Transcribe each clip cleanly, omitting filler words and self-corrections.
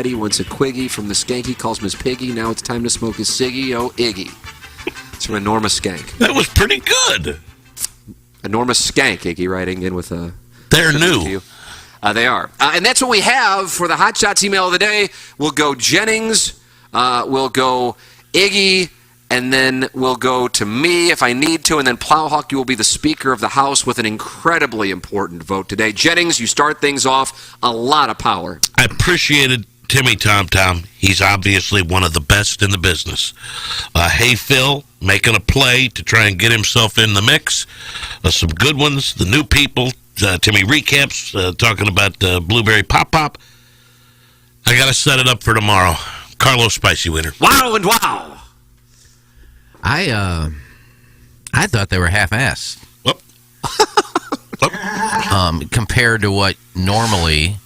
nighty, once a quiggy from the skanky, calls Miss Piggy. Now it's time to smoke his ciggy. Oh, Iggy. It's from Enormous Skank. That was pretty good. Enormous Skank, Iggy, writing in with a... They're new. They are. And that's what we have for the Hot Shots email of the day. We'll go Jennings, we'll go Iggy, and then we'll go to me if I need to, and then Plowhawk, you will be the Speaker of the House with an incredibly important vote today. Jennings, you start things off. A lot of power. I appreciated Timmy Tom. He's obviously one of the best in the business. Hey, Phil, making a play to try and get himself in the mix. Some good ones, the new people. Timmy recaps, talking about Blueberry Pop Pop. I got to set it up for tomorrow. Carlos Spicy Winner. Wow and wow. I thought they were half-assed. Compared to what normally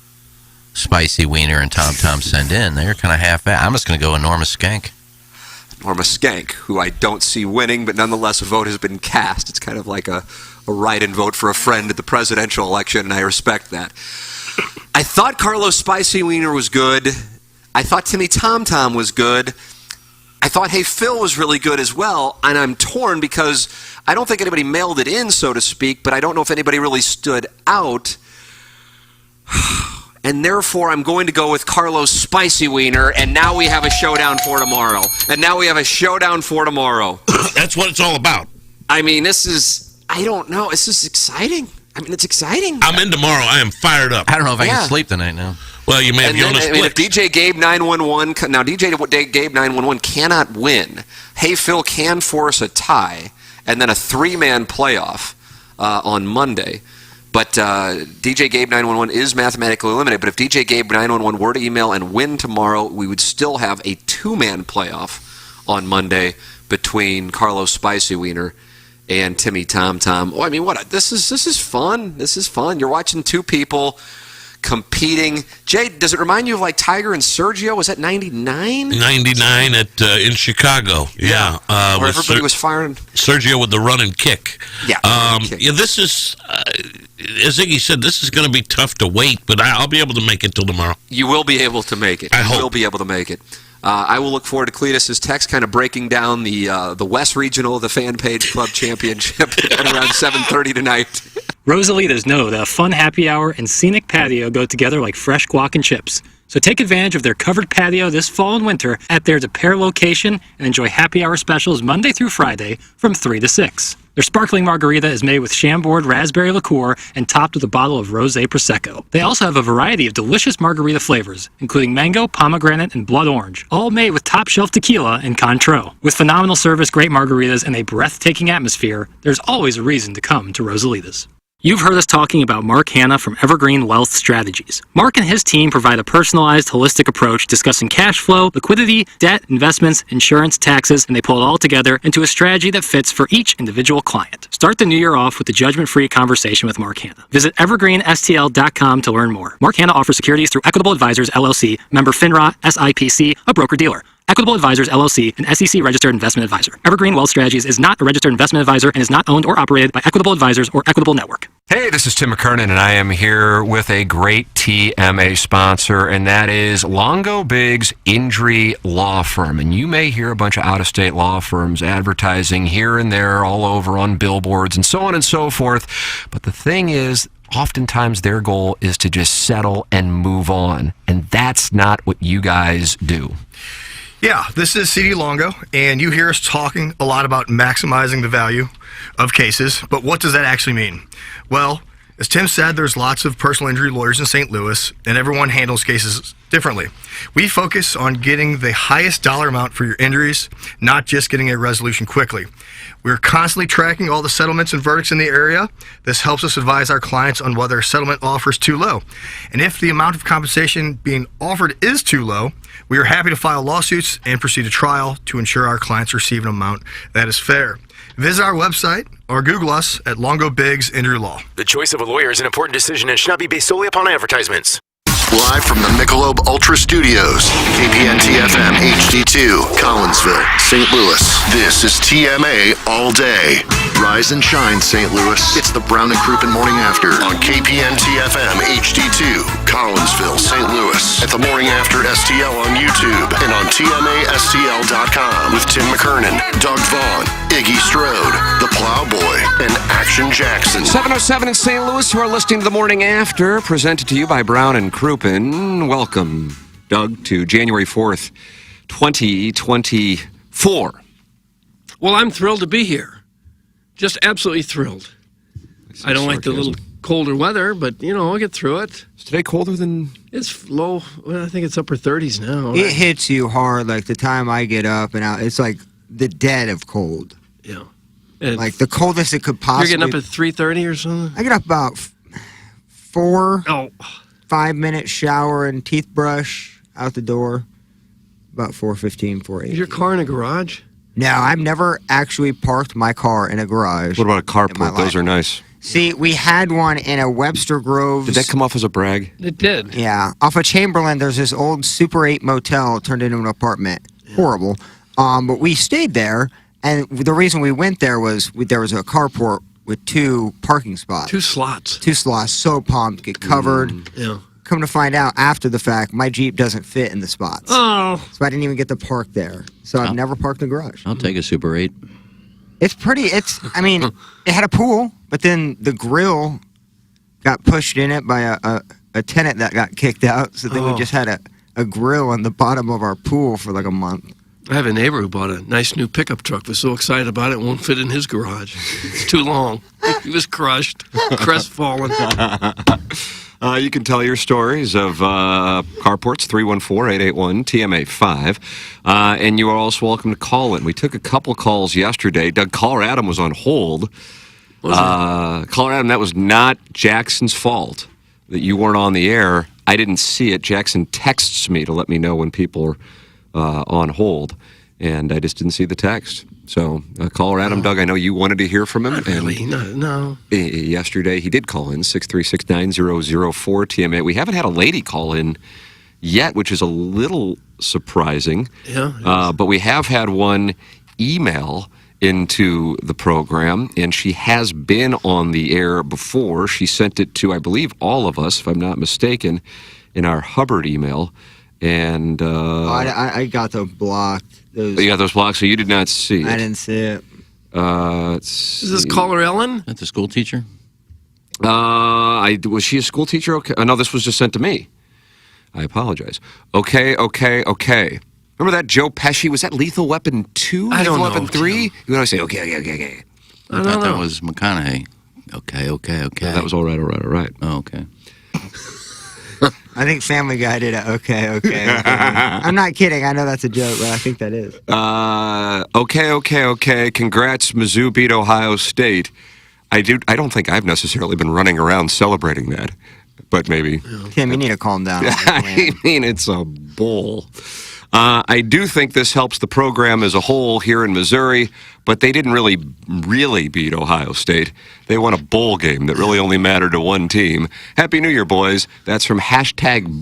Spicy Wiener and Tom send in, they're kind of half-assed. I'm just going to go Enormous Skank. Enormous Skank, who I don't see winning, but nonetheless a vote has been cast. It's kind of like a write-in vote for a friend at the presidential election, and I respect that. I thought Carlos Spicy Wiener was good. I thought Timmy Tom was good. I thought Hey Phil was really good as well, and I'm torn because I don't think anybody mailed it in, so to speak, but I don't know if anybody really stood out. And therefore, I'm going to go with Carlos Spicy Wiener, and now we have a showdown for tomorrow. That's what it's all about. I mean, this is, I don't know, this is exciting. I mean, it's exciting. I'm in tomorrow. I am fired up. I don't know if I can sleep tonight now. Well, you may have Jonas Blix. I mean, if DJ Gabe 911, now DJ Gabe 911 cannot win. Hey Phil can force a tie, and then a three-man playoff on Monday. But DJ Gabe 911 is mathematically eliminated. But if DJ Gabe 911 were to email and win tomorrow, we would still have a two-man playoff on Monday between Carlos Spicy Wiener and Timmy Tom. Oh, I mean, what? This is fun. This is fun. You're watching two people competing. Jay, does it remind you of like Tiger and Sergio? Was that 99? 99 in Chicago. Yeah. Where everybody was firing. Sergio with the run and kick. Yeah. Yeah, this is, as Iggy said, this is going to be tough to wait, but I'll be able to make it till tomorrow. You will be able to make it. I hope. You will be able to make it. I will look forward to Cletus's text kind of breaking down the West Regional of the Fan Page Club Championship at around 7:30 tonight. Rosalitas know that a fun happy hour and scenic patio go together like fresh guac and chips. So take advantage of their covered patio this fall and winter at their De Pere location and enjoy happy hour specials Monday through Friday from 3 to 6. Their sparkling margarita is made with Chambord raspberry liqueur and topped with a bottle of rosé Prosecco. They also have a variety of delicious margarita flavors, including mango, pomegranate, and blood orange, all made with top-shelf tequila and Cointreau. With phenomenal service, great margaritas, and a breathtaking atmosphere, there's always a reason to come to Rosalitas. You've heard us talking about Mark Hanna from Evergreen Wealth Strategies. Mark and his team provide a personalized, holistic approach discussing cash flow, liquidity, debt, investments, insurance, taxes, and they pull it all together into a strategy that fits for each individual client. Start the new year off with a judgment-free conversation with Mark Hanna. Visit evergreenstl.com to learn more. Mark Hanna offers securities through Equitable Advisors, LLC, member FINRA, SIPC, a broker-dealer. Equitable Advisors, LLC, an SEC-registered investment advisor. Evergreen Wealth Strategies is not a registered investment advisor and is not owned or operated by Equitable Advisors or Equitable Network. Hey, this is Tim McKernan, and I am here with a great TMA sponsor, and that is Longo Biggs Injury Law Firm. And you may hear a bunch of out-of-state law firms advertising here and there all over on billboards and so on and so forth. But the thing is, oftentimes their goal is to just settle and move on, and that's not what you guys do. Yeah, this is CD Longo, and you hear us talking a lot about maximizing the value of cases, but what does that actually mean? Well, as Tim said, there's lots of personal injury lawyers in St. Louis, and everyone handles cases differently. We focus on getting the highest dollar amount for your injuries, not just getting a resolution quickly. We're constantly tracking all the settlements and verdicts in the area. This helps us advise our clients on whether a settlement offer is too low. And if the amount of compensation being offered is too low, we are happy to file lawsuits and proceed to trial to ensure our clients receive an amount that is fair. Visit our website or Google us at Longo Biggs Injury Law. The choice of a lawyer is an important decision and should not be based solely upon advertisements. Live from the Michelob Ultra Studios, KPNT-FM HD2, Collinsville, St. Louis. This is TMA All Day. Rise and shine, St. Louis. It's the Brown and Crouppen Morning After on KPNT-FM HD2, Collinsville, St. Louis. At the Morning After STL on YouTube and on TMASTL.com with Tim McKernan, Doug Vaughn, Iggy Strode, the Plowboy, and Action Jackson. 7:07 in St. Louis. You are listening to the Morning After, presented to you by Brown and Crouppen. Welcome, Doug, to January 4th, 2024. Well, I'm thrilled to be here. Just absolutely thrilled. I don't like the little colder weather, but, I'll get through it. Is today colder than... It's low. Well, I think it's upper 30s now. It hits you hard, like the time I get up and out. It's like the dead of cold. Yeah. Like the coldest it could possibly... You're getting up at 3:30 or something? I get up about 4, Oh. 5-minute shower and teeth brush out the door. About 4:15, 4:08. Is your car in a garage? No, I've never actually parked my car in a garage. What about a in my carport? Those life. are nice. See, we had one in a Webster Groves. Did that come off as a brag? It did. Yeah. Off of Chamberlain, there's this old Super 8 motel turned into an apartment. Yeah. Horrible. But we stayed there, and the reason we went there was there was a carport with 2 parking spots. 2 slots. 2 slots. So pumped. Get covered. Yeah. Come to find out after the fact, my Jeep doesn't fit in the spots. Oh. So I didn't even get to park there. So I've never parked in the garage. I'll take a Super 8. It had a pool, but then the grill got pushed in it by a tenant that got kicked out. So then we just had a grill on the bottom of our pool for like a month. I have a neighbor who bought a nice new pickup truck, was so excited about it won't fit in his garage. It's too long. He was crushed, crestfallen. You can tell your stories of carports, 314-881-TMA5. And you are also welcome to call in. We took a couple calls yesterday. Doug, caller Adam was on hold. Caller Adam, that was not Jackson's fault that you weren't on the air. I didn't see it. Jackson texts me to let me know when people are on hold, and I just didn't see the text. So, caller Adam, Doug, I know you wanted to hear from him. Not really, no. Yesterday, he did call in, 636-9004 TMA. We haven't had a lady call in yet, which is a little surprising. Yeah. But we have had one email into the program, and she has been on the air before. She sent it to, I believe, all of us, if I'm not mistaken, in our Hubbard email. And I got them blocked. You got those blocked, so you did not see it. I didn't see it. Is this caller Ellen? That's a school teacher? Was she a school teacher? Okay. No, this was just sent to me. I apologize. Okay. Remember that Joe Pesci? Was that Lethal Weapon 2? I don't know. Lethal Weapon 3? You want to say, okay. I thought that was McConaughey. Okay. No, that was all right. Oh, okay. I think Family Guy did it. Okay. I'm not kidding. I know that's a joke, but I think that is. Okay. Congrats, Mizzou beat Ohio State. I don't think I've necessarily been running around celebrating that, but maybe. Tim, you need to calm down. I mean, it's a bull. I do think this helps the program as a whole here in Missouri, but they didn't really beat Ohio State. They won a bowl game that really only mattered to one team. Happy New Year, boys. That's from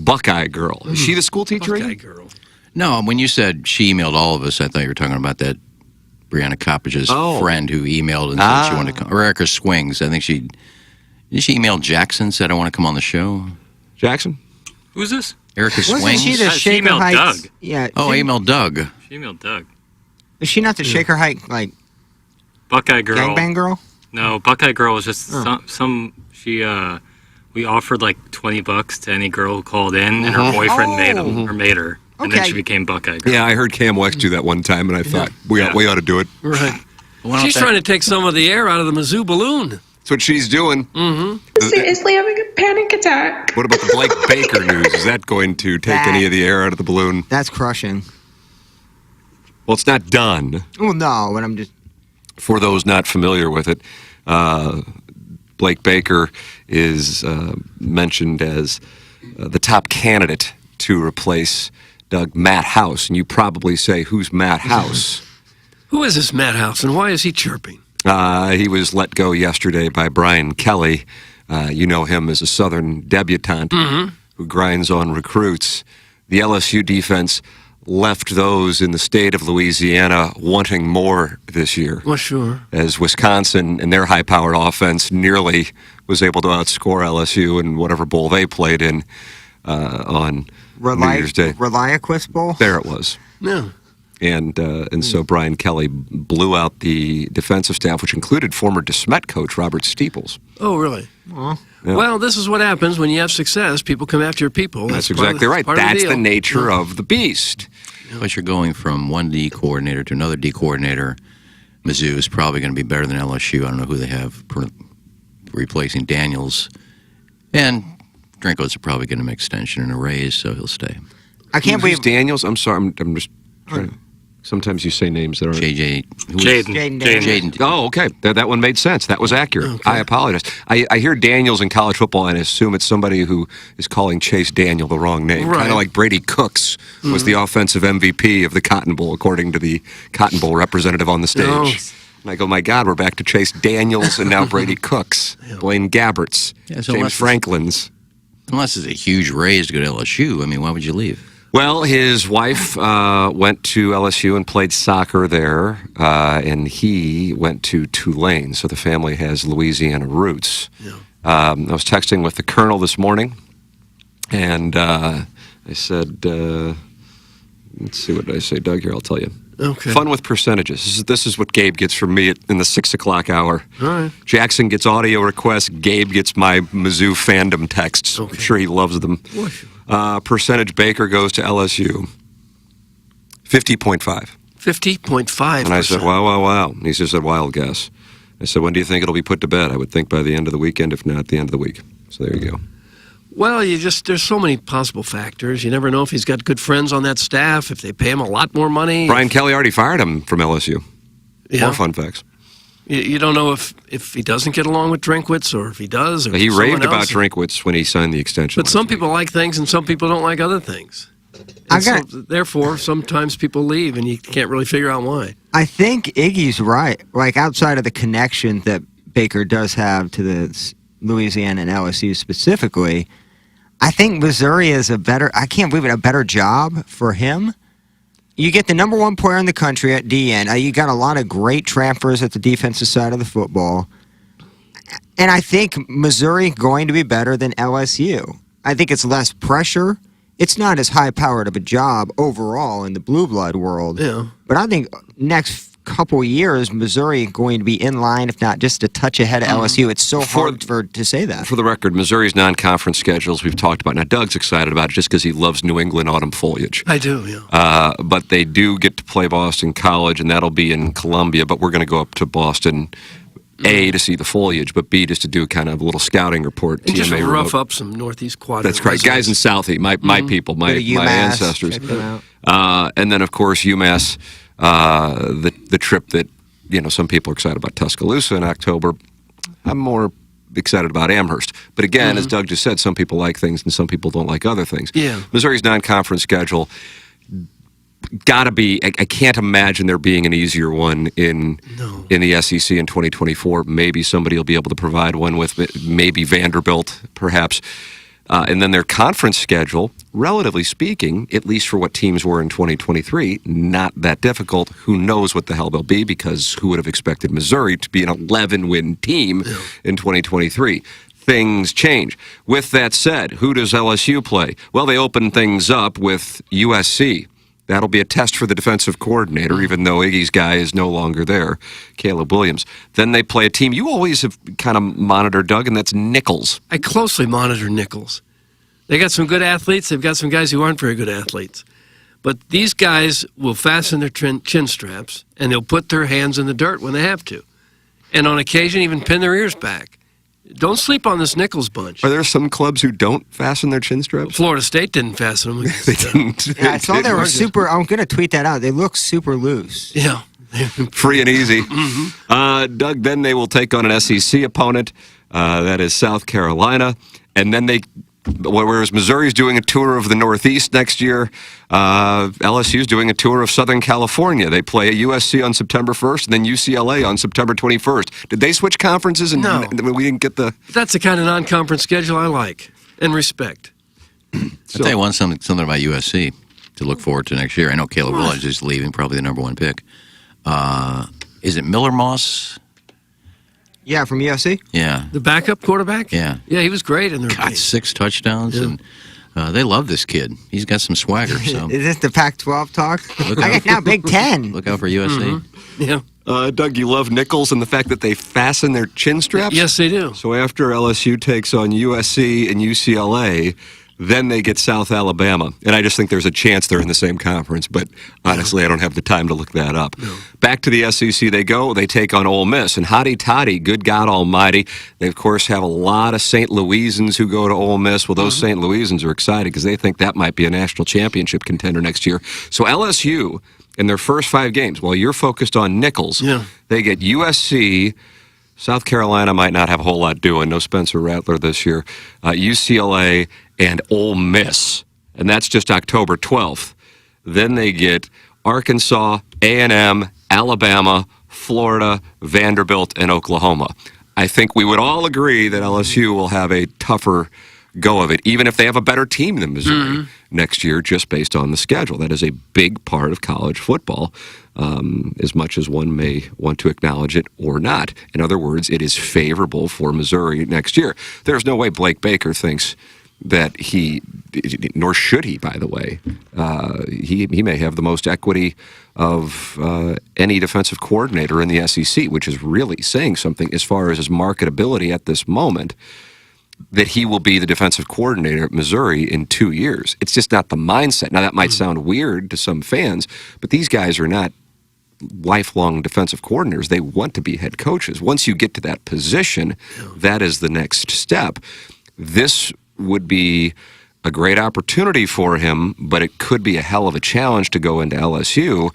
#Buckeye Girl. Is she the school teacher? Buckeye Girl. No, when you said she emailed all of us, I thought you were talking about that Brianna Coppedge's friend who emailed and said she wanted to come. Or Erica Swings. I think she emailed Jackson, said, I want to come on the show. Jackson? Who's this? Erica Swings? Wasn't she the She Shaker emailed Heights? Doug. Yeah. Oh, emailed Doug. She emailed Doug. Is she not the Shaker Heights, like, Buckeye Girl. gangbang girl? No, Buckeye Girl was just we offered like $20 to any girl who called in, and her boyfriend made her. And then Okay. she became Buckeye Girl. Yeah, I heard Cam Wex do that one time, and I thought, we ought to do it. Right. She's trying to take some of the air out of the Mizzou balloon. That's what she's doing. Seriously having a panic attack. What about the Blake Baker news? Is that going to take any of the air out of the balloon? That's crushing. Well, it's not done. Well, no, but I'm just... For those not familiar with it, Blake Baker is mentioned as the top candidate to replace Matt House. And you probably say, who's Matt House? Who is this Matt House, and why is he chirping? He was let go yesterday by Brian Kelly. You know him as a Southern debutante who grinds on recruits. The LSU defense left those in the state of Louisiana wanting more this year. Well, sure. As Wisconsin and their high-powered offense nearly was able to outscore LSU in whatever bowl they played in on New Year's Day. Reliaquist Bowl? There it was. Yeah. And so Brian Kelly blew out the defensive staff, which included former DeSmet coach Robert Steeples. Oh, really? Yeah. Well, this is what happens when you have success. People come after your people. That's exactly right. That's the nature of the beast. But you're going from one D coordinator to another D coordinator. Mizzou is probably going to be better than LSU. I don't know who they have replacing Daniels. And Drinkwitz are probably going to make extension and a raise, so he'll stay. I can't believe Daniels. I'm sorry. I'm just trying to. Sometimes you say names that are Jaden. Oh, okay. That one made sense. That was accurate. Okay. I apologize. I hear Daniels in college football and I assume it's somebody who is calling Chase Daniel the wrong name. Right. Kind of like Brady Cooks was the offensive MVP of the Cotton Bowl, according to the Cotton Bowl representative on the stage. No. And I go, my God, we're back to Chase Daniels and now Brady Cooks, Blaine Gabberts, James Franklin's. Unless it's a huge raise to go to LSU. I mean, why would you leave? Well, his wife went to LSU and played soccer there, and he went to Tulane, so the family has Louisiana roots. Yeah. I was texting with the colonel this morning, and I said, let's see, what did I say, Doug? Here, I'll tell you. Okay. Fun with percentages. This is what Gabe gets from me in the 6 o'clock hour. All right. Jackson gets audio requests. Gabe gets my Mizzou fandom texts. Okay. I'm sure he loves them. Percentage Baker goes to LSU. 50.5. 50.5%. And I said, wow. And he said, wild guess. I said, when do you think it'll be put to bed? I would think by the end of the weekend, if not the end of the week. So there you go. Well, there's so many possible factors. You never know if he's got good friends on that staff, if they pay him a lot more money. Brian Kelly already fired him from LSU. Yeah. More fun facts. You don't know if he doesn't get along with Drinkwitz or if he does. Or He someone raved about else. Drinkwitz when he signed the extension. But some people like things and some people don't like other things. And therefore, sometimes people leave and you can't really figure out why. I think Iggy's right. Like, outside of the connection that Baker does have to the Louisiana and LSU specifically, I think Missouri is a better job for him. You get the number one player in the country at DN. You got a lot of great transfers at the defensive side of the football. And I think Missouri going to be better than LSU. I think it's less pressure. It's not as high-powered of a job overall in the blue blood world. Yeah. But I think next couple years, Missouri going to be in line, if not just a touch ahead of LSU. It's so hard to say that. For the record, Missouri's non-conference schedules we've talked about. Now, Doug's excited about it just because he loves New England autumn foliage. I do, yeah. But they do get to play Boston College, and that'll be in Columbia. But we're going to go up to Boston, A, to see the foliage, but B, just to do kind of a little scouting report. And just TMA rough remote. up some Northeast Quadrant. That's right. Guys in Southie, my people, my ancestors. And then, of course, UMass, the trip that, some people are excited about Tuscaloosa in October. I'm more excited about Amherst. But again, as Doug just said, some people like things and some people don't like other things. Yeah. Missouri's non-conference schedule got to be, I can't imagine there being an easier one in the SEC in 2024. Maybe somebody will be able to provide one with maybe Vanderbilt, perhaps. And then their conference schedule, relatively speaking, at least for what teams were in 2023, not that difficult. Who knows what the hell they'll be, because who would have expected Missouri to be an 11-win team in 2023? Things change. With that said, who does LSU play? Well, they open things up with USC. That'll be a test for the defensive coordinator, even though Iggy's guy is no longer there, Caleb Williams. Then they play a team you always have kind of monitored, Doug, and that's Nichols. I closely monitor Nichols. They got some good athletes. They've got some guys who aren't very good athletes. But these guys will fasten their chin straps, and they'll put their hands in the dirt when they have to. And on occasion, even pin their ears back. Don't sleep on this Nichols bunch. Are there some clubs who don't fasten their chin straps? Florida State didn't fasten them. They didn't. Yeah, I saw they were super. I'm going to tweet that out. They look super loose. Yeah. Free and easy. Doug, then they will take on an SEC opponent. That is South Carolina. And then whereas Missouri's doing a tour of the Northeast next year, LSU's doing a tour of Southern California. They play USC on September 1st and then UCLA on September 21st. Did they switch conferences? No. We didn't get the... That's the kind of non-conference schedule I like and respect. I'll tell you something about USC. to look forward to next year. I know Caleb Williams is leaving, probably the number one pick. Is it Miller Moss? Yeah, from USC. Yeah. The backup quarterback? Yeah. Yeah, he was great in their Got game. 6 touchdowns, and they love this kid. He's got some swagger. So Is this the Pac-12 talk? Look I out. guess now Big Ten. look out for USC. Yeah. Doug, you love Nichols and the fact that they fasten their chin straps? Yes, they do. So after LSU takes on USC and UCLA, then they get South Alabama. And I just think there's a chance they're in the same conference, but honestly, I don't have the time to look that up. No. Back to the SEC they go. They take on Ole Miss. And hotty toddy, good God almighty, they, of course, have a lot of St. Louisans who go to Ole Miss. Well, those St. Louisans are excited because they think that might be a national championship contender next year. So LSU, in their first 5 games, while you're focused on Nichols, they get USC. South Carolina might not have a whole lot doing. No Spencer Rattler this year. UCLA and Ole Miss. And that's just October 12th. Then they get Arkansas, A&M, Alabama, Florida, Vanderbilt, and Oklahoma. I think we would all agree that LSU will have a tougher go of it, even if they have a better team than Missouri next year, just based on the schedule. That is a big part of college football, as much as one may want to acknowledge it or not. In other words, it is favorable for Missouri next year. There's no way Blake Baker thinks that nor should he, by the way. He may have the most equity of any defensive coordinator in the SEC, which is really saying something as far as his marketability at this moment, that he will be the defensive coordinator at Missouri in 2 years. It's just not the mindset. Now, that might sound weird to some fans, but these guys are not lifelong defensive coordinators. They want to be head coaches. Once you get to that position, that is the next step. This would be a great opportunity for him, but it could be a hell of a challenge to go into LSU.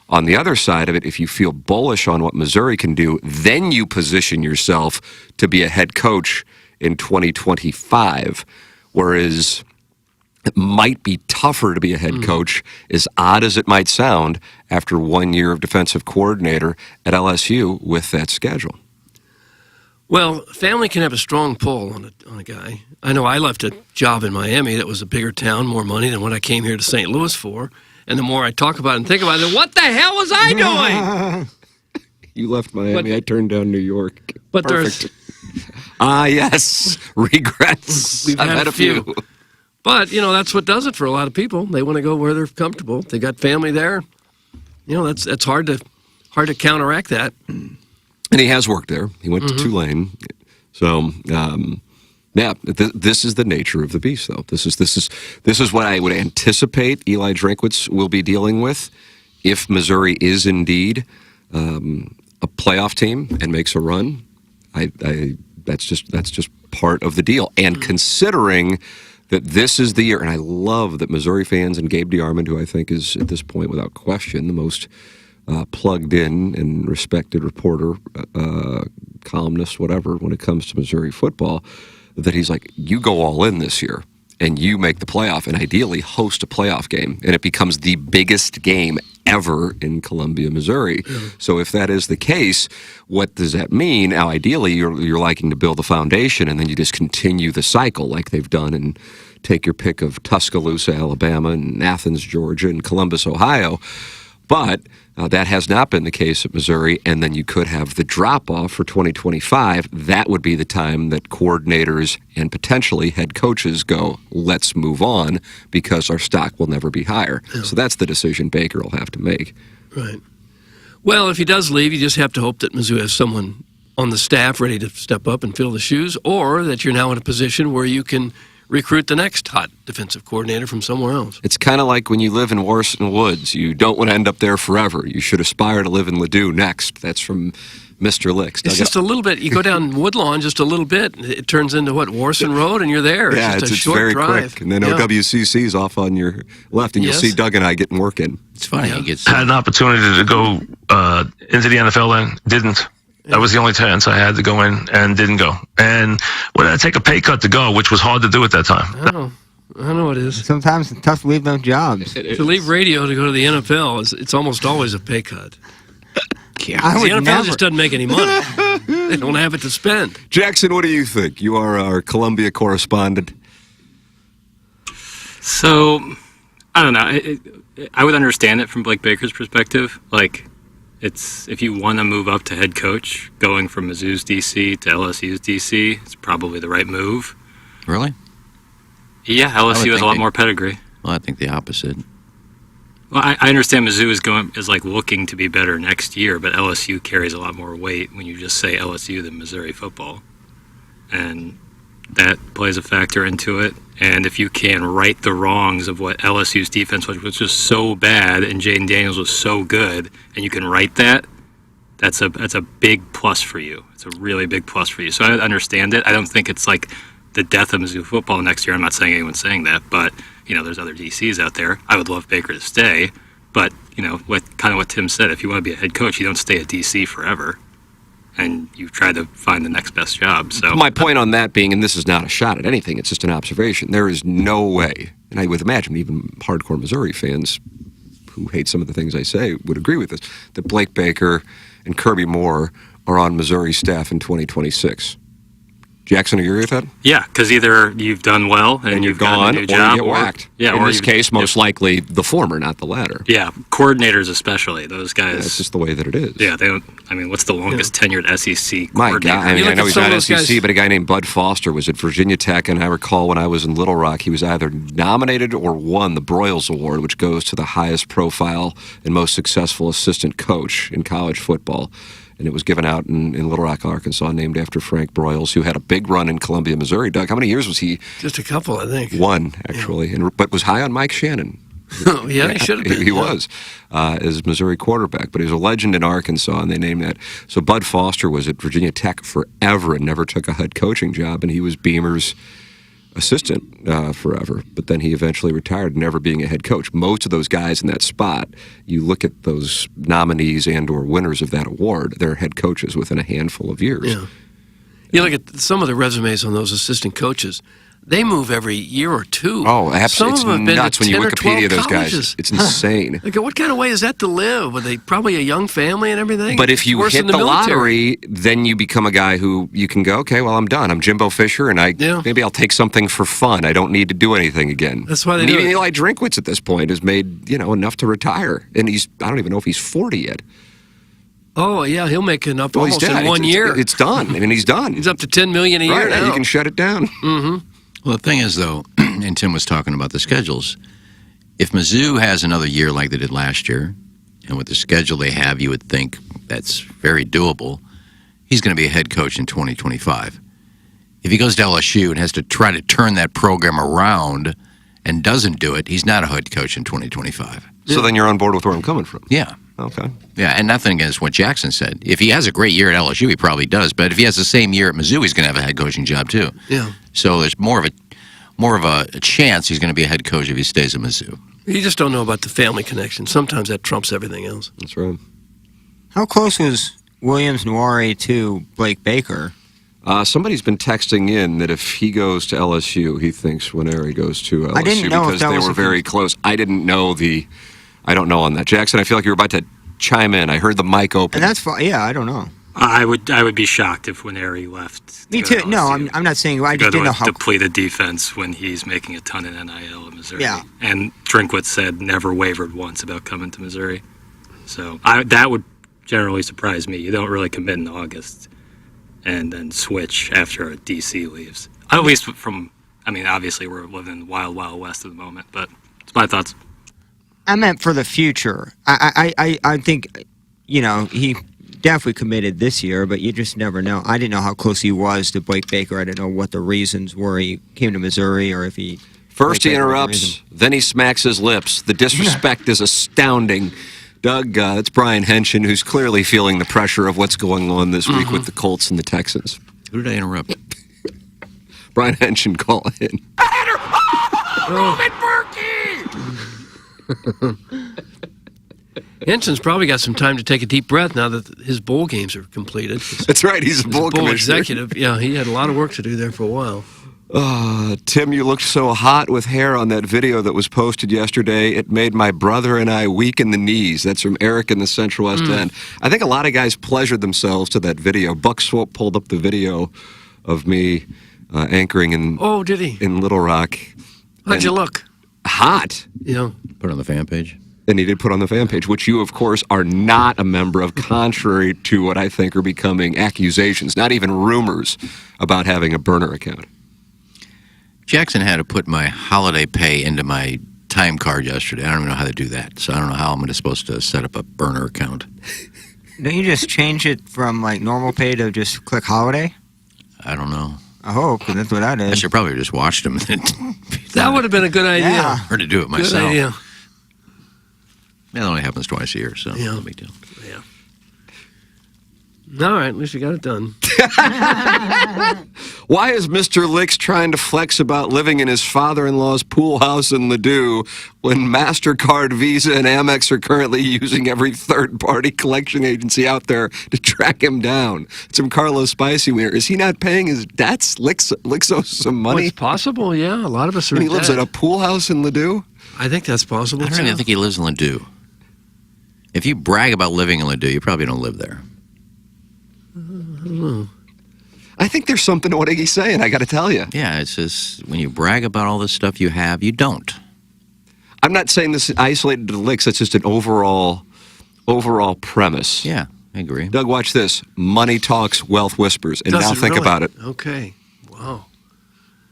On the other side of it, if you feel bullish on what Missouri can do, then you position yourself to be a head coach in 2025, whereas it might be tougher to be a head coach, as odd as it might sound, after 1 year of defensive coordinator at LSU with that schedule. Well, family can have a strong pull on a guy. I know I left a job in Miami that was a bigger town, more money than what I came here to St. Louis for. And the more I talk about it and think about it, what the hell was I doing? You left Miami. I turned down New York. But Perfect. Yes. Regrets. We've I've had had a few. But, that's what does it for a lot of people. They want to go where they're comfortable. They got family there. That's hard to counteract that. And he has worked there. He went to Tulane. So, this is the nature of the beast, though. This is what I would anticipate Eli Drinkwitz will be dealing with if Missouri is indeed a playoff team and makes a run. That's just part of the deal. And considering that this is the year, and I love that Missouri fans and Gabe DeArmond, who I think is at this point without question the most plugged in and respected reporter, columnist, whatever, when it comes to Missouri football, that he's like, you go all in this year and you make the playoff and ideally host a playoff game, and it becomes the biggest game ever in Columbia, Missouri. So if that is the case, what does that mean? Now, ideally, you're liking to build the foundation and then you just continue the cycle like they've done, and take your pick of Tuscaloosa, Alabama, and Athens, Georgia, and Columbus, Ohio. But that has not been the case at Missouri, and then you could have the drop-off for 2025. That would be the time that coordinators and potentially head coaches go, let's move on, because our stock will never be higher. So that's the decision Baker will have to make. Right. Well, if he does leave, you just have to hope that Mizzou has someone on the staff ready to step up and fill the shoes, or that you're now in a position where you can recruit the next hot defensive coordinator from somewhere else. It's kind of like when you live in Warson Woods. You don't want to end up there forever. You should aspire to live in Ladue next. That's from Mr. Licks. It's just a little bit. You go down Woodlawn just a little bit, it turns into Warson Road, and you're there. Yeah, it's just a short very drive. quick. And then OWCC's off on your left, and you'll see Doug and I getting work in. It's funny. I had an opportunity to go into the NFL then, didn't. That was the only chance I had to go in, and didn't go. And when I take a pay cut to go, which was hard to do at that time. I know it is. Sometimes it's tough to leave those jobs. To leave radio to go to the NFL, it's almost always a pay cut. Yeah, the NFL just doesn't make any money. They don't have it to spend. Jackson, what do you think? You are our Columbia correspondent. So I don't know. I would understand it from Blake Baker's perspective. Like, it's if you want to move up to head coach, going from Mizzou's DC to LSU's DC, it's probably the right move. Really? Yeah, LSU has a lot more pedigree. Well, I think the opposite. Well, I understand Mizzou is like looking to be better next year, but LSU carries a lot more weight when you just say LSU than Missouri football, and that plays a factor into it. And if you can right the wrongs of what LSU's defense was, which was so bad, and Jaden Daniels was so good, and you can right that, that's a big plus for you. It's a really big plus for you. So I understand it. I don't think it's like the death of Mizzou football next year. I'm not saying anyone's saying that, but there's other DCs out there. I would love Baker to stay, but what Tim said, if you want to be a head coach, you don't stay at DC forever, and you try to find the next best job. So my point on that being, and this is not a shot at anything, it's just an observation, there is no way, and I would imagine even hardcore Missouri fans who hate some of the things I say would agree with this, that Blake Baker and Kirby Moore are on Missouri's staff in 2026. Jackson, agree with that? Yeah, because either you've done well and you've gotten a new job, or you get whacked. Yeah, in this case, most likely the former, not the latter. Yeah, coordinators especially, those guys. Yeah, that's just the way that it is. Yeah, they don't. I mean, what's the longest tenured SEC My coordinator? God, I know he's not SEC, but a guy named Bud Foster was at Virginia Tech, and I recall when I was in Little Rock, he was either nominated or won the Broyles Award, which goes to the highest profile and most successful assistant coach in college football. And it was given out in Little Rock, Arkansas, named after Frank Broyles, who had a big run in Columbia, Missouri. Doug, how many years was he? Just a couple, I think. One, actually, but was high on Mike Shannon. Yeah, he should have been. He was, as Missouri quarterback, but he was a legend in Arkansas, and they named that. So Bud Foster was at Virginia Tech forever and never took a head coaching job, and he was Beamer's assistant forever, but then he eventually retired, never being a head coach. Most of those guys in that spot, you look at those nominees and or winners of that award, they're head coaches within a handful of years. Yeah. You look at some of the resumes on those assistant coaches, they move every year or two. Oh, absolutely. Some of them It's have nuts been when to you 10 or Wikipedia 12 those guys. colleges. It's insane. Like, what kind of way is that to live? Were they probably a young family and everything? But if you Worse hit than the military. lottery, then you become a guy who you can go, okay, well, I'm done. I'm Jimbo Fisher, and maybe I'll take something for fun. I don't need to do anything again. That's why they and do even it. Eli Drinkwitz at this point has made enough to retire, and I don't even know if he's 40 yet. Oh, yeah, he'll make enough almost he's dead. in 1 year. It's done. I mean, he's done. He's up to $10 million a year Right, now. you can shut it down. Mm-hmm. Well, the thing is, though, and Tim was talking about the schedules, if Mizzou has another year like they did last year, and with the schedule they have, you would think that's very doable, he's going to be a head coach in 2025. If he goes to LSU and has to try to turn that program around and doesn't do it, he's not a head coach in 2025. So then you're on board with where I'm coming from. Yeah. Okay. Yeah, and nothing against what Jackson said. If he has a great year at LSU, he probably does. But if he has the same year at Mizzou, he's going to have a head coaching job too. Yeah. So there's more of a chance he's going to be a head coach if he stays at Mizzou. You just don't know about the family connection. Sometimes that trumps everything else. That's right. How close was Williams Nuari to Blake Baker? Somebody's been texting in that if he goes to LSU, he thinks Winery goes to LSU I didn't know if because that they was were very close. I didn't know I don't know on that. Jackson, I feel like you were about to chime in. I heard the mic open. And that's fine. Yeah, I don't know. I would be shocked if Winery left. Me too. No, I'm not saying. I just didn't know how. Depleted defense when he's making a ton in NIL in Missouri. Yeah. And Drinkwitz said never wavered once about coming to Missouri. So that would generally surprise me. You don't really commit in August and then switch after a DC leaves. At least obviously we're living in the wild, wild west at the moment, but it's my thoughts. I meant for the future. I think, he definitely committed this year, but you just never know. I didn't know how close he was to Blake Baker. I didn't know what the reasons were he came to Missouri or if he... First he interrupts, then he smacks his lips. The disrespect is astounding. Doug, it's Brian Henshin, who's clearly feeling the pressure of what's going on this week with the Colts and the Texans. Who did I interrupt? Brian Henshin, call in. Henson's probably got some time to take a deep breath now that his bowl games are completed. That's right, he's a bowl commissioner. executive. Yeah, he had a lot of work to do there for a while. Tim, you looked so hot with hair on that video that was posted yesterday. It made my brother and I weak in the knees. That's from Eric in the Central West End. I think a lot of guys pleasured themselves to that video. Buck Swope pulled up the video of me anchoring in did he? in Little Rock. How'd you look? hot. Yeah. Put it on the fan page. And he did put on the fan page, which you, of course, are not a member of, contrary to what I think are becoming accusations, not even rumors about having a burner account. Jackson had to put my holiday pay into my time card yesterday. I don't even know how to do that, so I don't know how I'm supposed to set up a burner account. Don't you just change it from like normal pay to just click holiday? I don't know. I hope, because that's what I did. I should probably have just watched him. That would have been a good idea. Yeah. Or to do it myself. Good idea. It only happens twice a year, so Yeah. no big deal. Yeah. All right, at least you got it done. Why is Mr. Licks trying to flex about living in his father-in-law's pool house in Ladue when MasterCard, Visa, and Amex are currently using every third-party collection agency out there to track him down? It's from Carlos Spicy Wiener. Is he not paying his debts? Licks owes some Well, money? it's possible, yeah. A lot of us are And he in lives debt. at a pool house in Ladue? I think that's possible, I don't too. even think he lives in Ladue. If you brag about living in Ladue, you probably don't live there. I think there's something to what he's saying, I got to tell you. Yeah, it's just when you brag about all this stuff you have, you don't. I'm not saying this is isolated to the Licks. That's just an overall premise. Yeah, I agree. Doug, watch this. Money talks, wealth whispers. And Does now it think really? about it. Okay. Wow.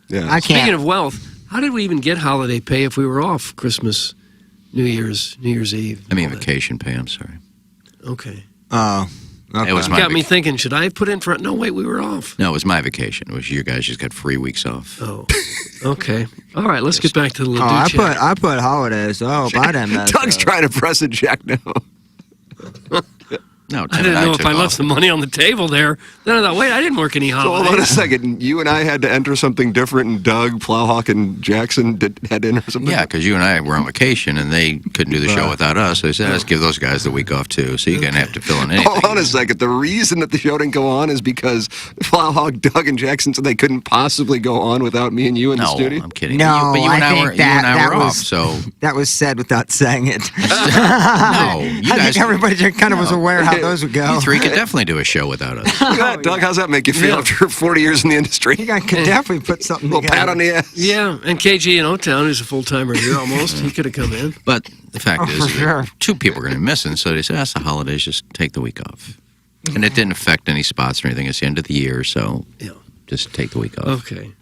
Yeah. I Speaking can't. of wealth, how did we even get holiday pay if we were off Christmas, New Year's Eve? I mean, all that? vacation pay, I'm sorry. Okay. Oh. Okay. It was my Got me thinking, should I have put in for it? No, wait, we were off. No, it was my vacation. It was you guys just got 3 weeks off. Oh. Okay. All right, let's get back to the Oh, Ladue chat. I put holidays. Oh, I didn't mess Doug's up. trying to press a check now. No, I didn't know if I left the money on the table there. Then I thought, wait, I didn't work any So hold on a holidays. second. You and I had to enter something different, and Doug, Plowhawk, and Jackson had to enter something. Yeah, because you and I were on vacation, and they couldn't do the show without us. So they said, let's give those guys the week off, too. So you're going to have to fill in anything. Hold on a second. The reason that the show didn't go on is because Plowhawk, Doug, and Jackson said they couldn't possibly go on without me and you in the No, studio. I'm kidding. No, but you and I I think were, you and I that were was- off, so... That was said without saying it. No, you I guys... think everybody just kind of was aware how those would go. You three could definitely do a show without us. Look at that, Doug. How's that make you feel after 40 years in the industry? You guys could definitely put something A little together. pat on the ass. Yeah, and KG in O-Town, who's a full-timer here almost, he could have come in. But the fact Oh, is, for sure. two people are going to be missing, so they said, that's the holidays, just take the week off. And it didn't affect any spots or anything. It's the end of the year, so Yeah. just take the week off. Okay.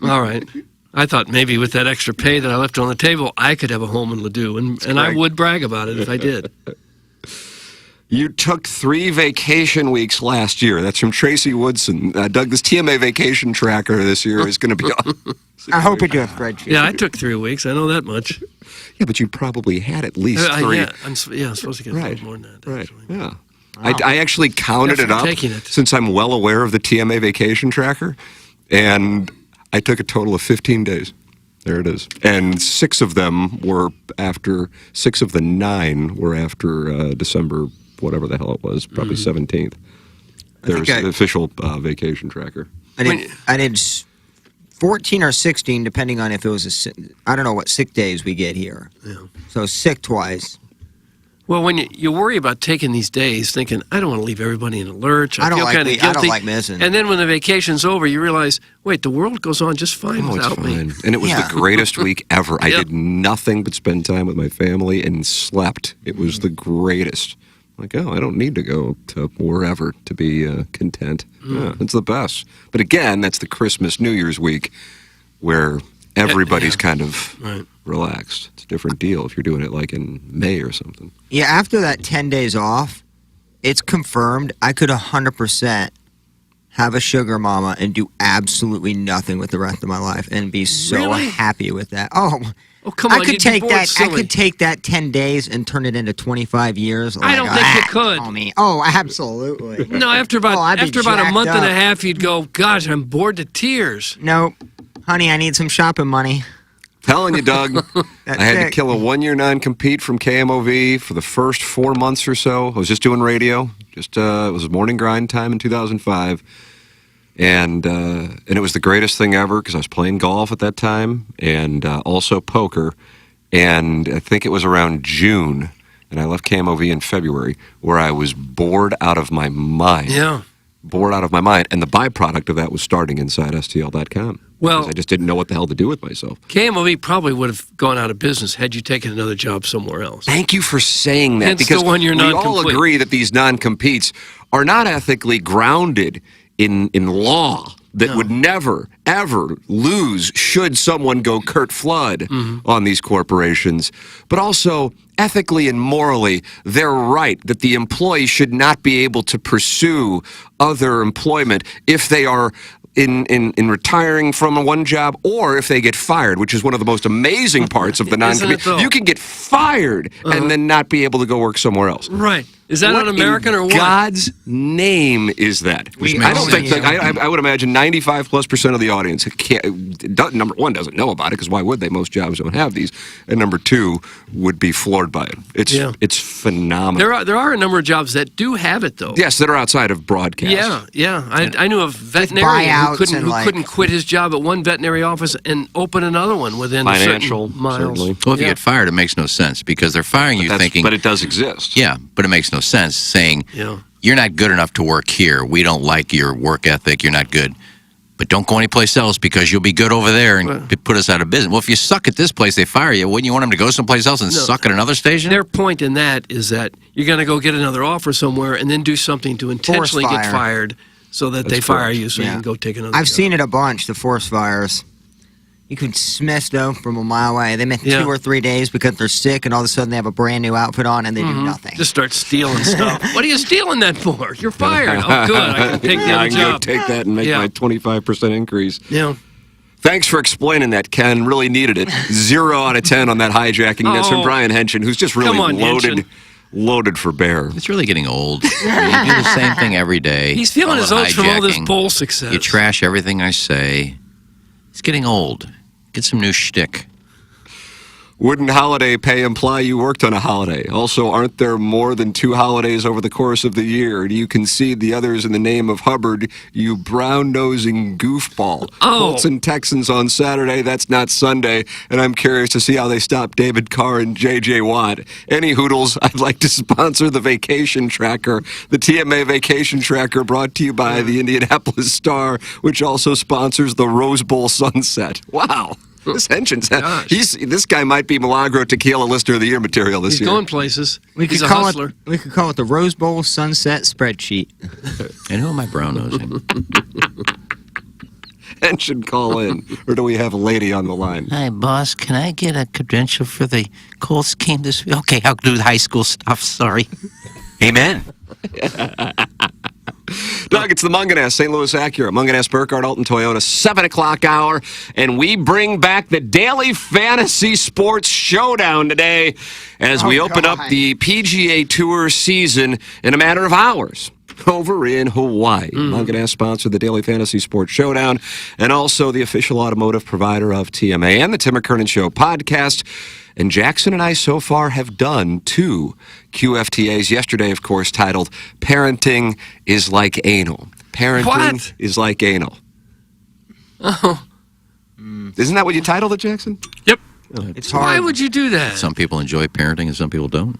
All right. I thought maybe with that extra pay that I left on the table, I could have a home in Ladue, and I would brag about it if I did. You took 3 vacation weeks last year. That's from Tracy Woodson. Doug, this TMA vacation tracker this year is going to be on. I hope you do a spreadsheet. Yeah, I took 3 weeks. I know that much. Yeah, but you probably had at least 3. Yeah, I'm supposed to get a Right. little more than that. Right. Actually. Yeah. I actually counted it Definitely up taking it. since I'm well aware of the TMA vacation tracker, and I took a total of 15 days. There it is. And 6 of them were after, 6 of the 9 were after December, whatever the hell it was, probably 17th. There's the official vacation tracker. I did 14 or 16, depending on if it was I don't know what sick days we get here. Yeah. So sick twice. Well, when you worry about taking these days, thinking, I don't want to leave everybody in a lurch. I I don't feel like kind of I guilty. don't like missing. And then when the vacation's over, you realize, wait, the world goes on just fine Oh, it's without me. fine. And it was Yeah. the greatest week ever. I Yep. did nothing but spend time with my family and slept. It was the greatest. Like, oh, I don't need to go to wherever to be content. Yeah, it's the best. But again, that's the Christmas, New Year's week where everybody's kind of relaxed. It's a different deal if you're doing it like in May or something. Yeah, after that 10 days off, it's confirmed I could 100% have a sugar mama and do absolutely nothing with the rest of my life and be so Really? happy with that. Oh, come on, I could you'd be take bored that. I silly. could take that 10 days and turn it into 25 years. I don't think you could. Homie. Oh, absolutely. No, after about I'd be after about a jacked month and a up. half, you'd go, gosh, I'm bored to tears. Nope. Honey, I need some shopping money. Telling you, Doug, That's I had to it. kill a 1-year non-compete from KMOV for the first 4 months or so. I was just doing radio. Just it was morning grind time in 2005, and it was the greatest thing ever because I was playing golf at that time and also poker. And I think it was around June, and I left KMOV in February, where I was bored out of my mind. Yeah. bored out of my mind. And the byproduct of that was starting inside STL.com. Well, because I just didn't know what the hell to do with myself. KMOV probably would have gone out of business had you taken another job somewhere else. Thank you for saying that. Hence because the one you're we all non-complete. agree that these non-competes are not ethically grounded in law that would never, ever lose should someone go Kurt Flood on these corporations. But also, ethically and morally, they're right that the employee should not be able to pursue other employment if they are in retiring from one job or if they get fired, which is one of the most amazing parts of the non-compete. You can get fired and then not be able to go work somewhere else. Right. Is that un-American or what? God's name is that? I don't think that, I would imagine 95+% of the audience number one doesn't know about it, because why would they? Most jobs don't have these. And number two would be floored by it. It's phenomenal. There are a number of jobs that do have it, though. Yes, that are outside of broadcast. Yeah. I knew a veterinarian who couldn't quit his job at one veterinary office and open another one within financial certain miles. Certainly. Well, if you get fired, it makes no sense because they're firing you thinking. But it does exist. Yeah, but it makes no sense saying you're not good enough to work here. We don't like your work ethic. You're not good. But don't go anyplace else because you'll be good over there and put us out of business. Well, if you suck at this place, they fire you. Wouldn't you want them to go someplace else and suck at another station? Their point in that is that you're going to go get another offer somewhere and then do something to intentionally get fired so that they fire you so you can go take another I've job. seen it a bunch, the force fires. You can smash them from a mile away. They miss 2 or 3 days because they're sick, and all of a sudden they have a brand new outfit on, and they do nothing. Just start stealing stuff. What are you stealing that for? You're fired. Oh, good. I can take the other I can job. go take that and make my 25% increase. Yeah. Thanks for explaining that, Ken. Really needed it. 0 out of 10 on that hijacking. That's from Brian Henshin, who's just really loaded for bear. It's really getting old. You do the same thing every day. He's feeling his oats from all this hijacking. poll success. You trash everything I say. It's getting old. Get some new shtick. Wouldn't holiday pay imply you worked on a holiday? Also, aren't there more than 2 holidays over the course of the year? Do you concede the others in the name of Hubbard, you brown-nosing goofball? Colts and Texans on Saturday, that's not Sunday, and I'm curious to see how they stop David Carr and J.J. Watt. Any hoodles, I'd like to sponsor the Vacation Tracker, the TMA Vacation Tracker brought to you by the Indianapolis Star, which also sponsors the Rose Bowl Sunset. Wow. This Henshin's this guy might be Milagro Tequila Listener of the Year material this year. He's going places. He's a call hustler. We could call it the Rose Bowl Sunset Spreadsheet. And who am I brown-nosing? Henshin, call in. Or do we have a lady on the line? Hi, boss. Can I get a credential for the Colts game this week? Okay, I'll do the high school stuff. Sorry. Amen. Doug, it's the Munganess, St. Louis Acura, Munganess, Burkhardt, Alton Toyota, 7 o'clock hour, and we bring back the Daily Fantasy Sports Showdown today as we open up the PGA Tour season in a matter of hours over in Hawaii. Munganess sponsored the Daily Fantasy Sports Showdown and also the official automotive provider of TMA and the Tim McKernan Show podcast. And Jackson and I so far have done 2 QFTAs. Yesterday, of course, titled Parenting is Like Anal. Parenting is like anal. Oh. Isn't that what you titled it, Jackson? Yep. It's hard. Why would you do that? Some people enjoy parenting and some people don't.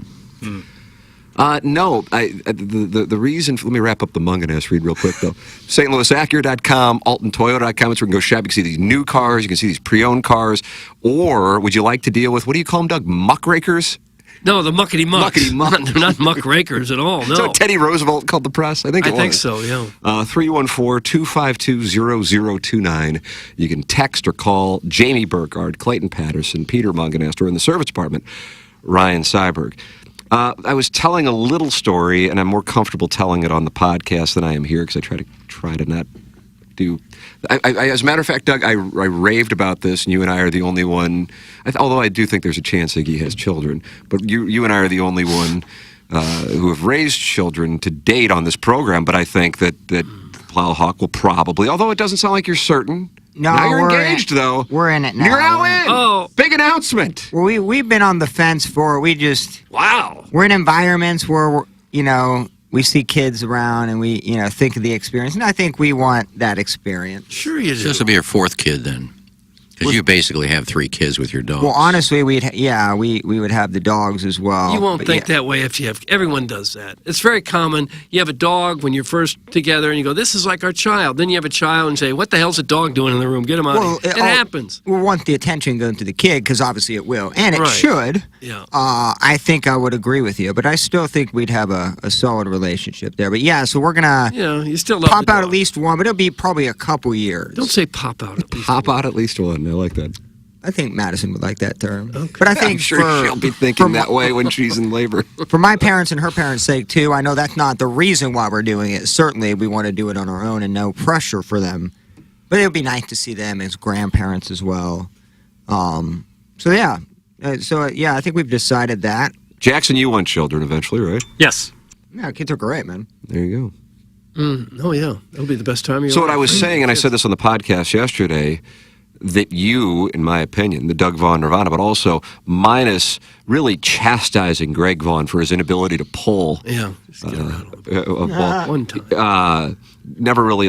No, the reason, let me wrap up the Munganess read real quick, though. StLouisAcura.com, AltonToyota.com, it's where you can go shop. You can see these new cars, you can see these pre-owned cars, or would you like to deal with, what do you call them, Doug, muckrakers? No, the muckety mucks. Muckety mucks. They're not muckrakers at all, no. So Teddy Roosevelt called the press? I think so, yeah. 314-252-0029. You can text or call Jamie Burkhardt, Clayton Patterson, Peter Munganess, or in the service department, Ryan Seiberg. I was telling a little story, and I'm more comfortable telling it on the podcast than I am here because I try to not do. As a matter of fact, Doug, I raved about this, and you and I are the only one. Although I do think there's a chance Iggy has children, but you and I are the only one who have raised children to date on this program. But I think that Plowhawk will probably, although it doesn't sound like you're certain. No, now you're engaged, though. We're in it now. You're now in. Oh, big announcement. Well, we've been on the fence for. Wow. We're in environments where we see kids around and we think of the experience, and I think we want that experience. Sure you do. This will be your 4th kid then. Because you basically have 3 kids with your dogs. Well, honestly, we would have the dogs as well. You won't but think that way if you have. Everyone does that. It's very common. You have a dog when you're first together, and you go, "This is like our child." Then you have a child, and say, "What the hell's a dog doing in the room? Get him out!" Well, of here. It happens. We want the attention going to the kid because obviously it will, and it should. Yeah. I think I would agree with you, but I still think we'd have a solid relationship there. But yeah, so we're gonna you still love pop the out dog. at least one, but it'll be probably a couple years. Don't say pop out. At least Pop out at least one. I like that. I think Madison would like that term. But I think I'm sure she'll be thinking that way when she's in labor. For my parents and her parents' sake, too, I know that's not the reason why we're doing it. Certainly, we want to do it on our own and no pressure for them. But it would be nice to see them as grandparents as well. I think we've decided that. Jackson, you want children eventually, right? Yes. Yeah, kids are great, man. There you Oh, yeah. That'll be the best time of your go. So life. what I was saying, and I said this on the podcast yesterday, that you, in my opinion, the Doug Vaughn Nirvana, but also minus really chastising Greg Vaughn for his inability to pull a ball. One time. Never really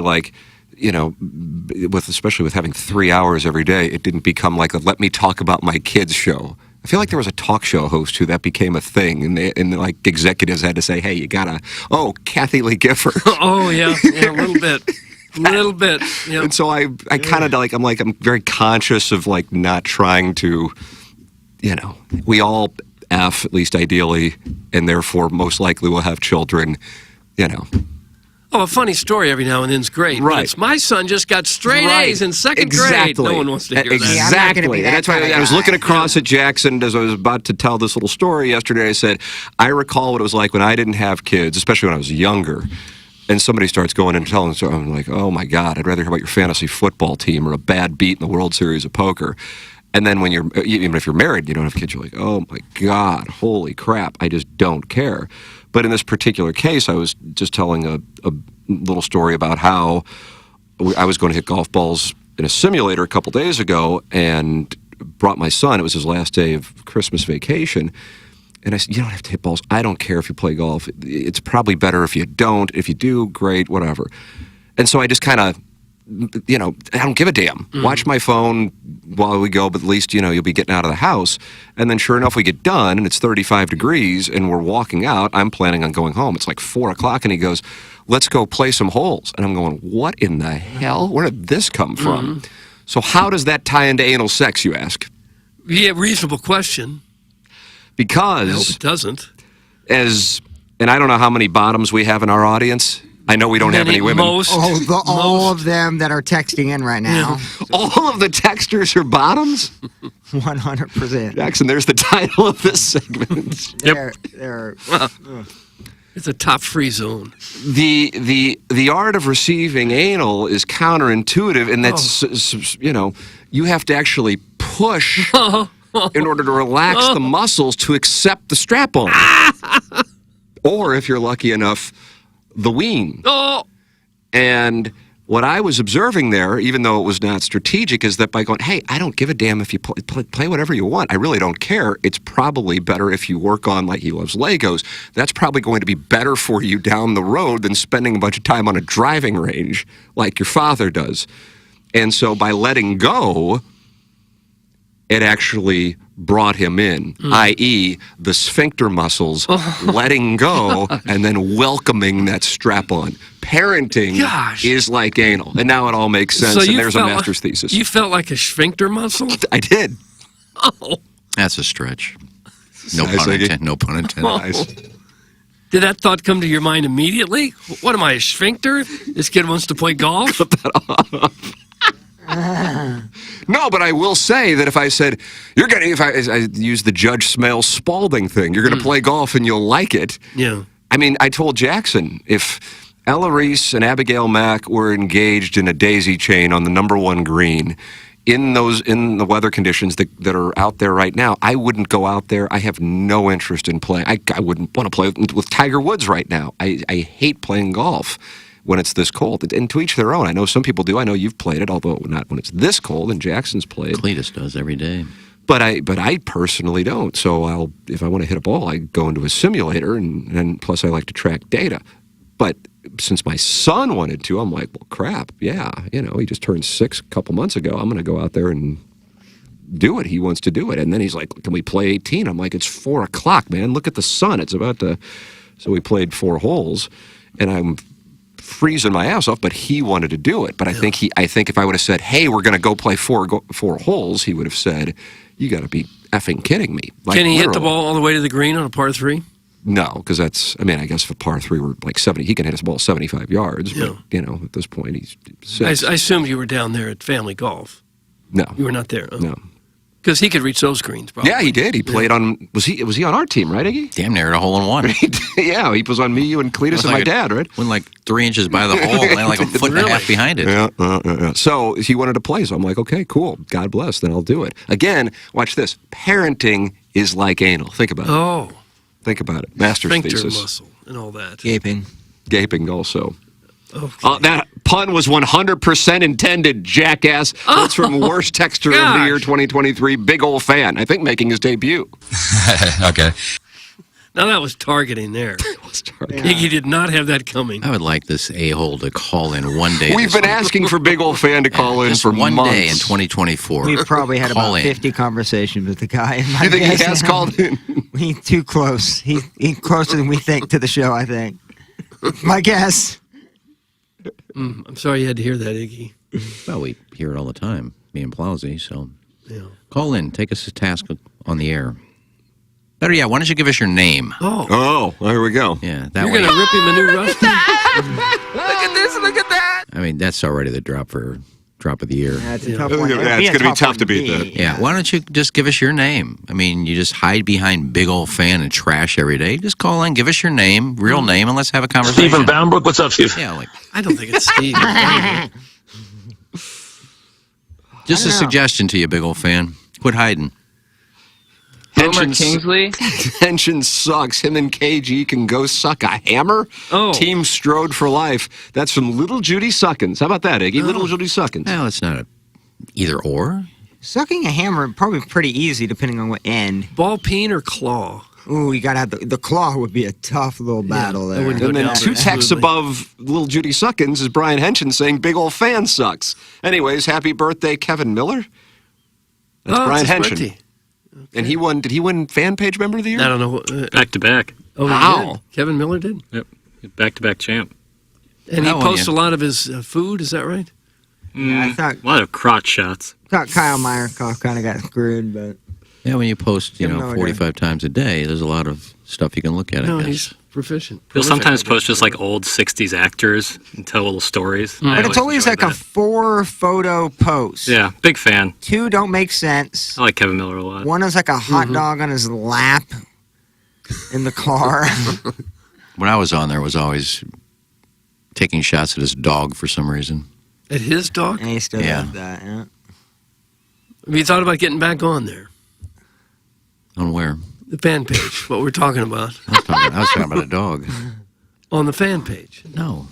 especially with having 3 hours every day, it didn't become like a let me talk about my kids show. I feel like there was a talk show host who that became a thing, and executives had to say, "Hey, you gotta." Oh, Kathy Lee Gifford. Oh yeah, a little bit. Little bit, yeah. And so I kind of I'm very conscious of not trying to, we all F, at least ideally, and therefore most likely will have children, Oh, a funny story every now and then is great. Right. But it's my son just got straight A's in second grade. No one wants to hear that. Exactly. And that's why I was looking across at Jackson as I was about to tell this little story yesterday. I said, I recall what it was like when I didn't have kids, especially when I was younger. And somebody starts going and telling, so I'm like, oh my God, I'd rather hear about your fantasy football team or a bad beat in the World Series of Poker. And then even if you're married, you don't have kids, you're like, oh my God, holy crap, I just don't care. But in this particular case, I was just telling a little story about how I was going to hit golf balls in a simulator a couple days ago and brought my son. It was his last day of Christmas vacation. And I said, you don't have to hit balls. I don't care if you play golf. It's probably better if you don't. If you do, great, whatever. And so I just kind of, I don't give a damn. Watch my phone while we go, but at least, you'll be getting out of the house. And then sure enough, we get done, and it's 35 degrees, and we're walking out. I'm planning on going home. It's like 4 o'clock, and he goes, let's go play some holes. And I'm going, what in the hell? Where did this come from? So how does that tie into anal sex, you ask? Yeah, reasonable question. Because... I hope it doesn't. And I don't know how many bottoms we have in our audience. I know we don't have any women. All of them that are texting in right now. All of the texters are bottoms? 100%. Jackson, there's the title of this segment. It's a top free zone. The art of receiving anal is counterintuitive, and that's, you have to actually push in order to relax the muscles to accept the strap-on. Or, if you're lucky enough, the ween. And what I was observing there, even though it was not strategic, is that by going, hey, I don't give a damn if you play whatever you want. I really don't care. It's probably better if you work on, like he loves Legos. That's probably going to be better for you down the road than spending a bunch of time on a driving range like your father does. And so by letting go, it actually brought him in, i.e., the sphincter muscles letting go and then welcoming that strap-on. Parenting is like anal. And now it all makes sense, and there's a master's thesis. You felt like a sphincter muscle? I did. Oh. That's a stretch. No pun intended. No pun intended. Did that thought come to your mind immediately? What am I, a sphincter? This kid wants to play golf? Cut that off. No, but I will say that if I said, if I use the Judge Smale Spalding thing, you're going to play golf and you'll like it. Yeah. I mean, I told Jackson, if Ella Reese and Abigail Mack were engaged in a daisy chain on the number 1 green, in the weather conditions that are out there right now, I wouldn't go out there. I have no interest in playing. I wouldn't want to play with Tiger Woods right now. I hate playing golf when it's this cold. And to each their own. I know some people do. I know you've played it, although not when it's this cold, and Jackson's played. Cletus does every day. But I personally don't. So if I want to hit a ball, I go into a simulator, and plus I like to track data. But since my son wanted to, I'm like, well, crap, yeah. He just turned 6 a couple months ago. I'm going to go out there and do it. He wants to do it. And then he's like, can we play 18? I'm like, it's 4 o'clock, man. Look at the sun. It's about to. So we played 4 holes, and I'm freezing my ass off, but he wanted to do it. But I think if I would have said, hey, we're going to go play four holes, he would have said, you got to be effing kidding me. Like, Can he hit the literally. ball all the way to the green on a par 3? No, because that's, I mean, I guess for par 3, we're like 70. He can hit his ball 75 yards, but, you know, at this point, he's I 6. assumed you were down there at Family Golf. No. You were not there. Oh. No. Because he could reach those greens, probably. Yeah, he did. He played on, was he on our team, right, Iggy? Damn near a hole in one. Yeah, he was on me, you, and Cletus and my dad, right? Went like 3 inches by the hole, and like a foot and a half behind it. Yeah. So he wanted to play, so I'm like, okay, cool. God bless, then I'll do it. Again, watch this. Parenting is like anal. Think about it. Oh. Think about it. Master's Sphincter thesis. muscle and all that. Gaping also. Okay. That pun was 100% intended, jackass. That's from Worst Texter of the Year 2023, Big Ol' Fan. I think making his debut. Okay. Now that was targeting there. Iggy did not have that coming. I would like this a-hole to call in one day. We've been asking for Big Ol' Fan to call in for one months. day in 2024. We've probably had Call about in. 50 conversations with the guy. You think he has called in? He's too close. He's closer than we think to the show, I think. My guess. I'm sorry you had to hear that, Iggy. Well, we hear it all the time, me and Plowsy, so call in. Take us to task on the air. Better yet, why don't you give us your name? Oh, here we go. Yeah, that You're way. going to rip him a new Rusty? Look at this, look at that. I mean, that's already the drop of the year. That's a tough Look one. at that. It's going to be tough to beat that. Yeah, why don't you just give us your name? I mean, you just hide behind Big Ol' Fan and trash every day. Just call in, give us your name, real name, and let's have a conversation. Stephen Boundbrook, what's up, Steve? Yeah, like I don't think it's Steve. just a suggestion to you, Big Ol' Fan. Quit hiding. Kingsley? Tension sucks. Him and KG can go suck a hammer. Team Strode for life. That's from Little Judy Suckins. How about that, Iggy? Little Judy Suckins. Well, it's not a either or. Sucking a hammer probably pretty easy depending on what end. Ball peen or claw? Ooh, you gotta have the claw would be a tough little battle there. And then 2 texts above Little Judy Suckins is Brian Henson saying Big Ol' Fan sucks. Anyways, happy birthday, Kevin Miller. That's Brian it's his Henson. birthday. And he won. Did he win Fan Page Member of the Year? I don't know. Back to back. Oh, Wow. he did? Kevin Miller did? Yep. Back to back champ. And he That one, posts yeah. a lot of his food, is that right? I thought A lot of crotch shots. Kyle Meyerkoff kind of got screwed, but Yeah, when you post, Give him no 45 times a day, there's a lot of stuff you can look at. No, I guess. he's proficient. He'll Prolific, sometimes I guess. post just like old 60s actors and tell little stories. I but it's always like enjoyed a 4-photo post. Yeah, big fan. 2 don't make sense. I like Kevin Miller a lot. One is like a hot dog on his lap in the car. When I was on there, was always taking shots at his dog for some reason. At his dog? And he still Yeah. does that, yeah. Have you thought about getting back on there? On where? The fan page, what we're talking about. I was talking about a dog. On the fan page. No,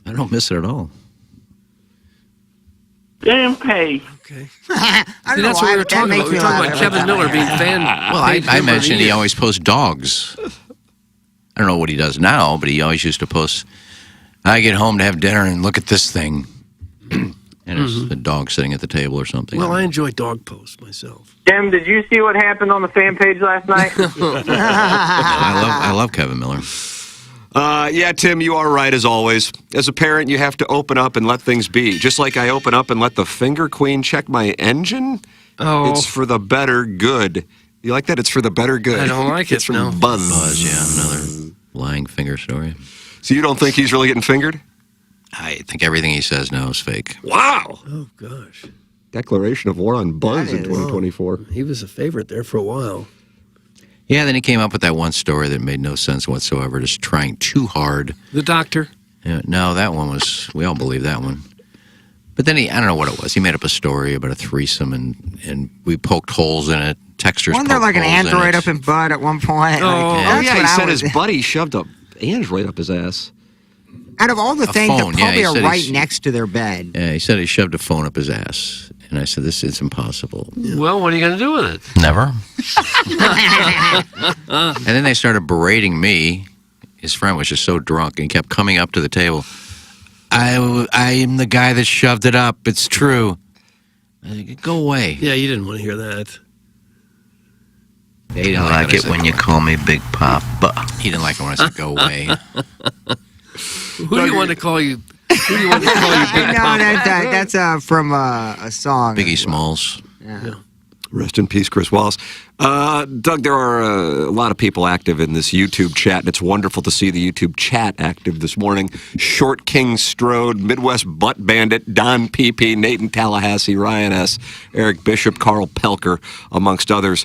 I don't miss it at all. Damn pay. Okay. I See, don't know that's why, what we were but that talking about. makes We me were talking laugh about every Kevin time. Miller being fan. Well, I page member of the mentioned he year. always posts dogs. I don't know what he does now, but he always used to post, I get home to have dinner and look at this thing. And it's a dog sitting at the table or something. Well, I enjoy dog posts myself. Tim, did you see what happened on the fan page last night? I love Kevin Miller. Yeah, Tim, you are right as always. As a parent, you have to open up and let things be. Just like I open up and let the finger queen check my engine. Oh. It's for the better good. You like that? It's for the better good. I don't like It's it, from no. Buzz. Buzz, yeah, another lying finger story. So you don't think he's really getting fingered? I think everything he says now is fake. Wow. Oh, gosh. Declaration of war on Buzz in That is- 2024. He was a favorite there for a while. Yeah, then he came up with that one story that made no sense whatsoever, just trying too hard. The doctor? Yeah, no, that one was, we all believe that one. But then I don't know what it was. He made up a story about a threesome, and we poked holes in it. Textures Wasn't there poked like an holes in android it. up in Bud at one point? Oh. Like, Oh, that's yeah, what he I said was- his buddy shoved a android up his ass. Out of all the A things phone, that yeah, probably he are said right he's- next to their bed. Yeah, he said he shoved a phone up his ass. And I said, it's impossible. Well, what are you going to do with it? Never. And then they started berating me. His friend was just so drunk, and he kept coming up to the table. I am the guy that shoved it up. It's true. Go away. Yeah, you didn't want to hear that. He didn't I like it when you call me Big Papa. He didn't like it when I said go away. Who do you want to call you? Who do you want to call you Big No, Papa? that's from a song. Biggie Smalls. Yeah. Rest in peace, Chris Wallace. Doug, there are a lot of people active in this YouTube chat, and it's wonderful to see the YouTube chat active this morning. Short King Strode, Midwest Butt Bandit, Don PP, Nathan Tallahassee, Ryan S., Eric Bishop, Carl Pelker, amongst others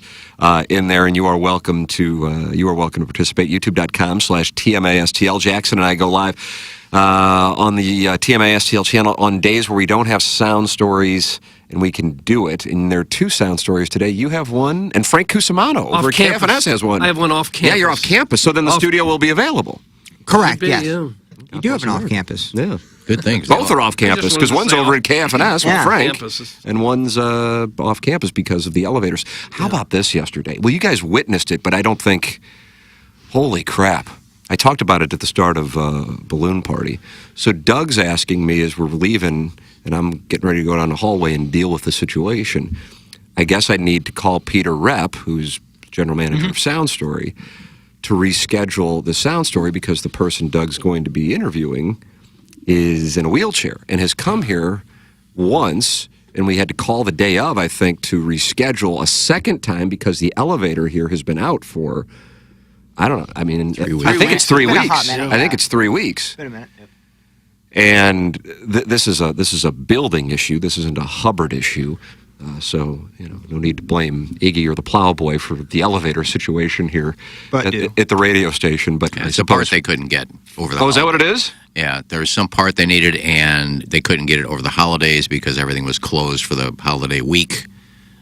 in there, and you are welcome to participate. YouTube.com/TMASTL. Jackson and I go live on the TMASTL channel on days where we don't have sound stories, and we can do it. And there are 2 sound stories today. You have one, and Frank Cusimano over at KFNS has one. I have one off campus. Yeah, you're off campus, so then the studio will be available. Correct, yes. Yeah. You do have an off-campus. Yeah. Good things. Both are off campus, because one's over at KFNS with Frank, campuses. and one's off campus because of the elevators. How about this yesterday? Well, you guys witnessed it, but I don't think, holy crap. I talked about it at the start of Balloon Party. So Doug's asking me as we're leaving, and I'm getting ready to go down the hallway and deal with the situation. I guess I need to call Peter Repp, who's general manager of Sound Story, to reschedule the Sound Story because the person Doug's going to be interviewing is in a wheelchair and has come here once, and we had to call the day of, I think, to reschedule a second time because the elevator here has been out for, I don't know, I mean, I think it's 3 weeks. I think it's 3 weeks. Wait a minute. Yep. And this is a building issue. This isn't a Hubbard issue. So, no need to blame Iggy or the plowboy for the elevator situation here at the radio station. But it's a part they couldn't get over the holidays. Is that what it is? Yeah, there was some part they needed, and they couldn't get it over the holidays because everything was closed for the holiday week.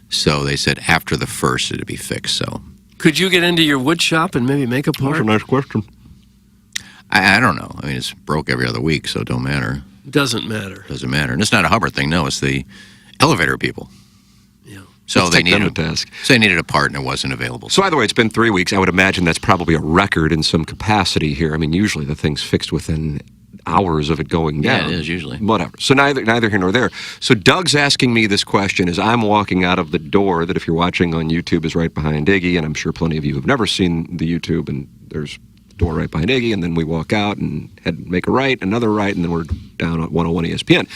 So they said after the 1st it'd be fixed. So Could you get into your wood shop and maybe make a part? That's a nice question. I don't know. I mean, it's broke every other week, so it don't matter. Doesn't matter. Doesn't matter. And it's not a Hubbard thing, no. It's the elevator people. Yeah. So Let's they take them needed to task. So they needed a part, and it wasn't available. So either way, it's been 3 weeks. I would imagine that's probably a record in some capacity here. I mean, usually the thing's fixed within hours of it going down. Yeah, it is usually. Whatever. So neither here nor there. So Doug's asking me this question as I'm walking out of the door that, if you're watching on YouTube, is right behind Iggy, and I'm sure plenty of you have never seen the YouTube, and there's a door right behind Iggy, and then we walk out and make a right, another right, and then we're down at 101 ESPN.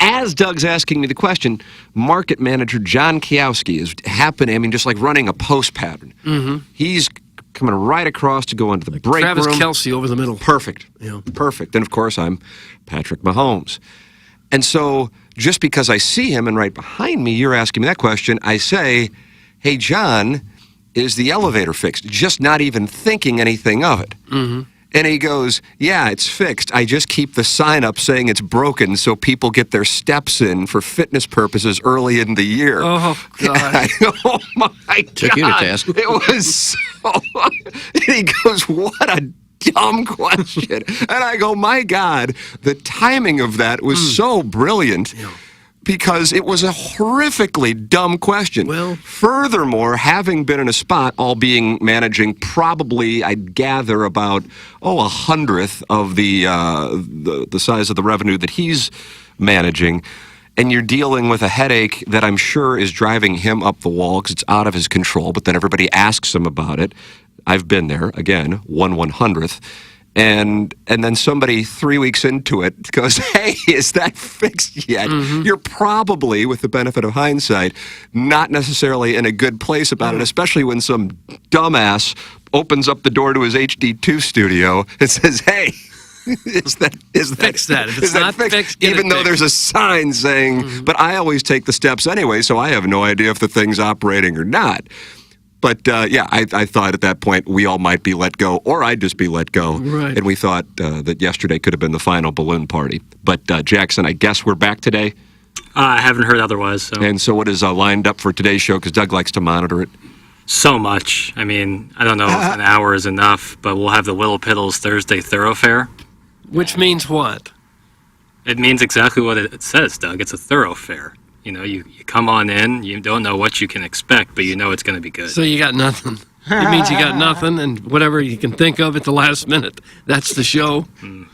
As Doug's asking me the question, market manager John Kiowski is happening, I mean, just like running a post pattern. Mm-hmm. He's coming right across to go into the break Travis room. Kelce over the middle. Perfect. Yeah. Perfect. And of course, I'm Patrick Mahomes. And so just because I see him and right behind me, you're asking me that question, I say, hey, John, is the elevator fixed? Just not even thinking anything of it. Mm-hmm. And he goes, yeah, it's fixed. I just keep the sign up saying it's broken so people get their steps in for fitness purposes early in the year. Oh, God. Oh, my God. Took you to task. It was so... And he goes, what a dumb question. And I go, my God, the timing of that was so brilliant. Yeah. Because it was a horrifically dumb question. Well, furthermore, having been in a spot, all being managing probably, I'd gather about 100th of the size of the revenue that he's managing, and you're dealing with a headache that I'm sure is driving him up the wall because it's out of his control. But then everybody asks him about it. I've been there again, 1/100th. And then somebody 3 weeks into it goes, hey, is that fixed yet? Mm-hmm. You're probably, with the benefit of hindsight, not necessarily in a good place about it, especially when some dumbass opens up the door to his HD2 studio and says, hey, is that fix that. If it's not fixed, get even it though fixed. there's a sign saying, but I always take the steps anyway, so I have no idea if the thing's operating or not. But, yeah, I thought at that point we all might be let go, or I'd just be let go. Right. And we thought that yesterday could have been the final balloon party. But, Jackson, I guess we're back today? I haven't heard otherwise. So. And so what is lined up for today's show? Because Doug likes to monitor it. So much. I mean, I don't know if an hour is enough, but we'll have the Willow Piddles Thursday Thoroughfare. Which means what? It means exactly what it says, Doug. It's a thoroughfare. You know, you come on in, you don't know what you can expect, but you know it's going to be good. So you got nothing. It means you got nothing, and whatever you can think of at the last minute, that's the show.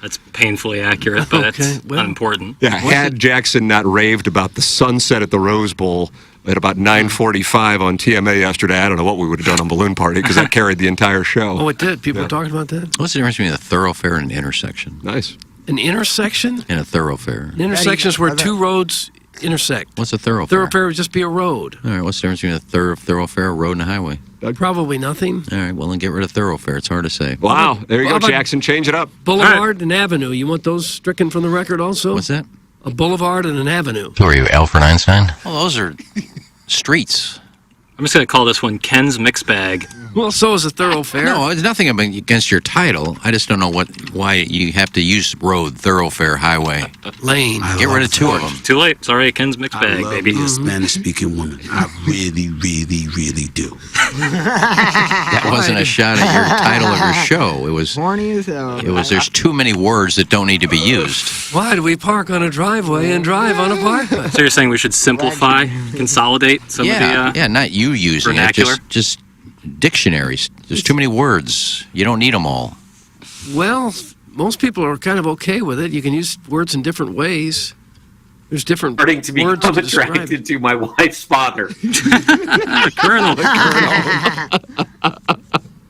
That's painfully accurate, but Okay, it's well. unimportant. Yeah, had Jackson not raved about the sunset at the Rose Bowl at about 9:45 on TMA yesterday, I don't know what we would have done on Balloon Party because that carried the entire show. Oh, it did. People were talking about that. What's the difference between a thoroughfare and an intersection? Nice. An intersection? And a thoroughfare. An intersection is where two roads intersect. What's a thoroughfare? Thoroughfare would just be a road. All right, what's the difference between a thoroughfare, a road, and a highway? Probably nothing. All right, well, then get rid of thoroughfare. It's hard to say. Wow, there you How go, about Jackson. Change it up. Boulevard and avenue. You want those stricken from the record also? What's that? A boulevard and an avenue. Who are you, Alfred Einstein? Well, those are streets. I'm just going to call this one Ken's Mix Bag. Well, so is a thoroughfare. No, it's nothing against your title. I just don't know why you have to use road, thoroughfare, highway. Lane. Get rid of two of them. Too late. Sorry, Ken's Mix Bag, baby. A Spanish-speaking woman. I really, really, really do. That wasn't a shot at your title of your show. It was horny as hell. It was. There's too many words that don't need to be used. Why do we park on a driveway and drive on a parkway? So you're saying we should simplify, consolidate some of the Yeah, not you using vernacular? it. Just dictionaries. There's too many words. You don't need them all. Well, most people are kind of okay with it. You can use words in different ways. There's different Starting to words become to describe. attracted to my wife's father. Colonel.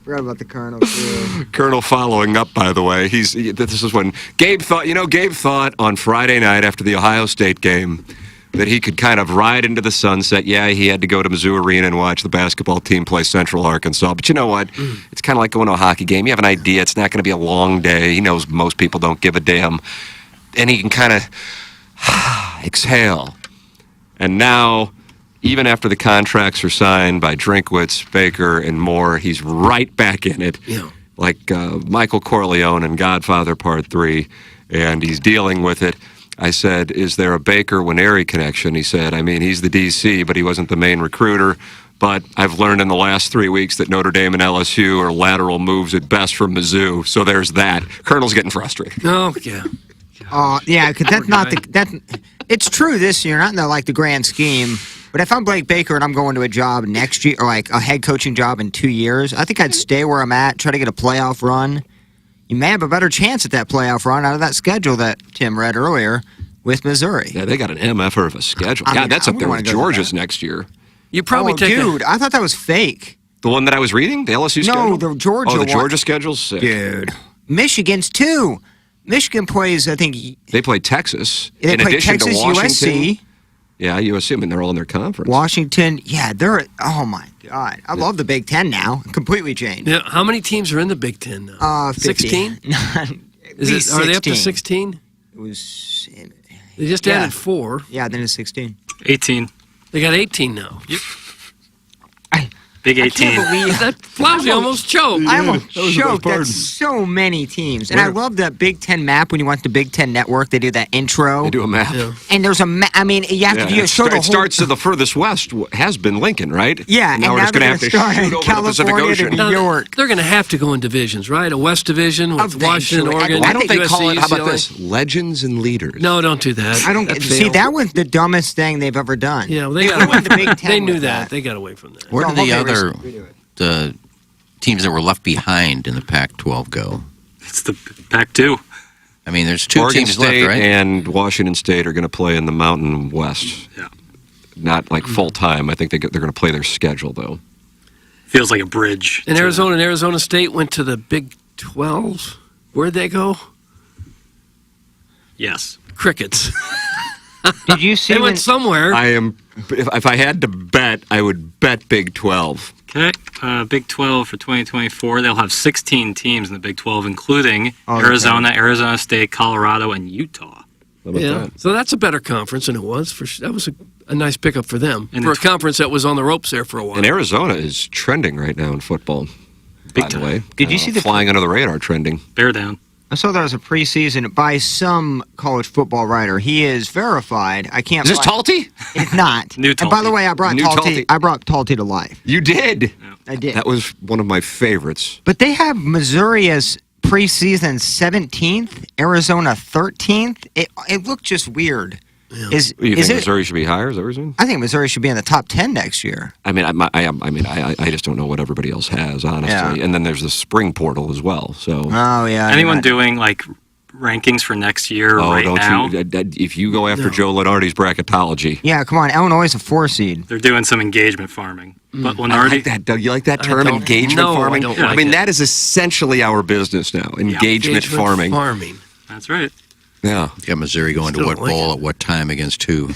Forgot about the Colonel, too. Colonel following up, by the way. This is when Gabe thought on Friday night after the Ohio State game that he could kind of ride into the sunset. Yeah, he had to go to Mizzou Arena and watch the basketball team play Central Arkansas. But you know what? It's kind of like going to a hockey game. You have an idea. It's not going to be a long day. He knows most people don't give a damn. And he can kind of exhale. And now, even after the contracts are signed by Drinkwitz, Baker, and Moore, he's right back in it. Yeah. Like Michael Corleone in Godfather Part 3. And he's dealing with it. I said, is there a Baker-Winery connection? He said, I mean, he's the DC, but he wasn't the main recruiter. But I've learned in the last 3 weeks that Notre Dame and LSU are lateral moves at best from Mizzou. So there's that. Colonel's getting frustrated. Oh, yeah. Yeah, because that's not the... It's true this year, not in the grand scheme. But if I'm Blake Baker and I'm going to a job next year, or like a head coaching job in 2 years, I think I'd stay where I'm at, try to get a playoff run. You may have a better chance at that playoff run out of that schedule that Tim read earlier with Missouri. Yeah, they got an MFR of a schedule. Yeah, that's up there with Georgia's next year. You probably take dude, I thought that was fake. The one that I was reading? The LSU schedule? No, the Georgia Oh, the one. Georgia schedule's sick. Dude. Michigan's too. Michigan plays, I think... They play Texas. They in play addition Texas, to Washington. USC. Yeah, USC. I mean, they're all in their conference. Washington, yeah, they're... Oh, my God. I love the Big Ten now. Completely changed. Yeah, how many teams are in the Big Ten now? 16? 16? Are they up to 16? It was... They just added 4. Yeah, then it's 16. 18. They got 18 now. Yep. Big 18. I can't believe that. Flowsy almost choked. I almost choked. That's so many teams. And I love that Big Ten map when you watch the Big Ten Network. They do that intro. They do a map. Yeah. And there's a map. I mean, you have to show the whole... It starts to the furthest west, has been Lincoln, right? Yeah, and now we're just going to have to start shoot over the Pacific California Ocean. to New York. They're going to have to go in divisions, right? A West Division with Washington, Eventually. Oregon. Why don't they call it, USC, how about UCLA? this, Legends and Leaders? No, don't do that. I don't see, that was the dumbest thing they've ever done. Yeah, well, they went got the Big Ten They knew with that. They got away from that. Where did the other teams that were left behind in the Pac-12 go? It's the Pac-2. I mean, there's 2 Oregon teams State left, right? and Washington State are going to play in the Mountain West. Yeah. Not like full-time. I think they're going to play their schedule, though. Feels like a bridge. And Arizona State went to the Big 12. Where'd they go? Yes. Crickets. Did you see They went somewhere. If I had to bet, I would bet Big 12. Okay. Big 12 for 2024. They'll have 16 teams in the Big 12, including Arizona, Arizona State, Colorado, and Utah. How about that? So that's a better conference than it was. That was a nice pickup for them. And for a conference that was on the ropes there for a while. And Arizona is trending right now in football. Big by the time. way. Did you see the flying under the radar trending? Bear down. I saw there was a preseason by some college football writer. He is verified. I can't. Is this Talty? It's not. New And by the Talty. way, I brought New Talty. Talty. I brought Talty to life. You did. I did. That was one of my favorites. But they have Missouri as preseason 17th, Arizona 13th. It looked just weird. Is You is think it? Missouri should be higher? Is that what you're saying? I think Missouri should be in the top 10 next year. I mean, I just don't know what everybody else has, honestly. Yeah. And then there's the spring portal as well. So. Oh yeah. Anyone doing like rankings for next year right now? If you go after Joe Lenardi's bracketology. Yeah, come on. Illinois is a 4 seed. They're doing some engagement farming. But I Lenardi, like that, Doug. You like that term, engagement farming? I mean, that is essentially our business now. Engagement farming. That's right. Yeah. You got Missouri going to what bowl at what time against who?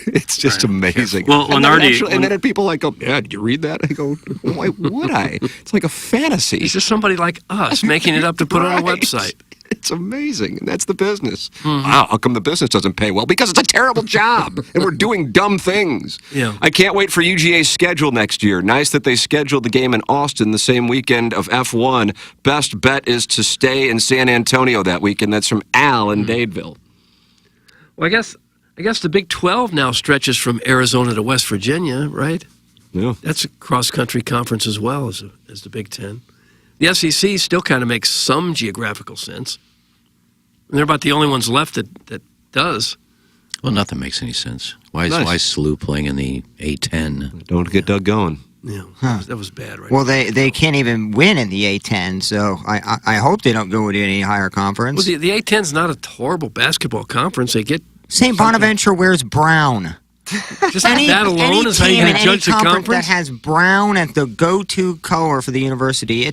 It's just amazing. Well, Lenardi, and then people like go, yeah, did you read that? I go, why would I? It's like a fantasy. It's just somebody like us making it up to put on a website. It's amazing. And that's the business. Wow, how come the business doesn't pay well? Because it's a terrible job, and we're doing dumb things. Yeah. I can't wait for UGA's schedule next year. Nice that they scheduled the game in Austin the same weekend of F1. Best bet is to stay in San Antonio that weekend. That's from Al in Dadeville. Well, I guess the Big 12 now stretches from Arizona to West Virginia, right? Yeah. That's a cross-country conference as well as the Big 10. The SEC still kind of makes some geographical sense. And they're about the only ones left that does. Well, nothing makes any sense. Why is SLU playing in the A10? Don't get Doug going. Yeah, that was bad, right? Well, they can't even win in the A10, so I hope they don't go to any higher conference. Well, the A10's not a horrible basketball conference. They get St. Bonaventure wears brown. Just that alone is how you team can in judge the any conference? that has brown as the go-to color for the university.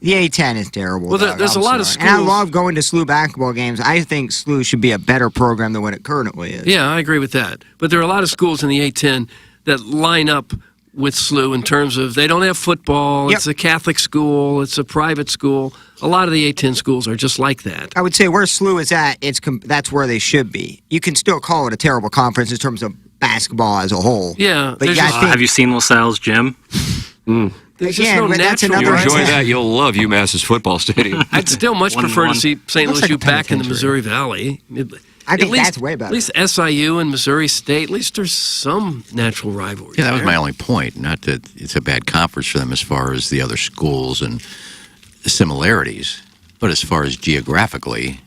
The A10 is terrible. Well, there's a lot of And I schools- love going to SLU basketball games. I think SLU should be a better program than what it currently is. Yeah, I agree with that. But there are a lot of schools in the A10 that line up with SLU in terms of they don't have football. It's a Catholic school. It's a private school. A lot of the A10 schools are just like that. I would say where SLU is at, that's where they should be. You can still call it a terrible conference in terms of basketball as a whole. Yeah. But yeah, I think, have you seen LaSalle's gym? There's just Again, no but that's natural another right. You enjoy that, you'll love UMass's football stadium. I'd still much prefer to see St. Louis like a U back in the penitentiary. Missouri Valley. I think At least- that's way better. At least SIU and Missouri State, at least there's some natural rivalry. Yeah, that was there. my only point. Not that it's a bad conference for them as far as the other schools and the similarities, but as far as geographically,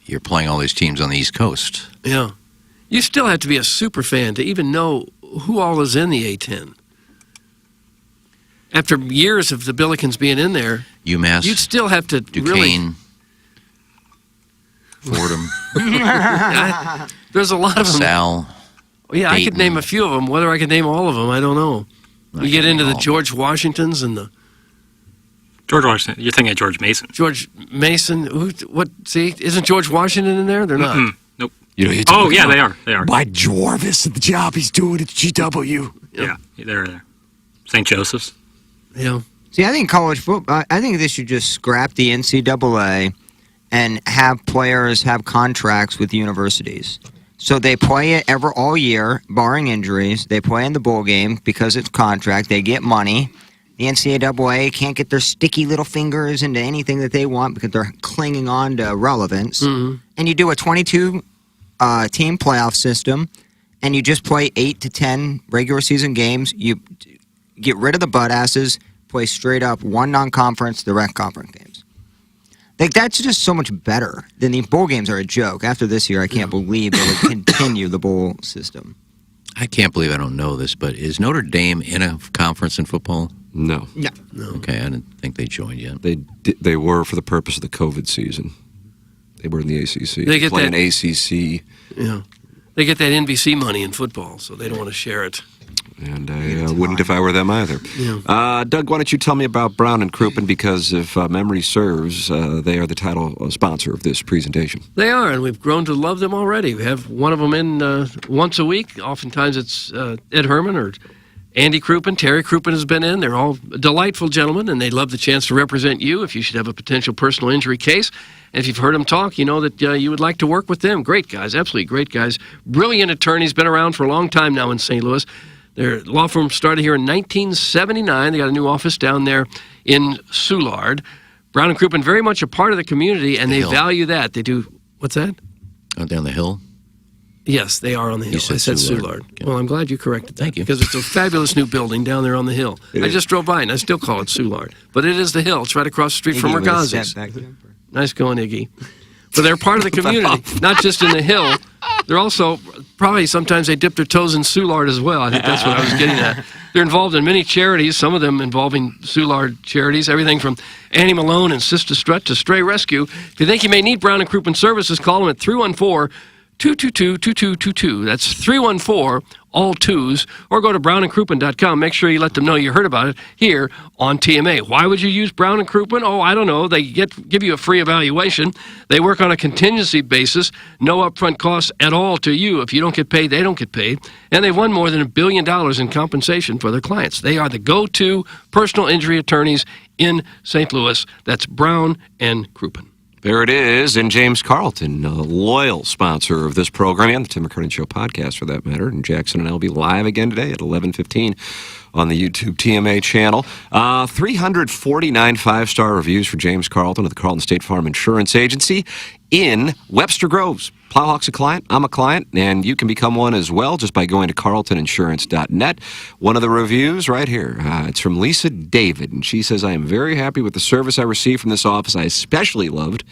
you're playing all these teams on the East Coast. Yeah. You still have to be a super fan to even know who all is in the A10. After years of the Billikens being in there, UMass, you'd still have to really... Duquesne, Fordham, There's a lot of them. Sal. Yeah, I could Dayton. name a few of them. Whether I could name all of them, I don't know. You get into the George Washingtons and the George Washington. You're thinking of George Mason. George Mason. See, isn't George Washington in there? They're not. Mm-mm. Nope. You know, Oh, yeah, they are. They are. By Jarvis, the job he's doing at GW. Yeah, they're there. St. Joseph's. Yeah. See, I think college football, I think they should just scrap the NCAA and have players have contracts with universities. So they play it all year, barring injuries. They play in the bowl game because it's contract. They get money. The NCAA can't get their sticky little fingers into anything that they want because they're clinging on to relevance. Mm-hmm. And you do a 22 team playoff system, and you just play 8 to 10 regular season games. You get rid of the butt asses, play straight up one non-conference, the rec conference games. Like, that's just so much better than the bowl games are a joke. After this year, I can't believe they would continue the bowl system. I can't believe I don't know this, but is Notre Dame in a conference in football? No. No. Okay, I didn't think they joined yet. They were for the purpose of the COVID season. They were in the ACC. They get play that- an ACC. Yeah. They get that NBC money in football, so they don't want to share it. And I wouldn't if I were them either. Yeah. Doug, why don't you tell me about Brown and Crouppen, because if memory serves, they are the title sponsor of this presentation. They are, and we've grown to love them already. We have one of them in once a week. Oftentimes it's Ed Herman or Andy Crouppen. Terry Crouppen has been in. They're all delightful gentlemen, and they love the chance to represent you if you should have a potential personal injury case. And if you've heard them talk, you know that you would like to work with them. Great guys, absolutely great guys. Brilliant attorneys, been around for a long time now in St. Louis. Their law firm started here in 1979. They got a new office down there in Soulard. Brown and Crouppen very much a part of the community, and they value that. They do, what's that? Oh, down the hill? Yes, they are on the hill. said I said Soulard. Soulard. Okay. Well, I'm glad you corrected that. Thank you. Because it's a fabulous new building down there on the hill. I just drove by, and I still call it Soulard. But it is the hill. It's right across the street from Iggy with a Mergazzi's. step back jumper. Nice going, Iggy. But they're part of the community, not just in the hill, They're also, probably sometimes they dip their toes in Soulard as well. I think that's what I was getting at. They're involved in many charities, some of them involving Soulard charities, everything from Annie Malone and Sister Strut to Stray Rescue. If you think you may need Brown and Crouppen services, call them at 314-222-2222. That's 314 all twos, or go to brownandcrouppen.com. Make sure you let them know you heard about it here on TMA. Why would you use Brown and Crouppen? Oh, I don't know. They give you a free evaluation. They work on a contingency basis, no upfront costs at all to you. If you don't get paid, they don't get paid. And they've won more than $1 billion in compensation for their clients. They are the go-to personal injury attorneys in St. Louis. That's Brown and Crouppen. There it is, and James Carlton, a loyal sponsor of this program and the Tim McKernan Show podcast, for that matter. And Jackson and I will be live again today at 11:15 on the YouTube TMA channel. 349 five-star reviews for James Carlton of the Carlton State Farm Insurance Agency in Webster Groves. Plowhawk's a client, I'm a client, and you can become one as well just by going to carltoninsurance.net. One of the reviews right here, it's from Lisa David, and she says, I am very happy with the service I received from this office. I especially loved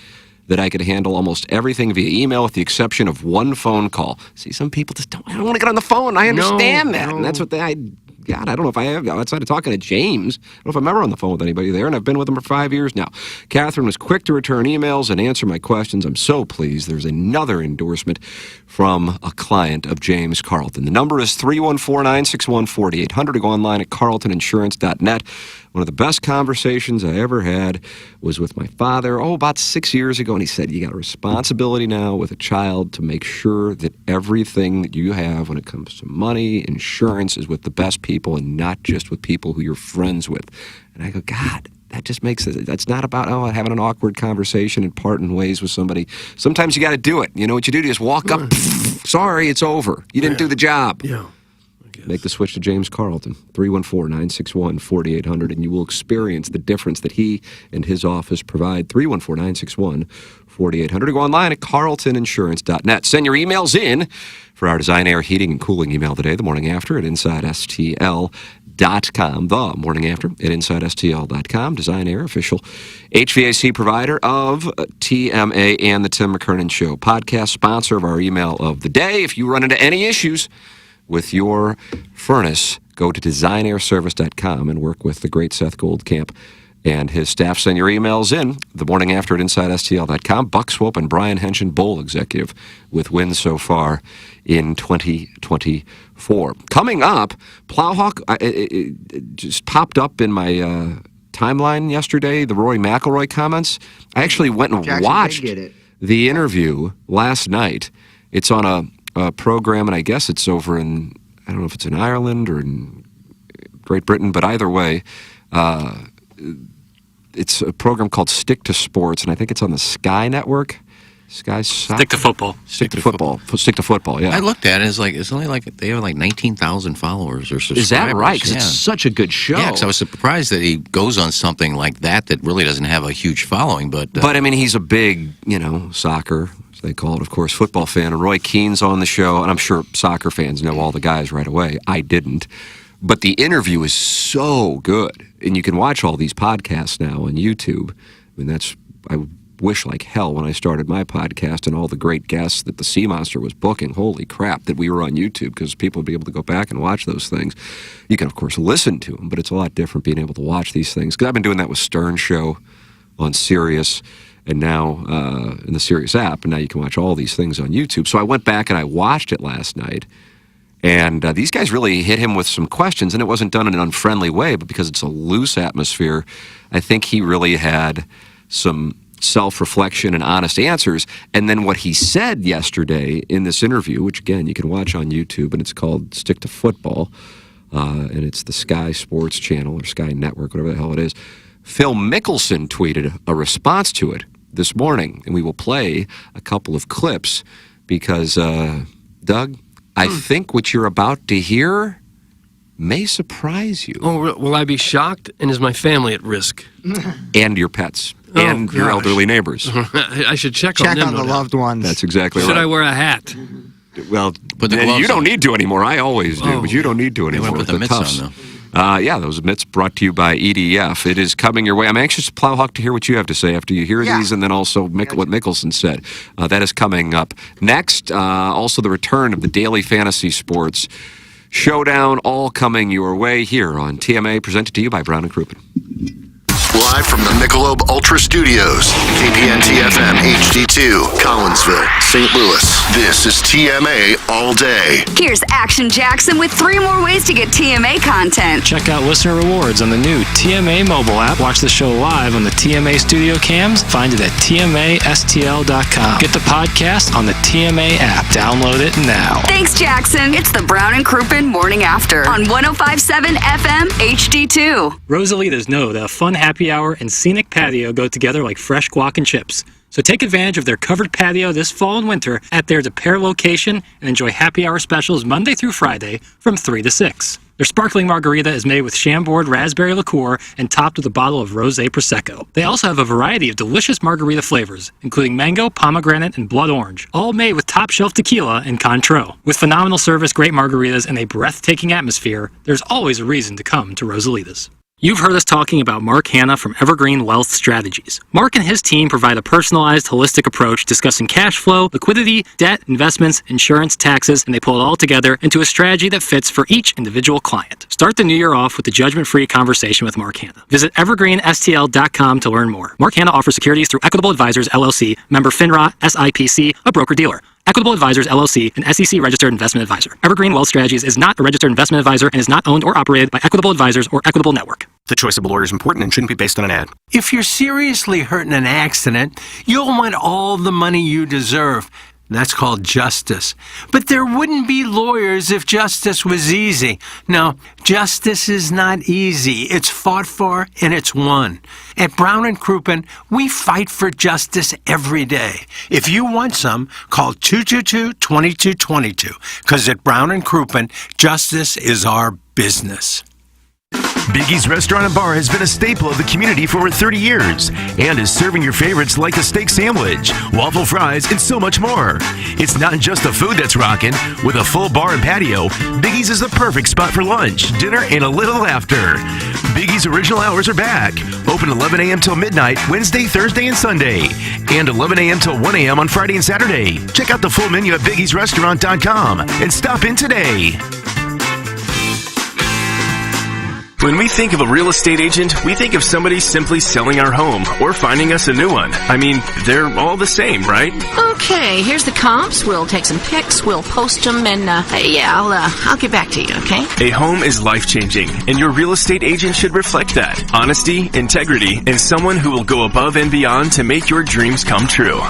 that I could handle almost everything via email with the exception of one phone call. See, some people just don't want to get on the phone. I understand that, and that's what God, I don't know if I have, outside of talking to James, I don't know if I'm ever on the phone with anybody there, and I've been with him for 5 years now. Catherine was quick to return emails and answer my questions. I'm so pleased. There's another endorsement from a client of James Carlton. The number is 314-961-4800, to go online at carltoninsurance.net. One of the best conversations I ever had was with my father, about 6 years ago, and he said, you got a responsibility now with a child to make sure that everything that you have when it comes to money, insurance, is with the best people and not just with people who you're friends with. And I go, God, that just makes it, that's not about, having an awkward conversation and parting ways with somebody. Sometimes you got to do it. You know what you do? You just walk up, sorry, it's over. You didn't do the job. Yeah. Make the switch to James Carlton, 314-961-4800, and you will experience the difference that he and his office provide. 314-961-4800. Go online at carltoninsurance.net. Send your emails in for our Design, Air, Heating, and Cooling email today, the morning after, at InsideSTL.com. The morning after at InsideSTL.com. Design, Air, official HVAC provider of TMA and the Tim McKernan Show podcast, sponsor of our email of the day. If you run into any issues with your furnace, go to designairservice.com and work with the great Seth Goldcamp and his staff. Send your emails in the morning after at InsideSTL.com. Buck Swope and Brian Henshin, Bowl executive, with wins so far in 2024. Coming up, Plowhawk, it just popped up in my timeline yesterday, the Rory McIlroy comments. I actually went and watched the interview last night. It's on a program, and I guess it's over in, I don't know if it's in Ireland or in Great Britain, but either way, it's a program called Stick to Sports, and I think it's on the Sky Network. Stick to Football. Stick to Football, yeah. I looked at it, it's only like, they have like 19,000 followers or subscribers. Is that right? Because it's such a good show. Yeah, because I was surprised that he goes on something like that really doesn't have a huge following, but I mean, he's a big, soccer, they call it, of course, football fan. And Roy Keane's on the show, and I'm sure soccer fans know all the guys right away. I didn't. But the interview is so good. And you can watch all these podcasts now on YouTube. I mean, I wish like hell when I started my podcast and all the great guests that the Sea Monster was booking. Holy crap, that we were on YouTube, because people would be able to go back and watch those things. You can, of course, listen to them, but it's a lot different being able to watch these things. Because I've been doing that with Stern Show on Sirius, and now in the Sirius app, and now you can watch all these things on YouTube. So I went back and I watched it last night, and these guys really hit him with some questions, and it wasn't done in an unfriendly way, but because it's a loose atmosphere, I think he really had some self-reflection and honest answers. And then what he said yesterday in this interview, which again you can watch on YouTube, and it's called Stick to Football, and it's the Sky Sports Channel or Sky Network, whatever the hell it is. Phil Mickelson tweeted a response to it this morning, and we will play a couple of clips because, Doug, I think what you're about to hear may surprise you. Oh, will I be shocked? And is my family at risk? And your pets. And your elderly neighbors. I should check on them. Check on the loved ones. That's exactly right. Should I wear a hat? Well, you don't need to anymore. I always do, but you don't need to anymore. Put the mitts on, though. Those mitts brought to you by EDF. It is coming your way. I'm anxious, Plowhawk, to hear what you have to say after you hear these, and then also what Mickelson said. That is coming up next. Also, the return of the daily fantasy sports showdown, all coming your way here on TMA, presented to you by Brown and Crouppen. Live from the Michelob Ultra Studios, KPN-TFM HD2, Collinsville, St. Louis. This is TMA All Day. Here's Action Jackson with 3 more ways to get TMA content. Check out listener rewards on the new TMA mobile app. Watch the show live on the TMA studio cams. Find it at TMASTL.com. Get the podcast on the TMA app. Download it now. Thanks, Jackson. It's the Brown and Crouppen Morning After on 105.7 FM HD2. Rosalitas know that a fun happy hour and scenic patio go together like fresh guac and chips. So take advantage of their covered patio this fall and winter at their Depere location and enjoy happy hour specials Monday through Friday from 3 to 6. Their sparkling margarita is made with Chambord raspberry liqueur and topped with a bottle of rosé Prosecco. They also have a variety of delicious margarita flavors, including mango, pomegranate, and blood orange, all made with top-shelf tequila and Cointreau. With phenomenal service, great margaritas, and a breathtaking atmosphere, there's always a reason to come to Rosalitas. You've heard us talking about Mark Hanna from Evergreen Wealth Strategies. Mark and his team provide a personalized, holistic approach discussing cash flow, liquidity, debt, investments, insurance, taxes, and they pull it all together into a strategy that fits for each individual client. Start the new year off with a judgment-free conversation with Mark Hanna. Visit evergreenstl.com to learn more. Mark Hanna offers securities through Equitable Advisors, LLC, member FINRA, SIPC, a broker-dealer. Equitable Advisors, LLC, an SEC-registered investment advisor. Evergreen Wealth Strategies is not a registered investment advisor and is not owned or operated by Equitable Advisors or Equitable Network. The choice of a lawyer is important and shouldn't be based on an ad. If you're seriously hurt in an accident, you'll want all the money you deserve. That's called justice. But there wouldn't be lawyers if justice was easy. No, justice is not easy. It's fought for and it's won. At Brown and Crouppen, we fight for justice every day. If you want some, call 222-2222. Because at Brown and Crouppen, justice is our business. Biggie's Restaurant and Bar has been a staple of the community for over 30 years and is serving your favorites like the steak sandwich, waffle fries, and so much more. It's not just the food that's rocking. With a full bar and patio, Biggie's is the perfect spot for lunch, dinner, and a little laughter. Biggie's original hours are back. Open 11 a.m. till midnight, Wednesday, Thursday, and Sunday. And 11 a.m. till 1 a.m. on Friday and Saturday. Check out the full menu at biggiesrestaurant.com and stop in today. When we think of a real estate agent, we think of somebody simply selling our home or finding us a new one. I mean, they're all the same, right? Okay, here's the comps. We'll take some pics, we'll post them, and I'll get back to you, okay? A home is life-changing, and your real estate agent should reflect that. Honesty, integrity, and someone who will go above and beyond to make your dreams come true.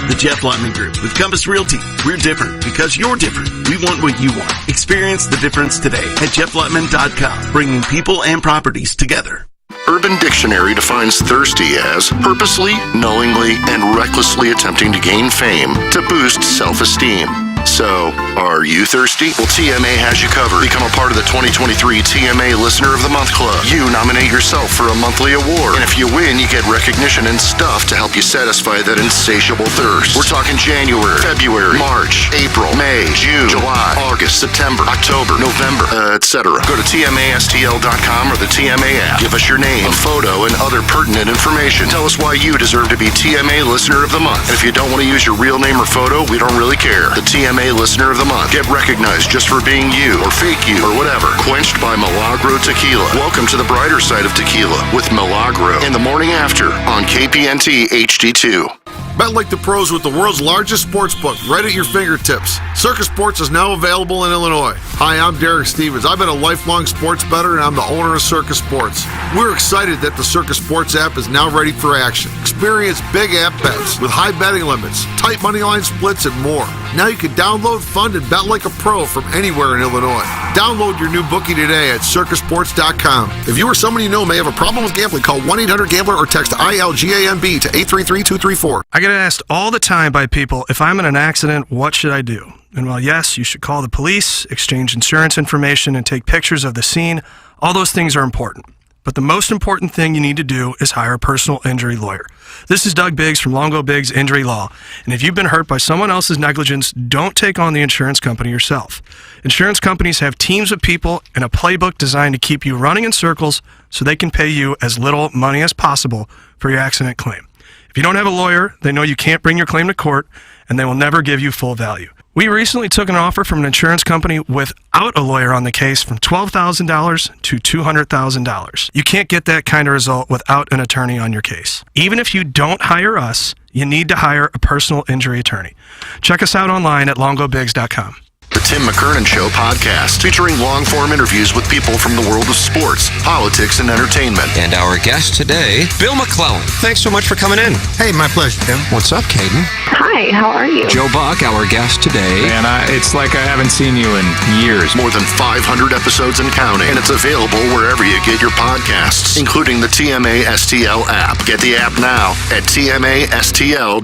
The Jeff Lotman Group with Compass Realty. We're different because you're different. We want what you want. Experience the difference today at jefflotman.com, bringing people and properties together. Urban Dictionary defines thirsty as purposely, knowingly, and recklessly attempting to gain fame to boost self-esteem. So, are you thirsty? Well, TMA has you covered. Become a part of the 2023 TMA Listener of the Month Club. You nominate yourself for a monthly award. And if you win, you get recognition and stuff to help you satisfy that insatiable thirst. We're talking January, February, March, April, May, June, July, August, September, October, November, etc. Go to TMASTL.com or the TMA app. Give us your name, a photo, and other pertinent information. Tell us why you deserve to be TMA Listener of the Month. And if you don't want to use your real name or photo, we don't really care. The TMA Listener of the Month. Get recognized just for being you, or fake you, or whatever. Quenched by Milagro Tequila. Welcome to the brighter side of tequila with Milagro in the morning after on KPNT HD2. Bet like the pros with the world's largest sports book right at your fingertips. Circus Sports is now available in Illinois. Hi, I'm Derek Stevens. I've been a lifelong sports bettor and I'm the owner of Circus Sports. We're excited that the Circus Sports app is now ready for action. Experience big app bets with high betting limits, tight money line splits, and more. Now you can download, fund, and bet like a pro from anywhere in Illinois. Download your new bookie today at circusports.com. If you or someone you know may have a problem with gambling, call 1-800-GAMBLER or text ILGAMB to 833-234. I get asked all the time by people, if I'm in an accident, what should I do? And while yes, you should call the police, exchange insurance information, and take pictures of the scene, all those things are important. but the most important thing you need to do is hire a personal injury lawyer. This is Doug Biggs from Longo Biggs Injury Law, and if you've been hurt by someone else's negligence, don't take on the insurance company yourself. Insurance companies have teams of people and a playbook designed to keep you running in circles so they can pay you as little money as possible for your accident claim. If you don't have a lawyer, they know you can't bring your claim to court, and they will never give you full value. We recently took an offer from an insurance company without a lawyer on the case from $12,000 to $200,000. You can't get that kind of result without an attorney on your case. Even if you don't hire us, you need to hire a personal injury attorney. Check us out online at longobigs.com. The Tim McKernan Show podcast, featuring long-form interviews with people from the world of sports, politics, and entertainment. And our guest today, Bill McClellan. Thanks so much for coming in. Hey, my pleasure, Tim. What's up, Caden? Hi, how are you? Joe Buck, our guest today. Man, it's like I haven't seen you in years. More than 500 episodes and counting, and it's available wherever you get your podcasts, including the TMA STL app. Get the app now at tmastl.com.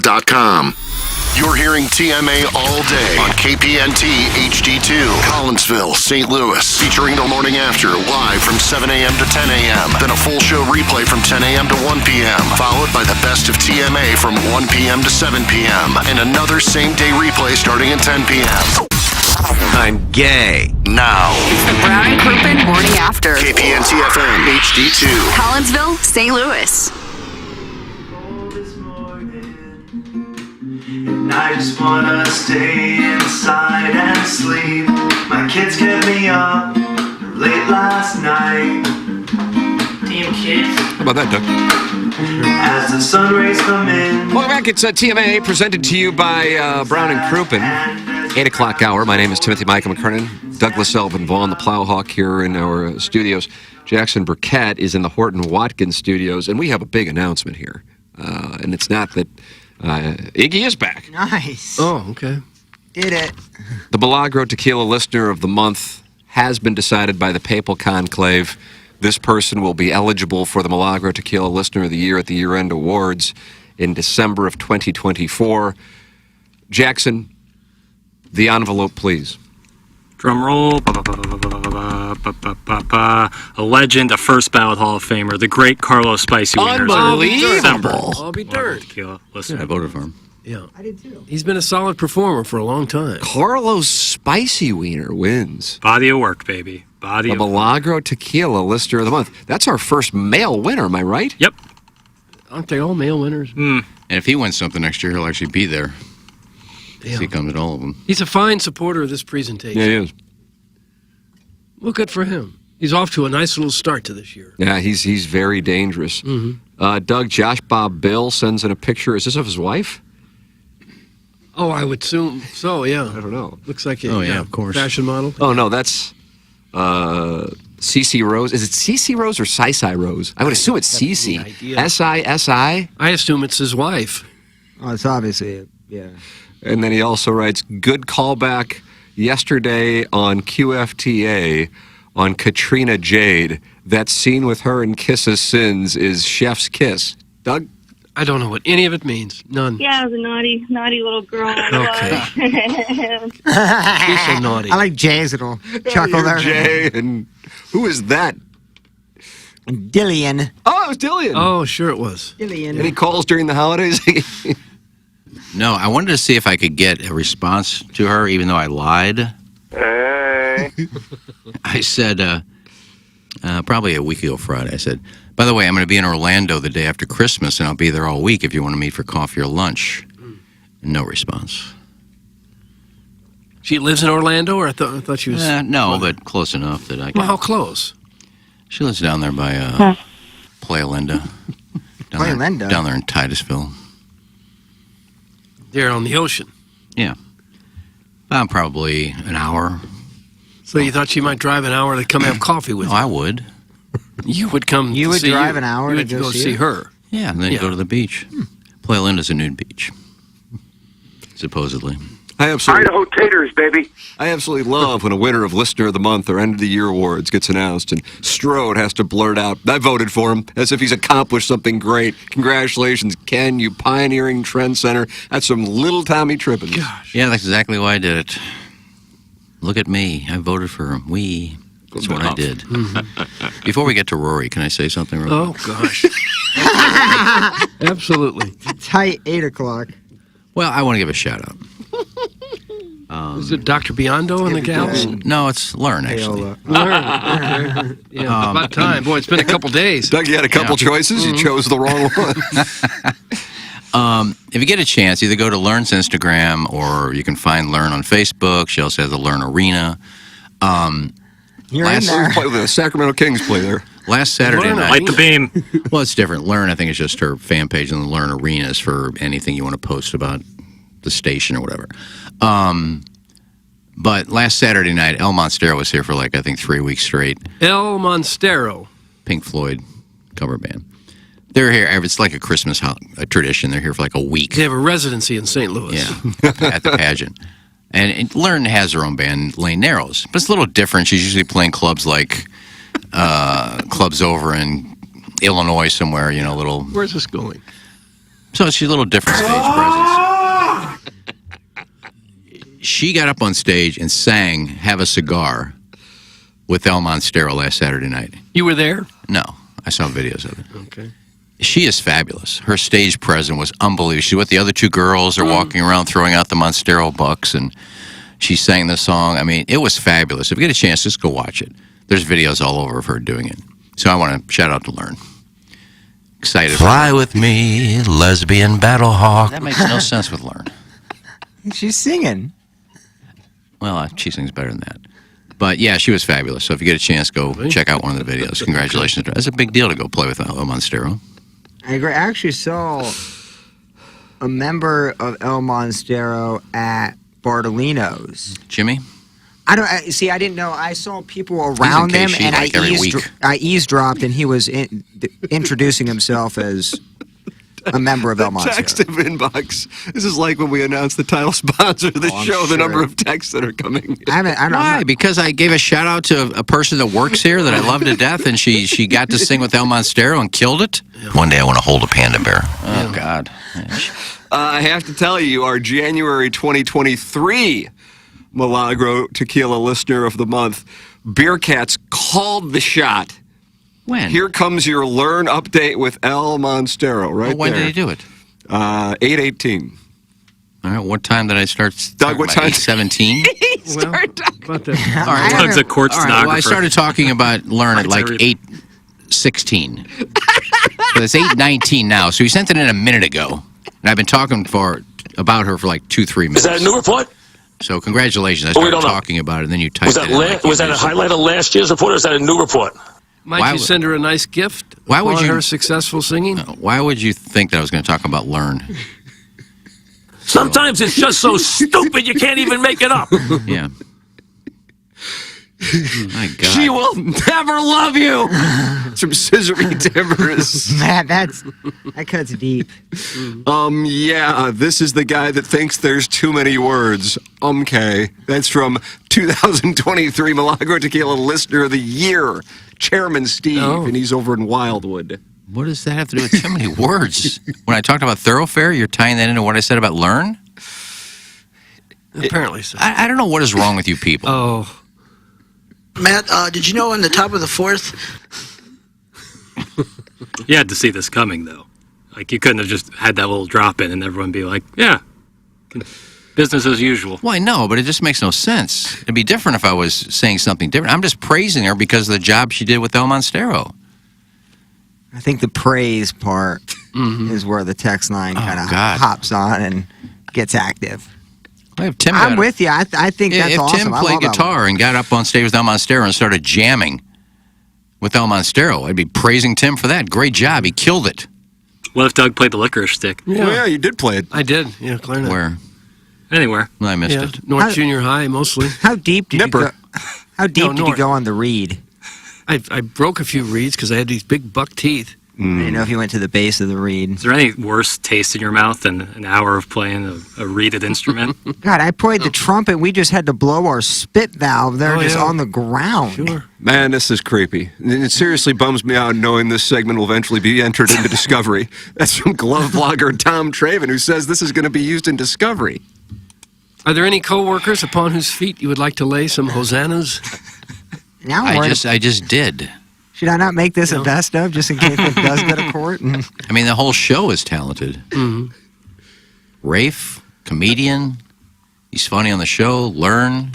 You're hearing TMA all day on KPNT HD2, Collinsville, St. Louis, featuring the morning after live from 7 a.m. to 10 a.m. Then a full show replay from 10 a.m. to 1 p.m., followed by the best of TMA from 1 p.m. to 7 p.m., and another same-day replay starting at 10 p.m. I'm gay. Now. It's the Brown and Crouppen Morning After. KPNT FM HD2. Collinsville, St. Louis. I just wanna stay inside and sleep. My kids kept me up late last night. Damn kids. How about that, Doug? As the sun rays come in. Welcome back. It's TMA, presented to you by Brown and Crouppen. 8 o'clock hour. My name is Timothy Michael McKernan. Douglas Elvin Vaughn, the Plowhawk, here in our studios. Jackson Burkett is in the Horton Watkins studios, and we have a big announcement here. And it's not that... Iggy is back. Nice. Oh, okay. Did it. The Milagro Tequila Listener of the Month has been decided by the Papal Conclave. This person will be eligible for the Milagro Tequila Listener of the Year at the year-end awards in December of 2024. Jackson, the envelope, please. Drum roll. A legend, a first ballot Hall of Famer, the great Carlos Spicy Wieners. Unbelievable. I'll be darned. Tequila Yeah, listener. I voted for him. Yeah, I did too. He's been a solid performer for a long time. Carlos Spicy Wiener wins. Body of work, baby. Body The of work. Milagro Tequila Listener of the Month. That's our first male winner, am I right? Yep. Aren't they all male winners? And if he wins something next year, he'll actually be there. Yeah. He comes at all of them. He's a fine supporter of this presentation. Yeah, he is. Well, good for him. He's off to a nice little start to this year. Yeah, he's very dangerous. Mm-hmm. Doug, Josh Bob Bill sends in a picture. Is this of his wife? Oh, I would assume so, yeah. I don't know. Looks like a Oh, yeah, of course. fashion model. Oh, no, that's Cece Rose. Is it Cece Rose or Sisi Rose? I would assume it's Cece. S-I-S-I? I assume it's his wife. Oh, it's obviously, yeah. And then he also writes, good callback yesterday on QFTA on Katrina Jade. That scene with her in Kiss's Sins is chef's kiss. Doug? I don't know what any of it means. None. Yeah, I was a naughty little girl. Okay. I She's so naughty. I like Jay's little chuckle there. Jay, and who is that? Dillian. Oh, it was Dillian. Oh, sure it was. Dillian. Any calls during the holidays? No, I wanted to see if I could get a response to her, even though I lied. Hey. I said, probably a week ago Friday, I said, by the way, I'm going to be in Orlando the day after Christmas, and I'll be there all week if you want to meet for coffee or lunch. No response. She lives in Orlando, or I thought she was... No, but close enough that I can... Well, how close? She lives down there by Playa Linda. Playa Linda? Down there in Titusville. There on the ocean. Yeah. Probably an hour. So you thought she might drive an hour to come have coffee with you? I would. You would come You to would see drive an hour you to would go go see see her? her. Yeah, and then Yeah. go to the beach. Playa Linda's a nude beach. Supposedly. I absolutely, Idaho taters, baby. I absolutely love when a winner of Listener of the Month or End of the Year awards gets announced and Strode has to blurt out, I voted for him, as if he's accomplished something great. Congratulations, Ken, you pioneering trend center. That's some little Tommy Trippins. Gosh. Yeah, that's exactly why I did it. Look at me. I voted for him. That's what I did. Before we get to Rory, can I say something real quick? gosh. Absolutely. Tight 8 o'clock. Well, I want to give a shout out. Is it Dr. Biondo and the gals? No, it's Learn, actually. Learn. Okay. Yeah, about time. Boy, it's been a couple days. Doug, you had a couple choices. You chose the wrong one. If you get a chance, either go to Learn's Instagram or you can find Learn on Facebook. She also has a Learn Arena. You're in there. The Sacramento Kings play there. Last Saturday Learn night. Light the beam. Well, it's different. Learn, I think, is just her fan page, and the Learn Arena is for anything you want to post about the station or whatever. But last Saturday night, El Monstero was here for I think 3 weeks straight. El Monstero. Pink Floyd cover band. They're here. It's like a Christmas a tradition. They're here for a week. They have a residency in St. Louis. Yeah, at the pageant. And Learn has her own band, Lane Narrows. But it's a little different. She's usually playing clubs like clubs over in Illinois somewhere, little... Where's this going? So she's a little different stage presence. She got up on stage and sang Have a Cigar with El Monstero last Saturday night. You were there? No. I saw videos of it. Okay. She is fabulous. Her stage presence was unbelievable. She's with the other two girls. They're walking around throwing out the Monstero bucks, and she sang the song. I mean, it was fabulous. If you get a chance, just go watch it. There's videos all over of her doing it. So I want to shout out to Learn. Excited. Fly with me, lesbian battle hawk. That makes no sense with Learn. She's singing. Well, she sings better than that. But yeah, she was fabulous. So if you get a chance, go check out one of the videos. Congratulations. That's a big deal to go play with El Monstero. I agree. I actually saw a member of El Monstero at Bartolino's. Jimmy? I didn't know. I saw people around them, and I eavesdropped, and he was introducing himself as a member of El Monstero. Text inbox. This is like when we announced the title sponsor of the show, the number of texts that are coming in. Why? Because I gave a shout out to a person that works here that I love to death, and she got to sing with El Monstero and killed it. One day I want to hold a panda bear. Oh, God. I have to tell you, our January 2023 Milagro Tequila Listener of the Month, Beer Cats, called the shot. When? Here comes your Learn update with El Monstero, right Well, when there. did he do it? 8:18. All right, what time did I start? Doug, what time? 8:17? About that. All right, Doug's a court stenographer. well, I started talking about Learn at 8:16. But it's 8:19 now, so he sent it in a minute ago. And I've been talking about her for 2-3 minutes. Is that a new report? So congratulations. I Oh, we started don't know. talking about it, and then you typed Was it that in. was that a highlight of last year's report, or is that a new report? Might you send her a nice gift? Why would on you- her successful singing? Why would you think that I was going to talk about Learn? Sometimes it's just so stupid you can't even make it up. Yeah. My God. She will never love you. It's from Scissory Timbers. Man, that cuts deep. Yeah, this is the guy that thinks there's too many words. Okay. That's from 2023 Milagro Tequila Listener of the Year, Chairman Steve, and he's over in Wildwood. What does that have to do with too many words? When I talked about thoroughfare, you're tying that into what I said about Learn? Apparently so. I don't know what is wrong with you people. Oh. Matt, did you know on the top of the fourth? You had to see this coming, though. You couldn't have just had that little drop in and everyone be like, yeah, business as usual. Well, I know, but it just makes no sense. It'd be different if I was saying something different. I'm just praising her because of the job she did with El Monstero. I think the praise part is where the text line kind of God. hops on and gets active. If Tim I'm with you. I think that's if awesome. Tim I played love that guitar and got up on stage with El Monstero and started jamming with El Monstero, I'd be praising Tim for that. Great job. He killed it. What if Doug played the licorice stick? Yeah. Oh, yeah, you did play it. I did, yeah, clarinet. Where? Anywhere. Well, I missed it. North Junior High, mostly. How deep did Nipper. you go? How deep did you go on the reed? I broke a few reeds because I had these big buck teeth. I didn't know if you went to the base of the reed. Is there any worse taste in your mouth than an hour of playing a reeded instrument? God, I played the trumpet. We just had to blow our spit valve there just on the ground. Sure. Man, this is creepy. And it seriously bums me out knowing this segment will eventually be entered into Discovery. That's from glove blogger Tom Traven, who says this is going to be used in Discovery. Are there any co-workers upon whose feet you would like to lay some hosannas? Now I just did. Should I not make this a best of just in case it does go to court? I mean, the whole show is talented. Mm-hmm. Rafe, comedian. He's funny on the show. Learn,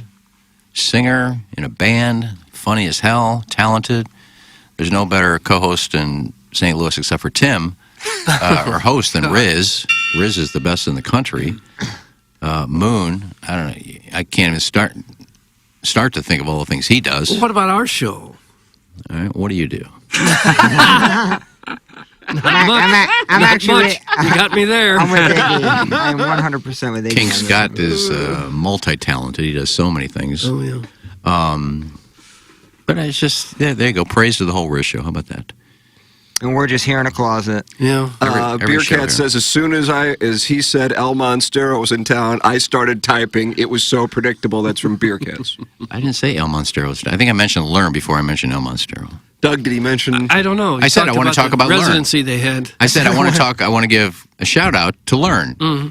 singer in a band. Funny as hell. Talented. There's no better co-host in St. Louis except for Tim, or host than Riz. Riz is the best in the country. Moon, I don't know. I can't even start to think of all the things he does. Well, what about our show? All right, what do you do? I'm actually. You got me there. I'm with Iggy. I'm 100% with Iggy. King Scott is multi-talented. He does so many things. Oh, yeah. But it's just, there you go. Praise to the whole Riz show. How about that? And we're just here in a closet. Yeah. Beer Cat says, as soon as he said El Monstero was in town, I started typing. It was so predictable. That's from Beer Cats. I didn't say El Monstero. I think I mentioned Learn before I mentioned El Monstero. Doug, did he mention? I don't know. I said I want to talk about Learn. Residency they had. I said I want to give a shout out to Learn. Mm-hmm.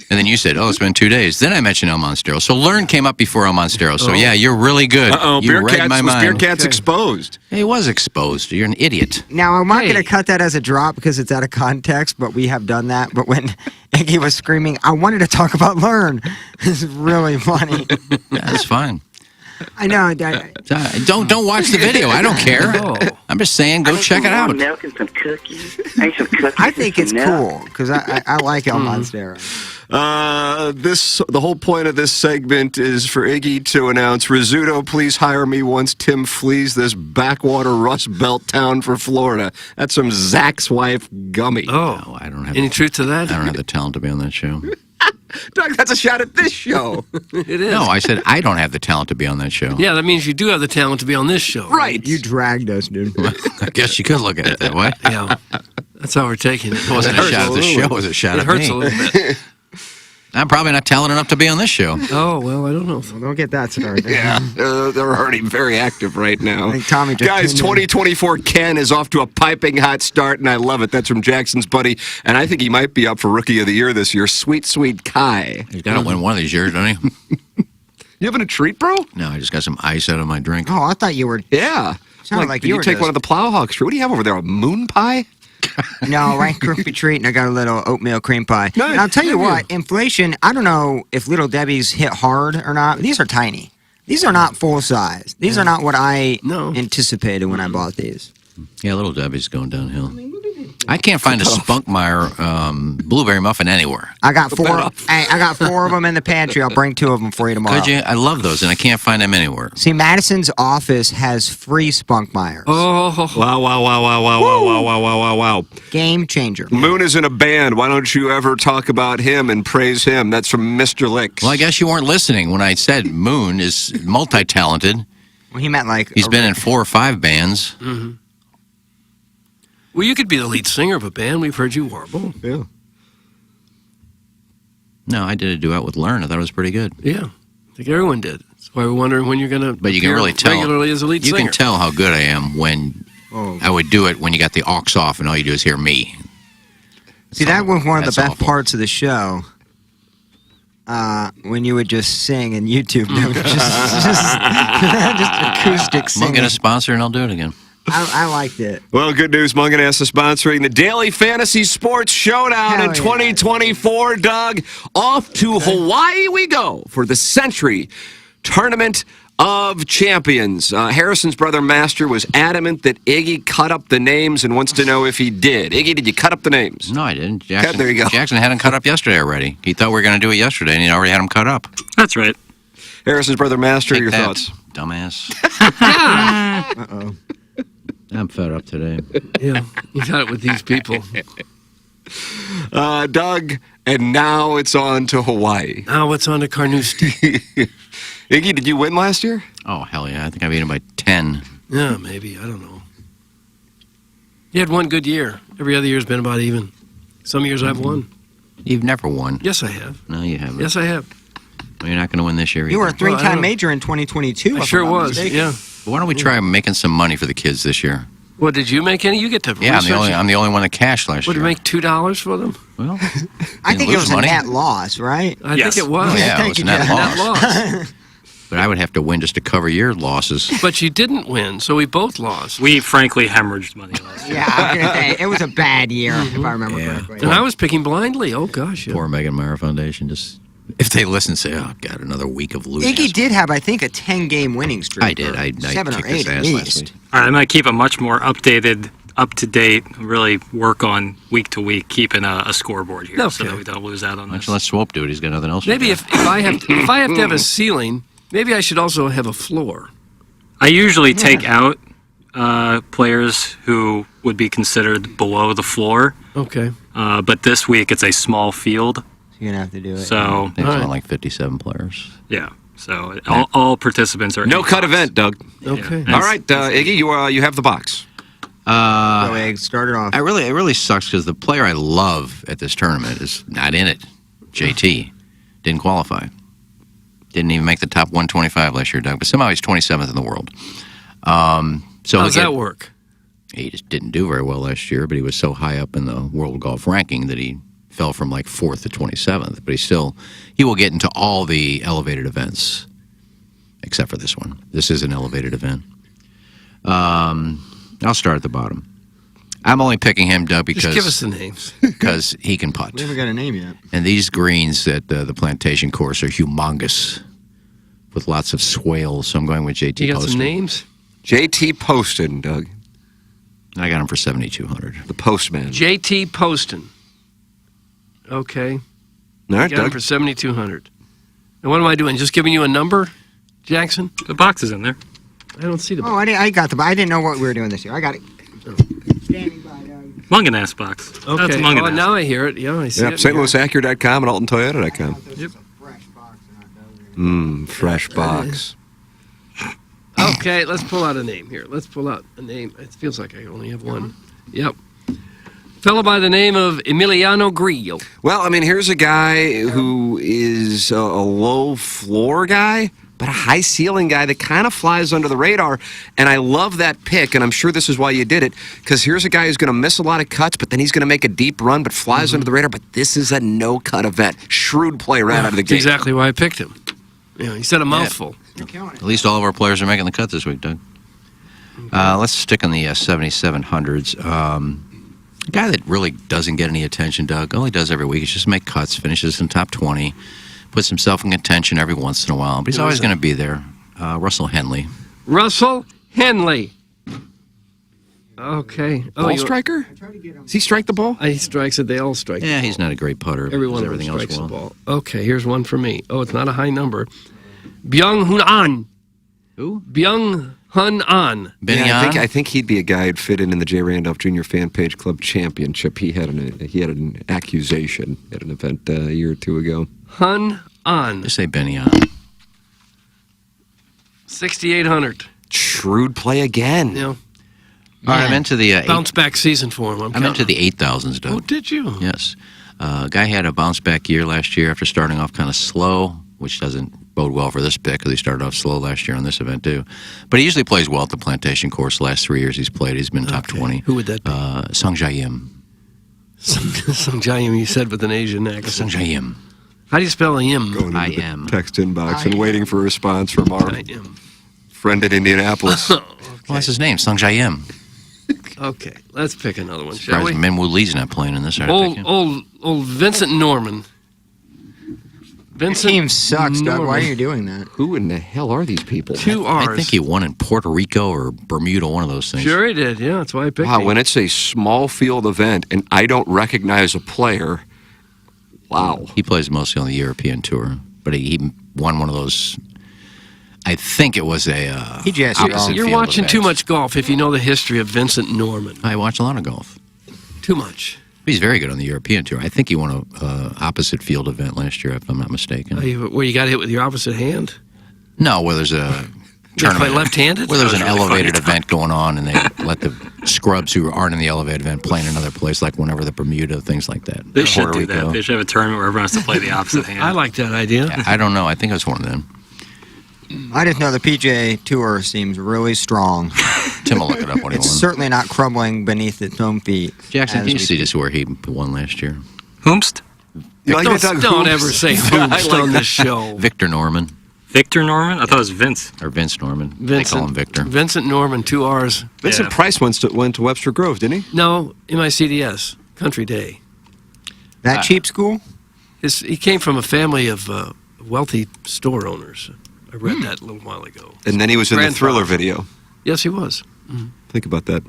And then you said, it's been 2 days. Then I mentioned El Monstero. So Learn came up before El Monstero. So yeah, you're really good. You read my mind. Beer Cat's exposed. He was exposed. You're an idiot. Now, I'm not going to cut that as a drop because it's out of context, but we have done that. But when Iggy was screaming, I wanted to talk about Learn, it's really funny. Yeah, that's fine. I know. Don't watch the video. I don't care. I'm just saying, go check it out. Milk and some cookies. I need some cookies. I think it's cool because I like El Monstero. The whole point of this segment is for Iggy to announce, Rizzuto, please hire me once Tim flees this backwater Rust Belt town for Florida. That's from Zach's wife, Gummy. Oh, no, I don't have any truth to that? I don't have the talent to be on that show. Doug, that's a shot at this show. It is. No, I said I don't have the talent to be on that show. Yeah, that means you do have the talent to be on this show. Right. You dragged us, dude. I guess you could look at it that way. Yeah. That's how we're taking it. It wasn't a shot at the show. It was a shot at me. It hurts a little bit. I'm probably not talented enough to be on this show. Oh, well, I don't know. Well, don't get that started. Yeah, they're already very active right now. I think Tommy just Guys, 2024 Ken is off to a piping hot start, and I love it. That's from Jackson's buddy, and I think he might be up for Rookie of the Year this year. Sweet, sweet Kai. He's got to win one of these years, doesn't he? You having a treat, bro? No, I just got some ice out of my drink. Oh, I thought you were. Yeah. Sounded like did you you were take just- one of the Plowhawks? What do you have over there? A moon pie? No, Rice Krispie treat, and I got a little oatmeal cream pie. Nice. And I'll tell you what, inflation, I don't know if Little Debbie's hit hard or not. These are tiny. These are not full size. These are not what I anticipated when I bought these. Yeah, Little Debbie's going downhill. I can't find a Spunkmeyer blueberry muffin anywhere. I got four. I got 4 of them in the pantry. I'll bring 2 of them for you tomorrow. Could you? I love those, and I can't find them anywhere. See, Madison's office has free Spunkmeyers. Oh, Wow. Game changer. Moon is in a band. Why don't you ever talk about him and praise him? That's from Mr. Licks. Well, I guess you weren't listening when I said Moon is multi-talented. Well, he meant like He's been in 4 or 5 bands. Mm-hmm. Well, you could be the lead singer of a band. We've heard you warble. Yeah. No, I did a duet with Learn. I thought it was pretty good. Yeah. I think everyone did. That's why we're wondering when you're going to But you can really tell. regularly as a lead you singer. can tell how good I am when I would do it when you got the aux off and all you do is hear me. See, that was one of the That's best awful. parts of the show. When you would just sing and YouTube, just acoustic We'll singing. get a sponsor and I'll do it again. I liked it. Well, good news. Munganess is sponsoring the Daily Fantasy Sports Showdown in 2024, Doug. Off to Hawaii we go for the Century Tournament of Champions. Harrison's brother Master was adamant that Iggy cut up the names and wants to know if he did. Iggy, did you cut up the names? No, I didn't. Jackson, there you go. Jackson had them cut up yesterday already. He thought we were going to do it yesterday, and he already had them cut up. That's right. Harrison's brother Master, Take your that, thoughts? Dumbass. Uh-oh. I'm fed up today. Yeah, you got it with these people. Doug, and now it's on to Hawaii. Now it's on to Carnoustie. Iggy, did you win last year? Oh, hell yeah. I think I beat him by 10. Yeah, maybe. I don't know. You had one good year. Every other year's been about even. Some years I've won. You've never won. Yes, I have. No, you haven't. Yes, I have. Well, you're not going to win this year either. You were a Well, I 3-time don't- major in 2022. I if sure I'm not was. mistaken. Yeah. Why don't we try making some money for the kids this year? What, did you make any? You get to Yeah, research it. I'm the only one that cashed last What, did year. you make $2 for them? Well, I think it lose was money. a net loss, right? I think it was. Yeah, it was a net loss. But I would have to win just to cover your losses. But you didn't win, so we both lost. We frankly hemorrhaged money last year. Yeah, I was going to say, it was a bad year, if I remember correctly. And I was picking blindly. Oh, gosh. Yeah. Poor Megan Meyer Foundation. Just if they listen, say, "Oh, God, another week of losing." Iggy did have, I think, a 10-game winning streak. I did. I 7 or kicked his 8 at ass last least. week. All right, I'm going to keep a much more updated, up-to-date, really work on week to week, keeping a scoreboard here so that we don't lose out on this. Let Swope do it. He's got nothing else. Maybe if I have to have a ceiling, maybe I should also have a floor. I usually take out players who would be considered below the floor. Okay. But this week it's a small field. You're going to have to do it. So, I think it's like 57 players. Yeah. So all participants are No cut event, Doug. Okay. All right, Iggy, you have the box. Go eggs, start it off. It really sucks because the player I love at this tournament is not in it. JT didn't qualify. Didn't even make the top 125 last year, Doug. But somehow he's 27th in the world. So how does that work? He just didn't do very well last year, but he was so high up in the world golf ranking that he fell from like 4th to 27th. But he will get into all the elevated events, except for this one. This is an elevated event. I'll start at the bottom. I'm only picking him, Doug, because... Just give us the names. Because he can putt. We haven't got a name yet. And these greens at the Plantation course are humongous with lots of swales, so I'm going with JT Poston. You got some names? JT Poston, Doug. I got him for 7,200. The Postman. JT Poston. Okay. All right, got him Doug. for 7,200. And what am I doing? Just giving you a number, Jackson? The box is in there. I don't see the box. Oh, I got the box. I didn't know what we were doing this year. I got it. Standing by, Doug. Munganass box. Okay. That's Munganass. Now I hear it. Yeah, I see it. StLouisAcura.com and AltonToyota.com. Yep. Fresh box. Okay, let's pull out a name here. Let's pull out a name. It feels like I only have one. Yep. Fellow by the name of Emiliano Grillo. Well, I mean, here's a guy who is a low floor guy, but a high ceiling guy that kind of flies under the radar. And I love that pick, and I'm sure this is why you did it, because here's a guy who's going to miss a lot of cuts, but then he's going to make a deep run, but flies under the radar. But this is a no-cut event. Shrewd play right out of the That's gate. exactly why I picked him. Yeah, he said a mouthful. At least all of our players are making the cut this week, Doug. Let's stick on the 7,700s. A guy that really doesn't get any attention, Doug, all he does every week is just make cuts, finishes in top 20, puts himself in contention every once in a while, but he's always going to be there. Russell Henley. Russell Henley. Okay. Ball striker? Does he strike the ball? He strikes it. They all strike Yeah, the ball. he's not a great putter. Every one Does of them everything strikes else the well. ball. Okay, here's one for me. Oh, it's not a high number. Byung-Hun An. Who? Byung-Hun An. I think he'd be a guy who'd fit in the J. Randolph Jr. Fan Page Club Championship. He had an accusation at an event a year or two ago. Hun An. Just say Benny An. 6,800. Shrewd play again. Yeah. All right, I'm into the bounce back season for him. I'm into the 8,000s, Doug. Oh, did you? Yes. Guy had a bounce back year last year after starting off kind of slow, which doesn't bode well for this pick because he started off slow last year on this event too. But he usually plays well at the Plantation course. The last 3 years he's played, he's been top 20. Who would that be? Sung Jae-im. Sung Jae-im, you said with an Asian accent. Sung Jae-im. How do you spell im? Going into the text inbox and waiting for a response from our friend in Indianapolis. Well, that's his name, Sung Jae-im. Okay, let's pick another one, shall Surprised we? Minwoo Lee's not playing in this. I had to pick him. Old Vincent Norman. Vincent Your team sucks, Doug. Why are Norman. you doing that? Who in the hell are these people? 2 R's. I think he won in Puerto Rico or Bermuda, one of those things. Sure he did, yeah, that's why I picked Wow, him. when it's a small field event and I don't recognize a player, wow. He plays mostly on the European tour, but he won one of those. I think it was a. You're watching too much golf if you know the history of Vincent Norman. I watch a lot of golf. Too much. He's very good on the European tour. I think he won a opposite field event last year, if I'm not mistaken. Where you got hit with your opposite hand? No, where there's a tournament. Play left-handed? Where there's an That was really elevated funny. event going on, and they let the scrubs who aren't in the elevated event play in another place, like whenever the Bermuda, things like that. They should Puerto do that. Rico. They should have a tournament where everyone has to play the opposite hand. I like that idea. Yeah, I don't know. I think it was one of them. I just know the PGA Tour seems really strong. Tim will look it up when he It's won. certainly not crumbling beneath its own feet. Jackson, as can you we see speak. just where he won last year? Whomst? You like that, Doug? Don't Hoops? ever say I hoops like on that. this show. Victor Norman. Victor Norman? I thought it was Vince. Or Vince Norman. They call him Victor. Vincent Norman, 2 R's. Vincent Price went to Webster Grove, didn't he? No, MICDS, Country Day. That cheap school? He came from a family of wealthy store owners. I read that a little while ago. And then he was in the Thriller video. Yes, he was. Think about that.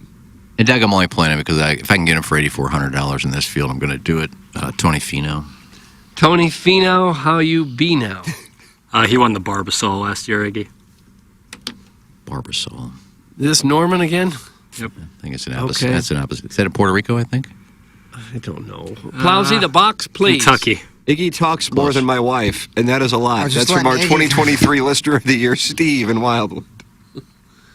And Doug, I'm only playing it because if I can get him for $8,400 in this field, I'm going to do it. Tony Finau. Tony Finau, how you be now? He won the Barbasol last year, Iggy. Barbasol. Is this Norman again? Yep. I think it's an opposite. That's an opposite. Is that in Puerto Rico, I think? I don't know. Plowsy, the box, please. Kentucky. Iggy talks more than my wife, and that is a lot. just That's from our letting 2023 Listener of the Year, Steve in Wildwood. They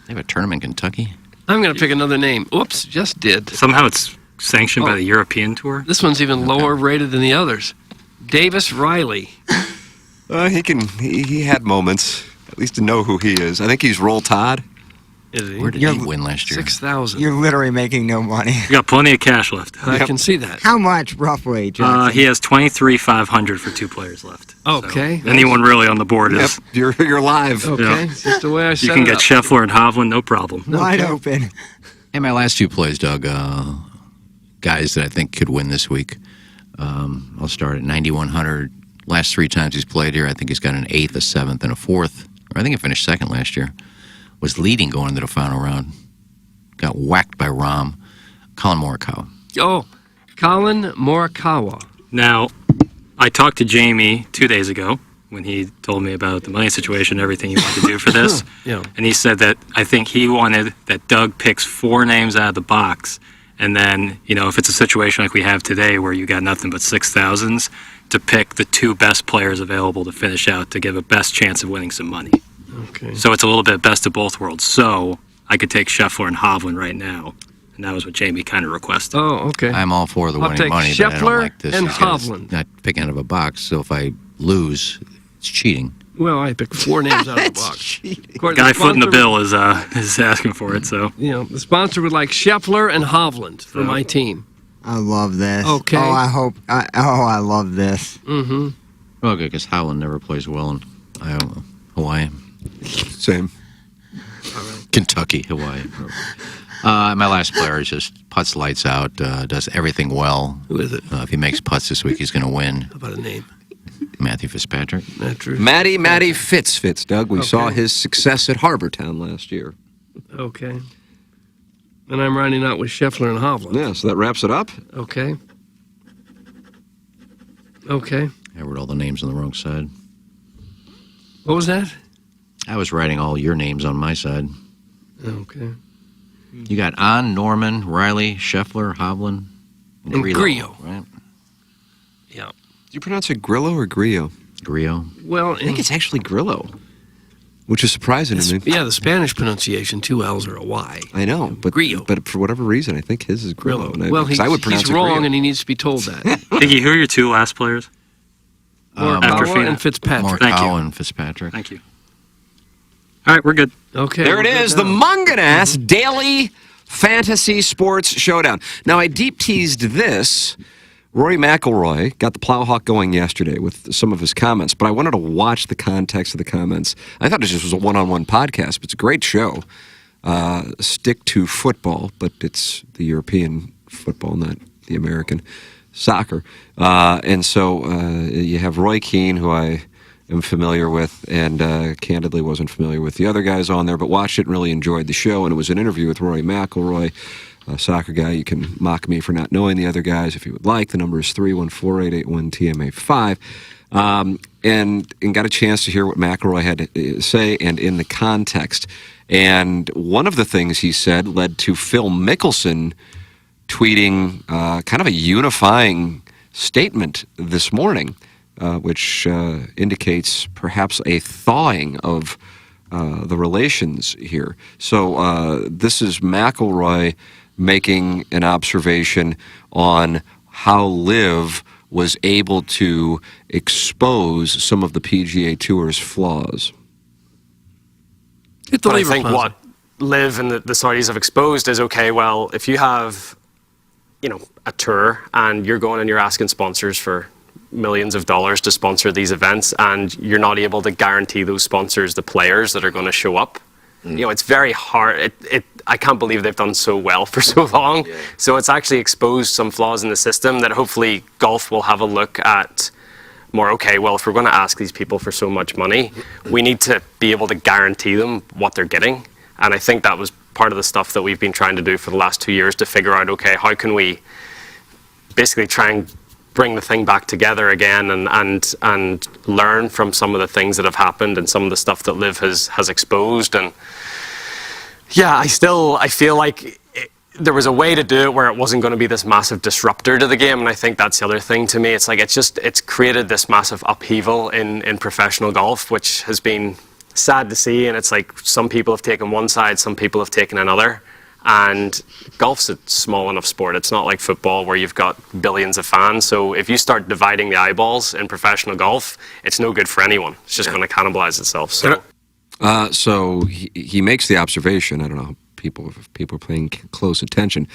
have a tournament in Kentucky? I'm going to pick another name. Oops, just did. Somehow it's sanctioned by the European Tour. This one's even lower rated than the others. Davis Riley. He had moments, at least to know who he is. I think he's Roll Todd. Where did he win last year? 6,000. You're literally making no money. You got plenty of cash left. I can see that. How much, roughly, Jackson? He has 23,500 for 2 players left. Okay. So anyone really on the board is. You're live. Okay. Yeah. It's just the way I set You can it get up. Scheffler and Hovland, no problem. Wide open. Hey, my last 2 plays, Doug, guys that I think could win this week. I'll start at 9,100. Last 3 times he's played here, I think he's got an 8th, a 7th, and a 4th. I think he finished 2nd last year. Was leading going into the final round. Got whacked by Rahm. Colin Morikawa. Oh, Colin Morikawa. Now, I talked to Jamie 2 days ago when he told me about the money situation and everything he wanted to do for this. Yeah. And he said that I think he wanted that Doug picks 4 names out of the box. And then, if it's a situation like we have today where you got nothing but 6,000s, to pick the 2 best players available to finish out to give a best chance of winning some money. Okay. So it's a little bit best of both worlds. So I could take Scheffler and Hovland right now. And that was what Jamie kind of requested. Oh, okay. I'm all for the I'll winning take money, but I don't Scheffler like this. and These guys Hovland. Not picking out of a box, so if I lose, it's cheating. Well, I picked 4 names out of the box. Of course, Guy the footing the sponsor- bill is asking for it. So the sponsor would like Scheffler and Hovland for my team. I love this. Okay. Oh, I love this. Mm-hmm. Well, good, because Howland never plays well in Hawaii. Same. Kentucky, Hawaii. My last player is just putts lights out, does everything well. Who is it? If he makes putts this week, he's going to win. How about a name? Matthew Fitzpatrick. Not true. Matty Fitz, Doug. We saw his success at Harbortown last year. Okay. And I'm rounding out with Scheffler and Hovland. Yeah, so that wraps it up. Okay. Okay. I wrote all the names on the wrong side. What was that? I was writing all your names on my side. Okay. You got Norman, Riley, Scheffler, Hovland, And Grillo. Right? Yeah. Do you pronounce it Grillo or Grillo? Grillo. Well, I think it's actually Grillo, which is surprising to me. Yeah, the Spanish pronunciation, 2 L's or a Y. I know, but Grillo. But for whatever reason, I think his is Grillo. And Well, I would pronounce he's it wrong, Grillo. and he needs to be told that. Iggy, who are your 2 last players? After Morikawa Finau. and Fitzpatrick. Thank you. Morikawa and Fitzpatrick. Thank you. All right, we're good. Okay. There it we're good is, the now. Munganass Daily Fantasy Sports Showdown. Now, I deep teased this. Rory McIlroy got the Plowhawk going yesterday with some of his comments, but I wanted to watch the context of the comments. I thought it just was a one-on-one podcast, but it's a great show. Stick to football, but it's the European football, not the American soccer. And so you have Roy Keane, who I am familiar with, and candidly wasn't familiar with the other guys on there, but watched it and really enjoyed the show. And it was an interview with Rory McIlroy, a soccer guy. You can mock me for not knowing the other guys if you would like. The number is 314-881-TMA5. And got a chance to hear what McIlroy had to say and in the context. And one of the things he said led to Phil Mickelson tweeting kind of a unifying statement this morning, which indicates perhaps a thawing of the relations here. So this is McIlroy making an observation on how Liv was able to expose some of the PGA Tour's flaws. Hit the But I lever, think Fonzie. what Liv and the Saudis have exposed is, okay, well, if you have, a tour and you're going and you're asking sponsors for millions of dollars to sponsor these events, and you're not able to guarantee those sponsors the players that are going to show up. You know, it's very hard. I can't believe they've done so well for so long. Yeah. So it's actually exposed some flaws in the system that hopefully golf will have a look at more. Okay, well, if we're going to ask these people for so much money, we need to be able to guarantee them what they're getting. And I think that was part of the stuff that we've been trying to do for the last 2 years to figure out, okay, how can we basically try and bring the thing back together again and learn from some of the things that have happened and some of the stuff that Liv has exposed. And yeah, I feel like there was a way to do it where it wasn't going to be this massive disruptor to the game, and I think that's the other thing to me. It's like it's created this massive upheaval in professional golf, which has been sad to see. And it's like some people have taken one side, some people have taken another. And golf's a small enough sport. It's not like football where you've got billions of fans. So if you start dividing the eyeballs in professional golf, it's no good for anyone. It's just going to cannibalize itself. So he makes the observation, I don't know if people are paying close attention,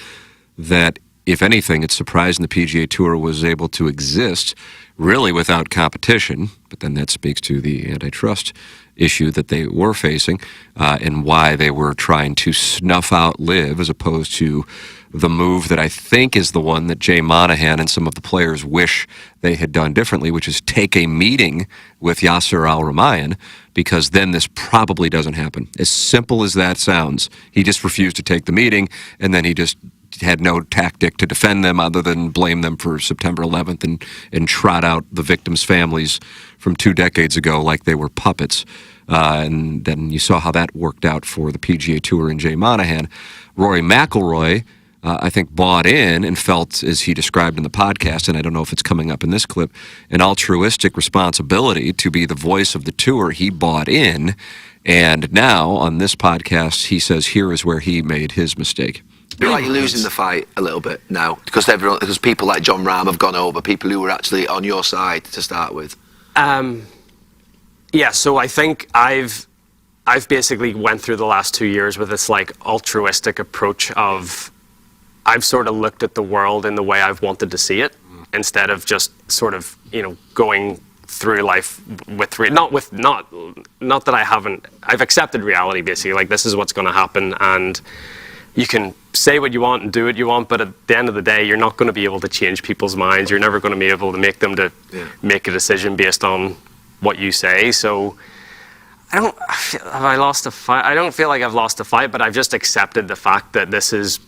that if anything, it's surprising the PGA Tour was able to exist really without competition. But then that speaks to the antitrust issue that they were facing and why they were trying to snuff out Liv as opposed to the move that I think is the one that Jay Monahan and some of the players wish they had done differently, which is take a meeting with Yasser Al-Rumayyan, because then this probably doesn't happen. As simple as that sounds, he just refused to take the meeting, and then he just had no tactic to defend them other than blame them for September 11th and trot out the victims' families from 2 decades ago like they were puppets. And then you saw how that worked out for the PGA Tour and Jay Monahan. Rory McIlroy, I think, bought in and felt, as he described in the podcast, and I don't know if it's coming up in this clip, an altruistic responsibility to be the voice of the tour. He bought in, and now on this podcast, he says here is where he made his mistake. I feel like you're losing the fight a little bit now because people like John Rahm have gone over, people who were actually on your side to start with. Yeah, so I think I've basically went through the last 2 years with this like altruistic approach of I've sort of looked at the world in the way I've wanted to see it instead of just sort of, going through life with not that I've accepted reality basically, like this is what's going to happen, and you can say what you want and do what you want, but at the end of the day, you're not going to be able to change people's minds. You're never going to be able to make them make a decision based on what you say. So have I lost a fight? I don't feel like I've lost a fight, but I've just accepted the fact that this is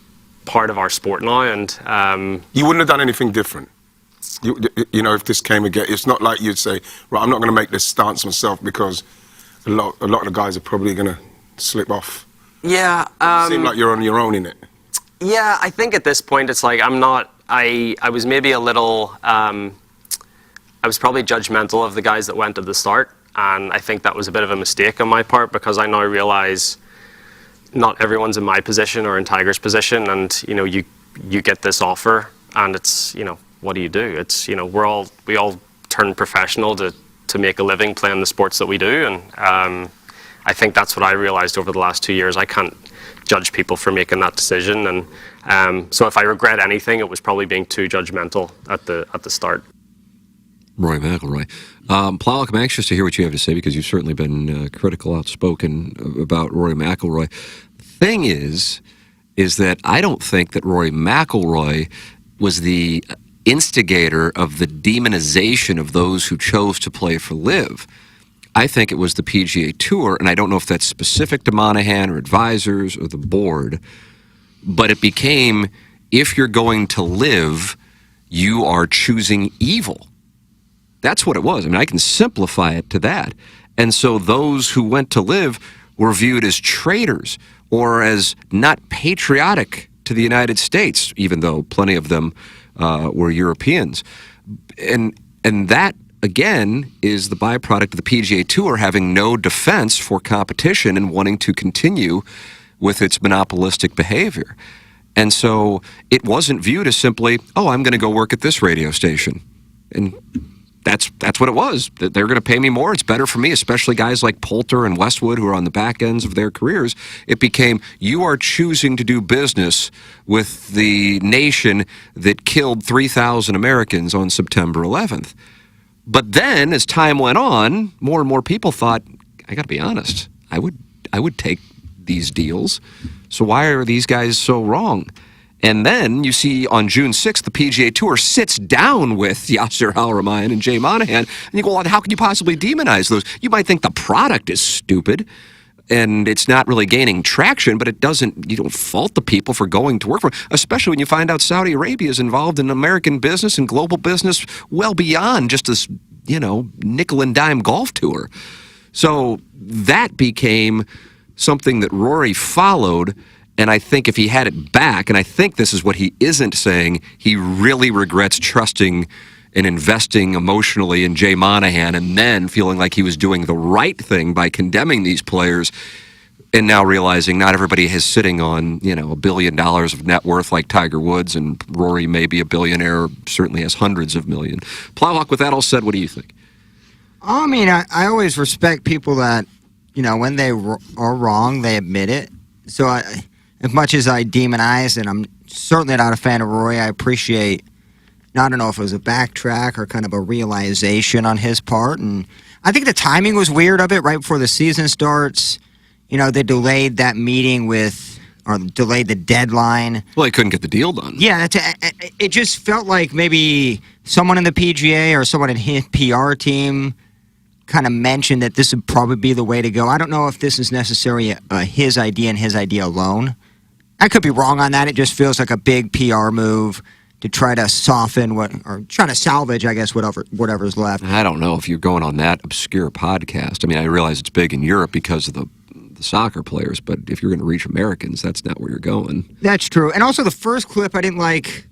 part of our sport now. And you wouldn't have done anything different. If this came again, it's not like you'd say, right, I'm not going to make this stance myself because a lot of the guys are probably going to slip off. Yeah. It seems like you're on your own in it. Yeah, I think at this point it's like I was maybe a little, I was probably judgmental of the guys that went at the start, and I think that was a bit of a mistake on my part because I now realize not everyone's in my position or in Tiger's position, and you get this offer, and it's what do you do? It's we all turn professional to make a living playing the sports that we do, and I think that's what I realized over the last 2 years. I can't judge people for making that decision, and so if I regret anything, it was probably being too judgmental at the start. Rory McIlroy. Plowek, I'm anxious to hear what you have to say because you've certainly been critical, outspoken about Rory McIlroy. The thing is that I don't think that Rory McIlroy was the instigator of the demonization of those who chose to play for LIV. I think it was the PGA Tour, and I don't know if that's specific to Monahan or advisors or the board, but it became, if you're going to live, you are choosing evil. That's what it was. I mean, I can simplify it to that. And so those who went to live were viewed as traitors or as not patriotic to the United States, even though plenty of them were Europeans. And that, again, is the byproduct of the PGA Tour having no defense for competition and wanting to continue with its monopolistic behavior. And so it wasn't viewed as simply, oh, I'm going to go work at this radio station. And that's what it was. They're going to pay me more. It's better for me, especially guys like Poulter and Westwood who are on the back ends of their careers. It became, you are choosing to do business with the nation that killed 3,000 Americans on September 11th. But then, as time went on, more and more people thought, I got to be honest, I would take these deals. So why are these guys so wrong? And then you see on June 6th, the PGA Tour sits down with Yasser Al-Rumayyan and Jay Monahan, and you go, well, how can you possibly demonize those? You might think the product is stupid and it's not really gaining traction, but you don't fault the people for going to work for it, especially when you find out Saudi Arabia is involved in American business and global business well beyond just this, nickel and dime golf tour. So that became something that Rory followed. And I think if he had it back, and I think this is what he isn't saying, he really regrets trusting and investing emotionally in Jay Monahan and then feeling like he was doing the right thing by condemning these players and now realizing not everybody is sitting on, $1 billion of net worth like Tiger Woods, and Rory may be a billionaire, certainly has hundreds of millions. Plowhawk, with that all said, what do you think? I mean, I always respect people that, when they are wrong, they admit it. So as much as I demonize, and I'm certainly not a fan of Rory, I appreciate, I don't know if it was a backtrack or kind of a realization on his part. And I think the timing was weird of it right before the season starts. They delayed that meeting or delayed the deadline. Well, they couldn't get the deal done. Yeah, it just felt like maybe someone in the PGA or someone in his PR team kind of mentioned that this would probably be the way to go. I don't know if this is necessarily his idea and his idea alone. I could be wrong on that. It just feels like a big PR move to try to soften or try to salvage, I guess, whatever's left. I don't know if you're going on that obscure podcast. I mean, I realize it's big in Europe because of the soccer players, but if you're going to reach Americans, that's not where you're going. That's true. And also the first clip, I didn't like,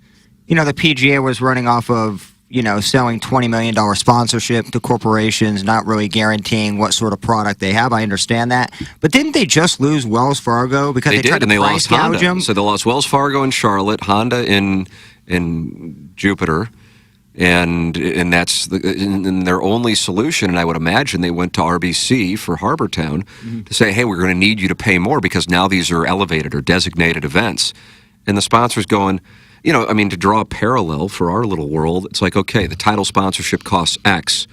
the PGA was running off of, selling $20 million sponsorship to corporations, not really guaranteeing what sort of product they have. I understand that. But didn't they just lose Wells Fargo because they tried to price gouge them? So they lost Wells Fargo in Charlotte, Honda in Jupiter, and that's and their only solution. And I would imagine they went to RBC for Harbortown to say, hey, we're going to need you to pay more because now these are elevated or designated events. And the sponsor's going, to draw a parallel for our little world, it's like, okay, the title sponsorship costs X.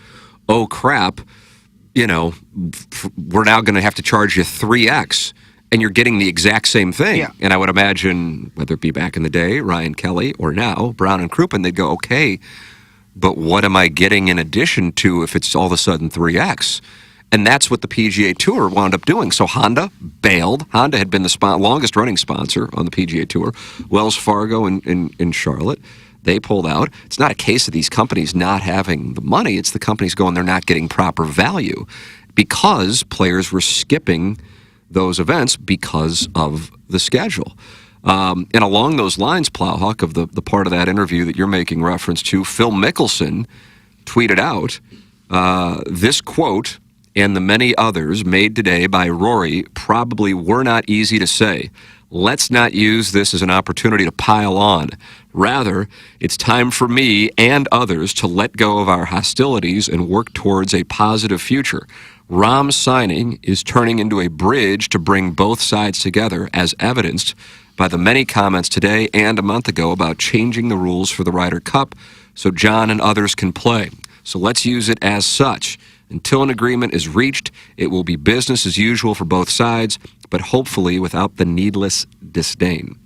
Oh, crap, we're now going to have to charge you 3X. And you're getting the exact same thing. Yeah. And I would imagine, whether it be back in the day, Ryan Kelly, or now, Brown and Crouppen, they'd go, okay, but what am I getting in addition to if it's all of a sudden 3X? And that's what the PGA Tour wound up doing. So Honda bailed. Honda had been the longest-running sponsor on the PGA Tour. Wells Fargo in Charlotte, they pulled out. It's not a case of these companies not having the money. It's the companies going, they're not getting proper value because players were skipping those events because of the schedule. And along those lines, Plowhawk, of the part of that interview that you're making reference to, Phil Mickelson tweeted out this quote, and the many others made today by Rory probably were not easy to say. Let's not use this as an opportunity to pile on. Rather, it's time for me and others to let go of our hostilities and work towards a positive future. Rahm's signing is turning into a bridge to bring both sides together, as evidenced by the many comments today and a month ago about changing the rules for the Ryder Cup so John and others can play. So let's use it as such. Until an agreement is reached, it will be business as usual for both sides, but hopefully without the needless disdain.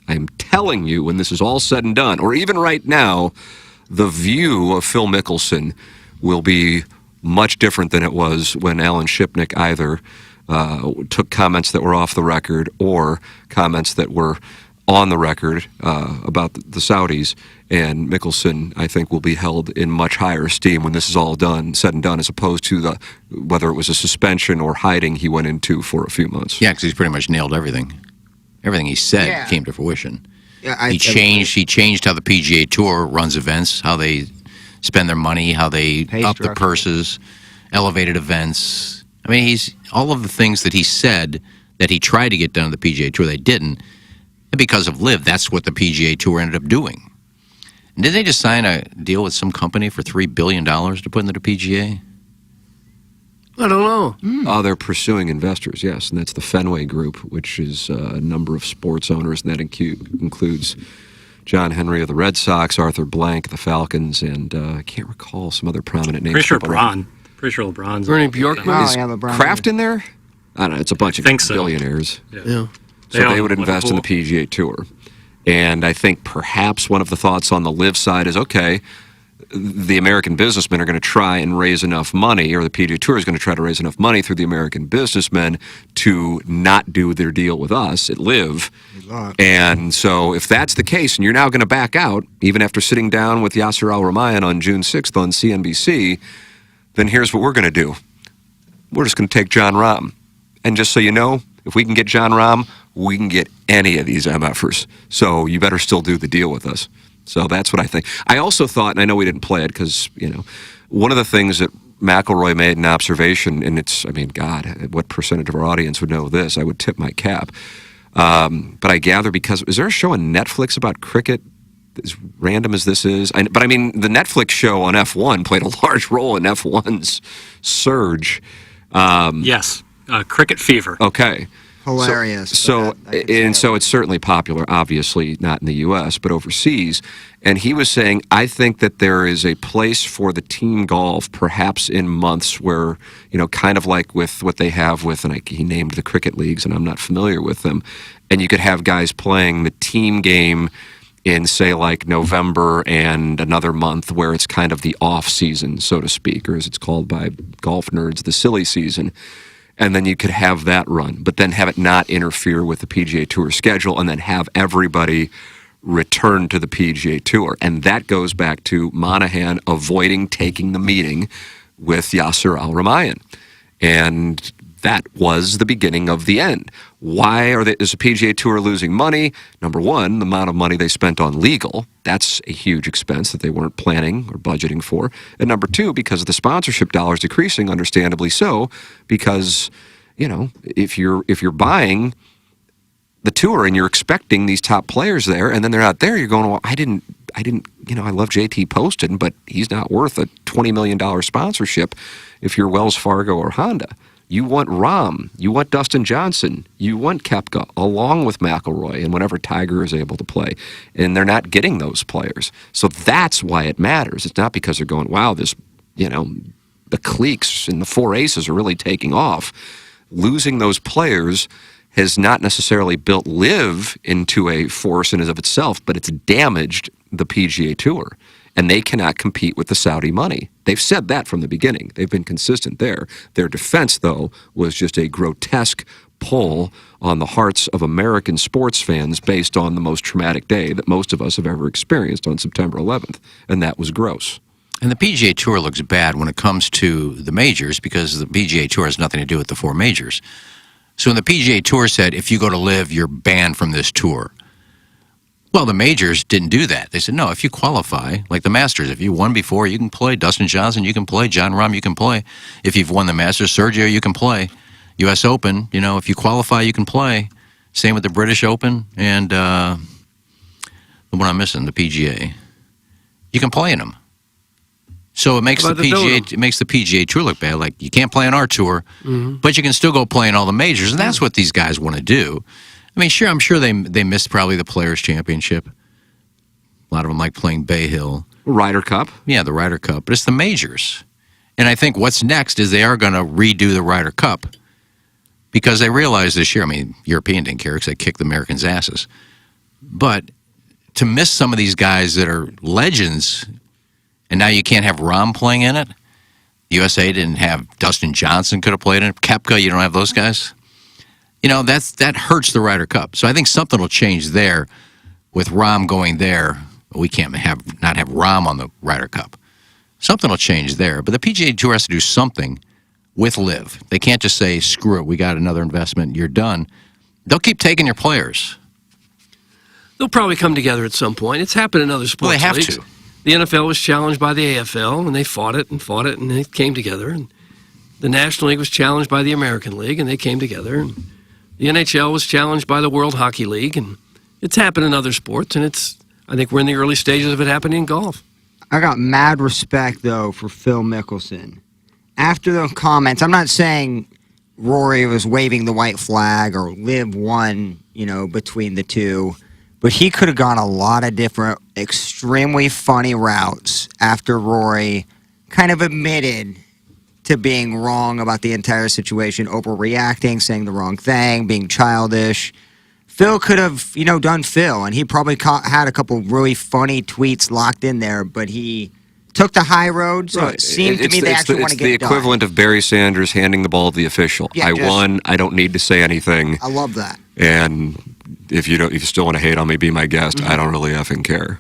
I'm telling you, when this is all said and done, or even right now, the view of Phil Mickelson will be much different than it was when Alan Shipnick either took comments that were off the record or comments that were on the record about the Saudis. And Mickelson, I think, will be held in much higher esteem when this is all said and done, as opposed to whether it was a suspension or hiding he went into for a few months. Yeah, because he's pretty much nailed everything. Everything he said came to fruition. Yeah, he changed how the PGA Tour runs events, how they spend their money, how they up the purses, elevated events. I mean, all of the things that he said that he tried to get done on the PGA Tour, they didn't. And because of LIV, that's what the PGA Tour ended up doing. Did they just sign a deal with some company for $3 billion to put into the PGA? I don't know. Oh, they're pursuing investors, yes, and that's the Fenway Group, which is a number of sports owners, and that includes John Henry of the Red Sox, Arthur Blank, the Falcons, and I can't recall some other prominent names. Pretty sure LeBron's. Bernie Bjorkman. Is Kraft in there? I don't know. It's a bunch of billionaires. Yeah. So they would invest in the PGA Tour. And I think perhaps one of the thoughts on the live side is, okay, the American businessmen are going to try and raise enough money, or the PGA Tour is going to try to raise enough money through the American businessmen to not do their deal with us at Live. And so if that's the case, and you're now going to back out, even after sitting down with Yasser Al-Rumayyan on June 6th on CNBC, then here's what we're going to do. We're just going to take John Rahm. And just so you know, if we can get John Rahm, we can get any of these MFers. So you better still do the deal with us. So that's what I think. I also thought, and I know we didn't play it because, one of the things that McElroy made an observation, and it's, God, what percentage of our audience would know this? I would tip my cap. But I gather is there a show on Netflix about cricket, as random as this is? The Netflix show on F1 played a large role in F1's surge. Yes, Cricket Fever. Okay. Hilarious. So it's certainly popular, obviously not in the U.S., but overseas. And he was saying, I think that there is a place for the team golf, perhaps in months where, kind of like with what they have with, and he named the cricket leagues, and I'm not familiar with them, and you could have guys playing the team game in, say, like November and another month where it's kind of the off season, so to speak, or as it's called by golf nerds, the silly season. And then you could have that run, but then have it not interfere with the PGA Tour schedule, and then have everybody return to the PGA Tour. And that goes back to Monahan avoiding taking the meeting with Yasser Al-Rumayyan. And that was the beginning of the end. Why is the PGA Tour losing money? Number one, the amount of money they spent on legal. That's a huge expense that they weren't planning or budgeting for. And number two, because of the sponsorship dollars decreasing, understandably so, because, if you're buying the tour and you're expecting these top players there, and then they're not there, you're going, well, I love JT Poston, but he's not worth a $20 million sponsorship if you're Wells Fargo or Honda. You want Rahm, you want Dustin Johnson, you want Koepka, along with McIlroy and whenever Tiger is able to play. And they're not getting those players. So that's why it matters. It's not because they're going, wow, the cliques and the four aces are really taking off. Losing those players has not necessarily built Live into a force in and of itself, but it's damaged the PGA Tour. And they cannot compete with the Saudi money. They've said that from the beginning. They've been consistent there. Their defense, though, was just a grotesque pull on the hearts of American sports fans based on the most traumatic day that most of us have ever experienced on September 11th. And that was gross. And the PGA Tour looks bad when it comes to the majors because the PGA Tour has nothing to do with the four majors. So when the PGA Tour said, if you go to Live, you're banned from this tour. Well, the majors didn't do that. They said, no, if you qualify, like the Masters, if you won before, you can play. Dustin Johnson, you can play. John Rahm, you can play. If you've won the Masters, Sergio, you can play. U.S. Open, if you qualify, you can play. Same with the British Open and the one I'm missing, the PGA. You can play in them. So it makes the PGA Tour look bad. Like, you can't play on our tour, but you can still go play in all the majors, and that's what these guys want to do. I'm sure they missed probably the Players' Championship. A lot of them like playing Bay Hill. Ryder Cup? Yeah, the Ryder Cup. But it's the majors. And I think what's next is they are going to redo the Ryder Cup because they realize this year, European didn't care because they kicked the Americans' asses. But to miss some of these guys that are legends, and now you can't have Rahm playing in it. USA didn't have Dustin Johnson could have played in it. Koepka, you don't have those guys. That hurts the Ryder Cup. So I think something will change there with Rahm going there. We can't not have Rahm on the Ryder Cup. Something will change there. But the PGA Tour has to do something with Live. They can't just say, screw it, we got another investment, you're done. They'll keep taking your players. They'll probably come together at some point. It's happened in other sports leagues. Well, they have to. The NFL was challenged by the AFL, and they fought it, and they came together. And the National League was challenged by the American League, and they came together. And the NHL was challenged by the World Hockey League, and it's happened in other sports. And I think we're in the early stages of it happening in golf. I got mad respect, though, for Phil Mickelson. After the comments, I'm not saying Rory was waving the white flag or Liv won, between the two, but he could have gone a lot of different extremely funny routes after Rory kind of admitted to being wrong about the entire situation, overreacting, saying the wrong thing, being childish. Phil could have, done Phil, and he probably had a couple really funny tweets locked in there, but he took the high road, so it seemed to me they actually want to get it It's the equivalent of Barry Sanders handing the ball to the official. Yeah, I won. I don't need to say anything. I love that. And if you still want to hate on me, be my guest. I don't really effing care.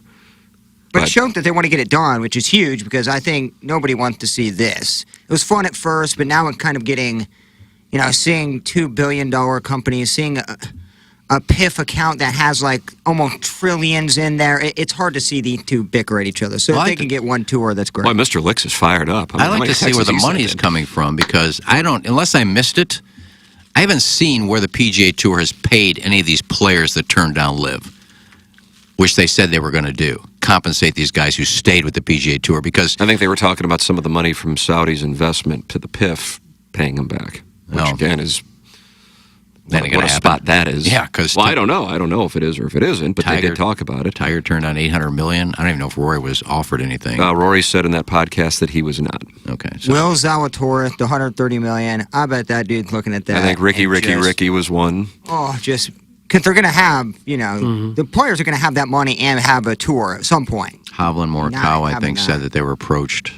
But it showed that they want to get it done, which is huge because I think nobody wants to see this. It was fun at first, but now I'm kind of getting, seeing $2 billion companies, seeing a PIF account that has like almost trillions in there. It's hard to see the two bicker at each other. So if they can get one tour, that's great. Well, Mr. Licks is fired up. I like to see where the money is coming from because unless I missed it, I haven't seen where the PGA Tour has paid any of these players that turned down Liv, which they said they were going to do, compensate these guys who stayed with the PGA Tour because I think they were talking about some of the money from Saudi's investment to the PIF paying them back, which again is what a spot that is. Yeah, because I don't know. I don't know if it is or if it isn't, but they did talk about it. Tiger turned down $800 million. I don't even know if Rory was offered anything. Rory said in that podcast that he was not. Okay. Will Zalatoris, the $130 million. I bet that dude's looking at that. I think Ricky was one. Oh, just because they're going to have, the players are going to have that money and have a tour at some point. Hovland Morikawa, I think, said that they were approached.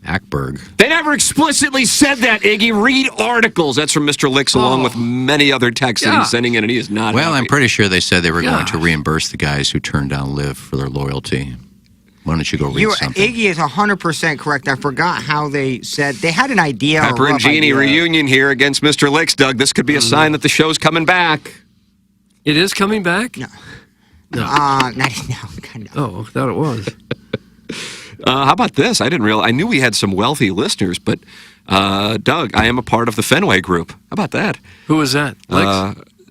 Ackberg. They never explicitly said that, Iggy. Read articles. That's from Mr. Licks, along with many other texts that he's sending in, and he is not Well, happy. I'm pretty sure they said they were going to reimburse the guys who turned down Liv for their loyalty. Why don't you go read something? Iggy is 100% correct. I forgot how they said. They had an idea. Pepper and Jeannie reunion here against Mr. Licks, Doug. This could be a sign that the show's coming back. It is coming back? No. No. Not now. Oh, I thought it was. How about this? I didn't realize. I knew we had some wealthy listeners, but Doug, I am a part of the Fenway Group. How about that? Who is that?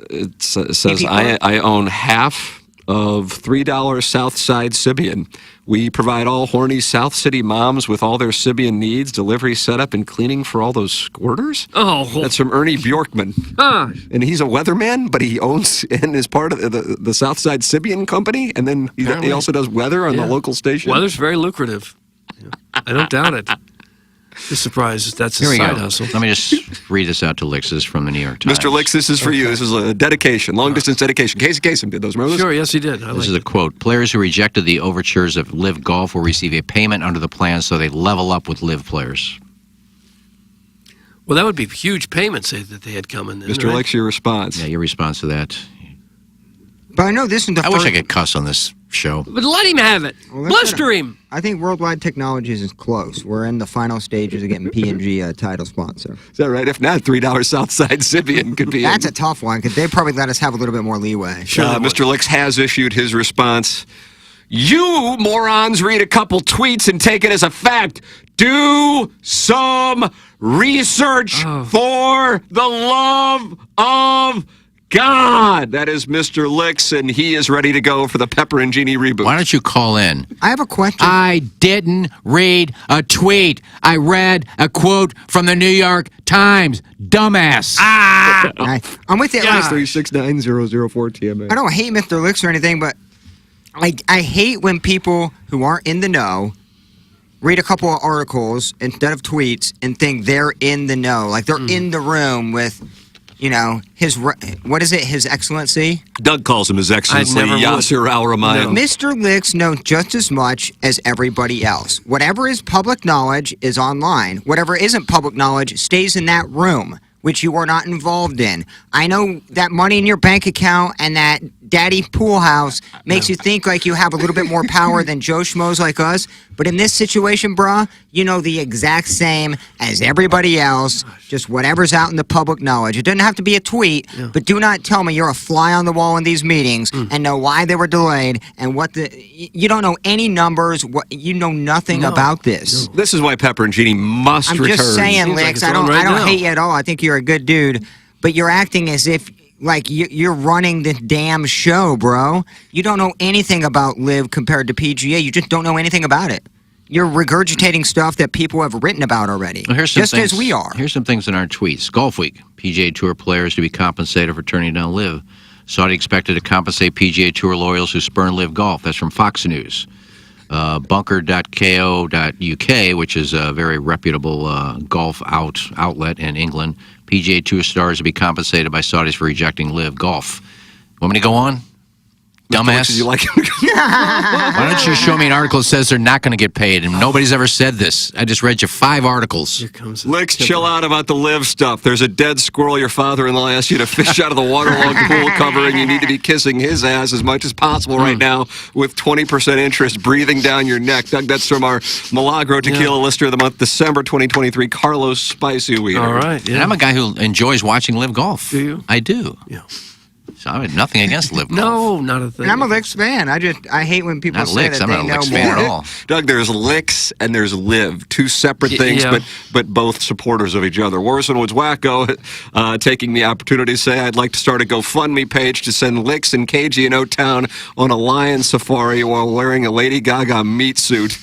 It says I own half of $3 Southside Sibian. We provide all horny South City moms with all their Sibian needs, delivery, setup, and cleaning for all those squirters. Oh, that's from Ernie Bjorkman. And he's a weatherman, but he owns and is part of the Southside Sibian company, and then he also does weather on the local station. Weather's very lucrative. I don't doubt it. Just surprised that's a side hustle. Let me just read this out to Licks. This is from the New York Times. Mr. Licks, this is for you. This is a dedication, long-distance dedication. Casey Kasem did those, remember those? Sure, yes, he did. This is a quote. Players who rejected the overtures of Liv Golf will receive a payment under the plan so they level up with Liv players. Well, that would be huge payments that they had coming. Mr. Licks, your response. Yeah, your response to that. But I know this is the I wish I could cuss on this show. But let him have it. Bluster him. I think Worldwide Technologies is close. We're in the final stages of getting P&G a title sponsor. Is that right? If not, $3 Southside Sibian could be. That's a tough one because they probably let us have a little bit more leeway. Mr. Licks has issued his response. You morons read a couple tweets and take it as a fact. Do some research for the love of God. That is Mr. Licks, and he is ready to go for the Pepper and Jeannie reboot. Why don't you call in? I have a question. I didn't read a tweet. I read a quote from the New York Times. Dumbass. I'm with you. 369-004 TMA. I don't hate Mr. Licks or anything, but I hate when people who aren't in the know read a couple of articles instead of tweets and think they're in the know. Like they're in the room with, His Excellency? Doug calls him His Excellency, Yasser Al-Rumayyan. Mr. Licks knows just as much as everybody else. Whatever is public knowledge is online. Whatever isn't public knowledge stays in that room, which you are not involved in. I know that money in your bank account and that daddy pool house makes you think like you have a little bit more power than Joe Schmoes like us. But in this situation, bruh, you know the exact same as everybody else, just whatever's out in the public knowledge. It doesn't have to be a tweet, but do not tell me you're a fly on the wall in these meetings and know why they were delayed and you don't know any numbers. You know nothing about this. This is why Pepper and Jeannie must return. I'm just saying, Licks, I don't hate you at all. I think you're a good dude, but you're acting as if like you're running the damn show, bro. You don't know anything about Live compared to PGA. You just don't know anything about it. You're regurgitating stuff that people have written about already, Well, here's some just things, as we are. Here's some things in our tweets. Golf Week. PGA Tour players to be compensated for turning down Live. Saudi expected to compensate PGA Tour loyals who spurn Live Golf. That's from Fox News. Bunker.co.uk, which is a very reputable golf outlet in England. PGA Tour stars to be compensated by Saudis for rejecting Live Golf. Want me to go on? Dumbass. You like Why don't you show me an article that says they're not going to get paid? And nobody's ever said this. I just read you 5 articles. Licks, chill out about the Live stuff. There's a dead squirrel your father-in-law asked you to fish out of the waterlogged pool cover, and you need to be kissing his ass as much as possible right now with 20% interest breathing down your neck. Doug, that's from our Milagro Tequila Lister of the Month, December 2023, Carlos Spicy. All right. And I'm a guy who enjoys watching Live Golf. Do you? I do. Yeah. So I have nothing against Live Golf. No, not a thing. And I'm a Licks fan. I hate when people Not say Licks. that I'm they not a know Licks more. fan at all. Doug, there's Licks and there's Live. 2 separate things, yeah. but both supporters of each other. Warson Woods Wacko taking the opportunity to say, I'd like to start a GoFundMe page to send Licks and KG in O-Town on a lion safari while wearing a Lady Gaga meat suit.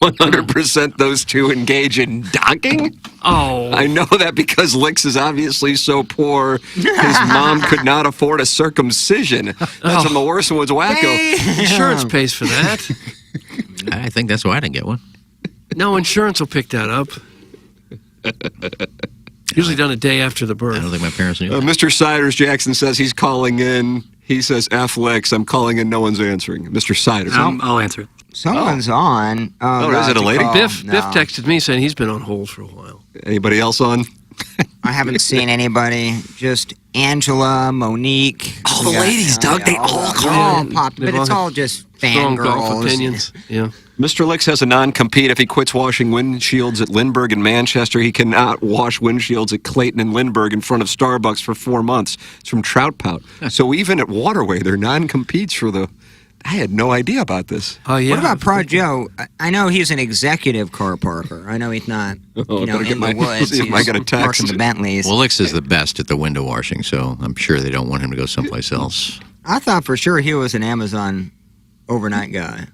100% those two engage in docking? Oh. I know that because Licks is obviously so poor, his mom could not afford a circumcision. That's from the Warson Woods Wacko. Insurance pays for that. I think that's why I didn't get one. No, insurance will pick that up. Usually done a day after the birth. I don't think my parents knew. Mr. Siders Jackson says he's calling in. He says, F Licks, I'm calling in, no one's answering. Mr. Siders. I'll answer it. Someone's on. Is it a lady? Biff No. texted me saying he's been on hold for a while. Anybody else on? I haven't seen anybody. Just Angela, Monique. All the ladies, Doug, they all They're all pop, but it's all just Strong golf fangirls. opinions. Yeah. Mr. Licks has a non-compete. If he quits washing windshields at Lindbergh and Manchester, he cannot wash windshields at Clayton and Lindbergh in front of Starbucks for 4 months. It's from Trout Pout. So even at Waterway, they're non-competes for the... I had no idea about this. Oh, yeah. What about Pro Joe? I know he's an executive car parker. I know he's not, in the woods. See if I He's get a text. parking the Bentleys. Well, Licks is the best at the window washing, so I'm sure they don't want him to go someplace else. I thought for sure he was an Amazon overnight guy.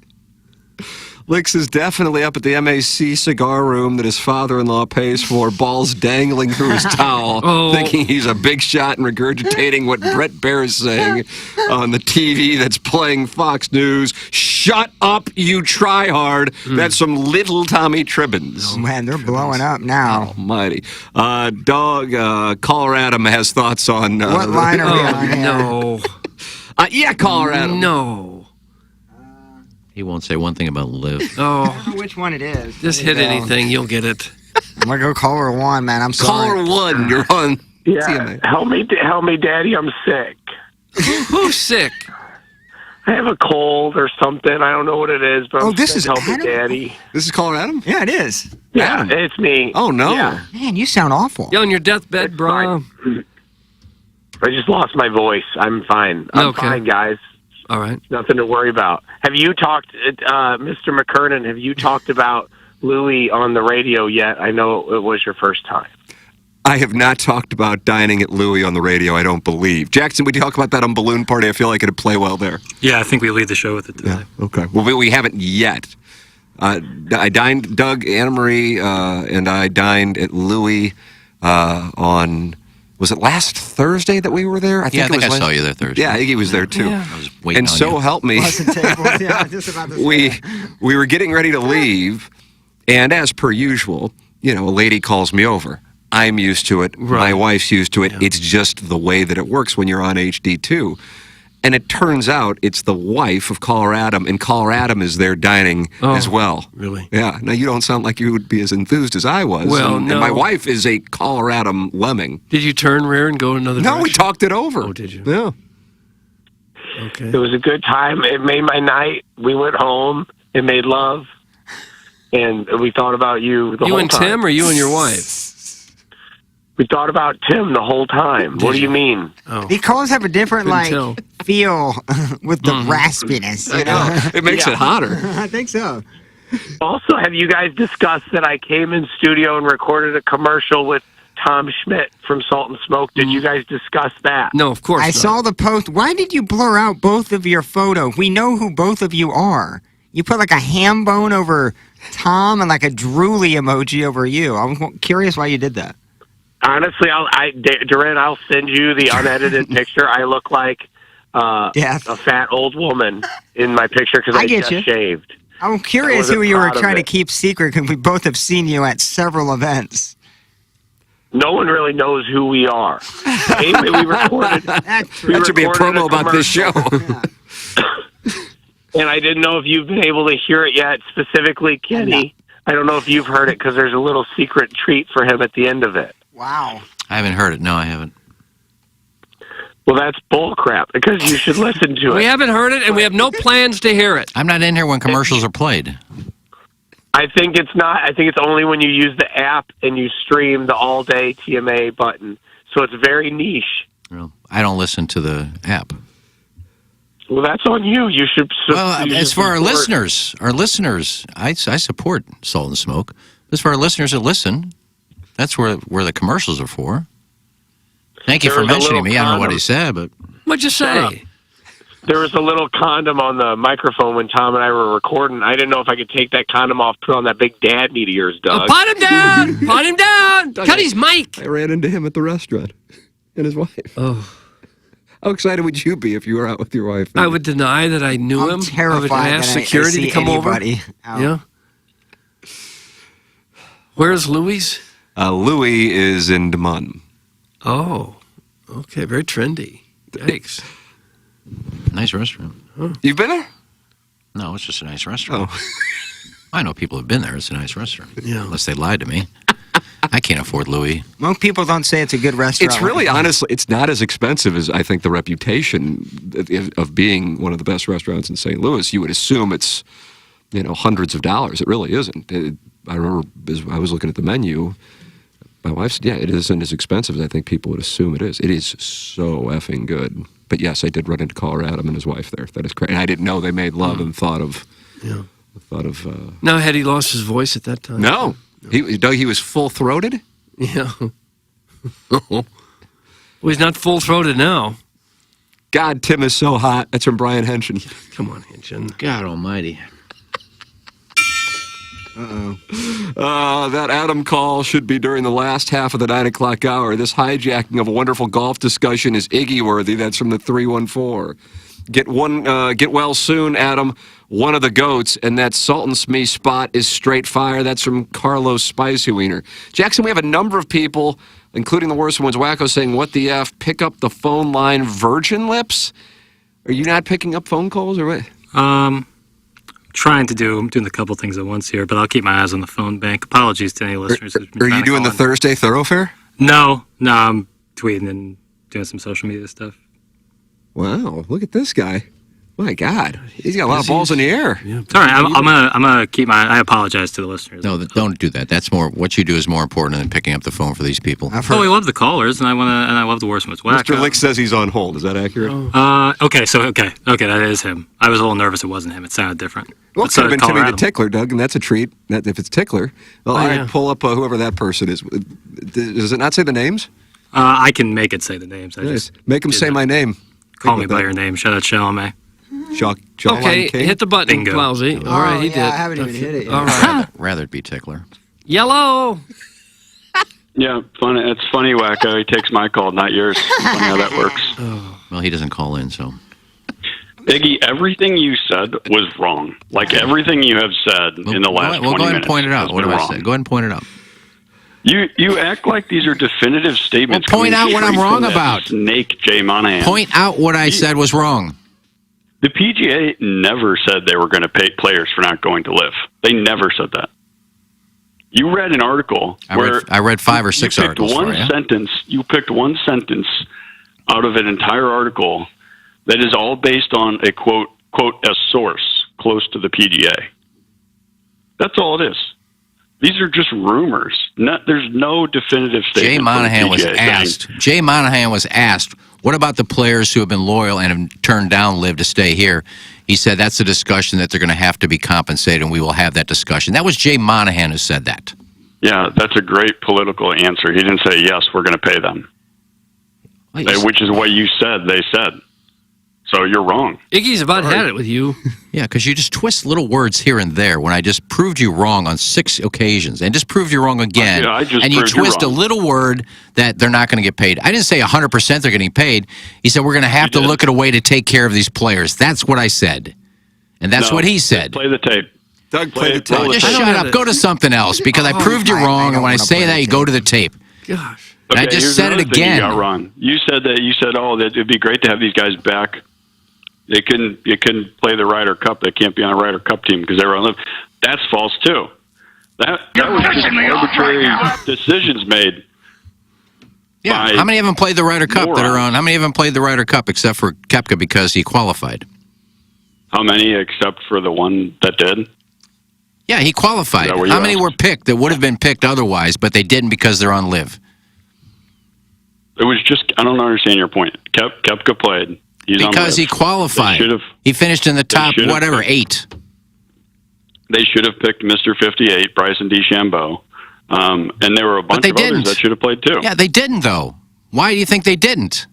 Licks is definitely up at the MAC cigar room that his father-in-law pays for, balls dangling through his towel, thinking he's a big shot and regurgitating what Brett Baer is saying on the TV that's playing Fox News. Shut up, you try hard. That's some little Tommy Tribbins. Oh, man, they're blowing up now. Almighty. Dog, Caller Adam has thoughts on... What line are we on here? No. Yeah, Caller Adam. No. He won't say one thing about Liv. Oh. I don't know which one it is. Just hit anything, you'll get it. I'm going to go caller 1, man. I'm sorry. Caller 1, you're on. Yeah, help me, Daddy. I'm sick. Who's sick? I have a cold or something. I don't know what it is, but this is help me, Adam? Daddy. This is Caller Adam? Yeah, it is. Yeah, Adam. it's me. Oh, no. Yeah. Man, you sound awful. You on your deathbed, bro? I just lost my voice. I'm fine. I'm fine, guys. All right. Nothing to worry about. Have you talked, Mr. McKernan, have you talked about Louis on the radio yet? I know it was your first time. I have not talked about dining at Louis on the radio, I don't believe. Jackson, would you talk about that on Balloon Party? I feel like it'd play well there. Yeah, I think we lead the show with it today. Yeah, okay. Well, we haven't yet. I dined, Doug, Anna Marie, and I dined at Louis on... Was it last Thursday that we were there? I think I saw you there Thursday. Yeah, I think he was there too. Yeah. I was waiting and on so you. help me. Just about to say. We were getting ready to leave, and as per usual, a lady calls me over. I'm used to it. My wife's used to it. Yeah. It's just the way that it works when you're on HD2. And it turns out it's the wife of Caller Adam, and Caller Adam is there dining as well. Really? Yeah. Now, you don't sound like you would be as enthused as I was. Well, and my wife is a Caller Adam lemming. Did you turn rear and go another direction? No, we talked it over. Oh, did you? Yeah. Okay. It was a good time. It made my night. We went home and made love, and we thought about you the whole time. You and Tim, or you and your wife? We thought about Tim the whole time. What do you mean? Oh. The calls have a different feel with the raspiness. It makes it hotter. I think so. Also, have you guys discussed that I came in studio and recorded a commercial with Tom Schmidt from Salt and Smoke. Did you guys discuss that? No, of course I not. saw the post. Why did you blur out both of your photos? We know who both of you are. You put like a ham bone over Tom and like a drooly emoji over you. I'm curious why you did that. Honestly, Duran, I'll send you the unedited picture. I look like a fat old woman in my picture because I just shaved. I'm curious who you were trying to keep secret because we both have seen you at several events. No one really knows who we are. Anyway, we recorded. That should be a promo about this show. And I didn't know if you've been able to hear it yet, specifically Kenny. I don't know if you've heard it because there's a little secret treat for him at the end of it. Wow. I haven't heard it. No, I haven't. Well, that's bullcrap because you should listen to it. We haven't heard it, and we have no plans to hear it. I'm not in here when commercials are played. I think it's not. I think it's only when you use the app and you stream the all-day TMA button. So it's very niche. Well, I don't listen to the app. Well, that's on you. You should. As for our listeners, I support Salt and Smoke. As for our listeners that listen, that's where the commercials are for. Thank you for mentioning me. I don't know what he said, but what'd you say? There was a little condom on the microphone when Tom and I were recording. I didn't know if I could take that condom off, put on that big dad meat of yours, Doug. Pot him down! Pot him down! Cut his mic! I ran into him at the restaurant and his wife. Oh. How excited would you be if you were out with your wife? I would deny that I knew him. Terrified I would ask security to come over. Yeah. Where's Louis? Louis is in Des Moines. Oh, okay. Very trendy. Yikes. Nice restaurant. Huh. You've been there? No, it's just a nice restaurant. Oh. I know people have been there. It's a nice restaurant. Yeah. Unless they lied to me. I can't afford Louis. Most people don't say it's a good restaurant. It's really, honestly, it's not as expensive as I think the reputation of being one of the best restaurants in St. Louis. You would assume it's, hundreds of dollars. It really isn't. I remember as I was looking at the menu, my wife said, it isn't as expensive as I think people would assume it is. It is so effing good. But yes, I did run into Caller Adam and his wife there. That is correct. And I didn't know they made love and thought of. Now, had he lost his voice at that time? No. He was full-throated? Yeah. Well, he's not full-throated now. God, Tim is so hot. That's from Brian Henshin. Come on, Henshin. God almighty. That Adam call should be during the last half of the 9 o'clock hour. This hijacking of a wonderful golf discussion is Iggy-worthy. That's from the 314. Get well soon, Adam. One of the goats, and that Salt and Smee spot is straight fire. That's from Carlos Spicy Wiener. Jackson, we have a number of people, including the worst ones, Wacko, saying, what the F? Pick up the phone line, Virgin Lips? Are you not picking up phone calls or what? I'm doing a couple things at once here, but I'll keep my eyes on the phone bank. Apologies to any listeners. Are you doing the Thursday Thoroughfare? No, I'm tweeting and doing some social media stuff. Wow, look at this guy. My God, he's got a lot of balls in the air. Yeah, it's all right. I'm gonna keep my. I apologize to the listeners. No, don't do that. That's more. What you do is more important than picking up the phone for these people. We love the callers, and I love the worst ones. Mr. Lick says he's on hold. Is that accurate? Okay, that is him. I was a little nervous. It wasn't him. It sounded different. Well, it could have been Timmy the Tickler, Doug, and that's a treat. If it's Tickler, all right, pull up whoever that person is. Does it not say the names? I can make it say the names. Make him say my name. Call me by your name. Shout out Shalome. Okay, hit the button, Plowsy. All right, he did. I haven't even hit it yet. All right. Rather it be Tickler. Yellow. Yeah, funny. It's funny, Wacko. He takes my call, not yours. Funny how that works. Well, he doesn't call in, so. Iggy, everything you said was wrong. Like everything you have said in the last 20 minutes. Well, go ahead and point it out. What do I say? Go ahead and point it out. You act like these are definitive statements. Well, point out what I'm wrong about. Snake Jay Monahan. Point out what I said was wrong. The PGA never said they were going to pay players for not going to live. They never said that. You read an article where I read 5 or 6 articles. You picked one sentence out of an entire article that is all based on a quote a source close to the PGA. That's all it is. These are just rumors. There's no definitive statement. Jay Monahan was asked, what about the players who have been loyal and have turned down LIV to stay here? He said that's a discussion that they're going to have to be compensated, and we will have that discussion. That was Jay Monahan who said that. Yeah, that's a great political answer. He didn't say, yes, we're going to pay them, which is what you said they said. So you're wrong. Iggy's about had it with you. Yeah, because you just twist little words here and there when I just proved you wrong on 6 occasions and just proved you wrong again. Yeah, I just and you proved you twist a wrong. little word that they're not going to get paid. I didn't say 100% they're getting paid. He said we're going to have to look at a way to take care of these players. That's what I said. And that's what he said. Play the tape. Doug, play the tape. Just shut up. Go to something else because I proved you wrong. And when I say that, you go to the tape. Gosh. And I just said it again. You got wrong. You said that. Oh, that it'd be great to have these guys back. They couldn't play the Ryder Cup. They can't be on a Ryder Cup team because they were on live. That's false too. That was just arbitrary decisions made. Yeah. How many of them played the Ryder Cup that are on? How many of them played the Ryder Cup except for Koepka because he qualified? How many except for the one that did? Yeah, he qualified. How many were picked that would have been picked otherwise, but they didn't because they're on live? It was just, I don't understand your point. Koepka played. He's because he qualified. He finished in the top, 8. They should have picked Mr. 58, Bryson DeChambeau. And there were a bunch of others that should have played too. Yeah, they didn't, though. Why do you think they didn't?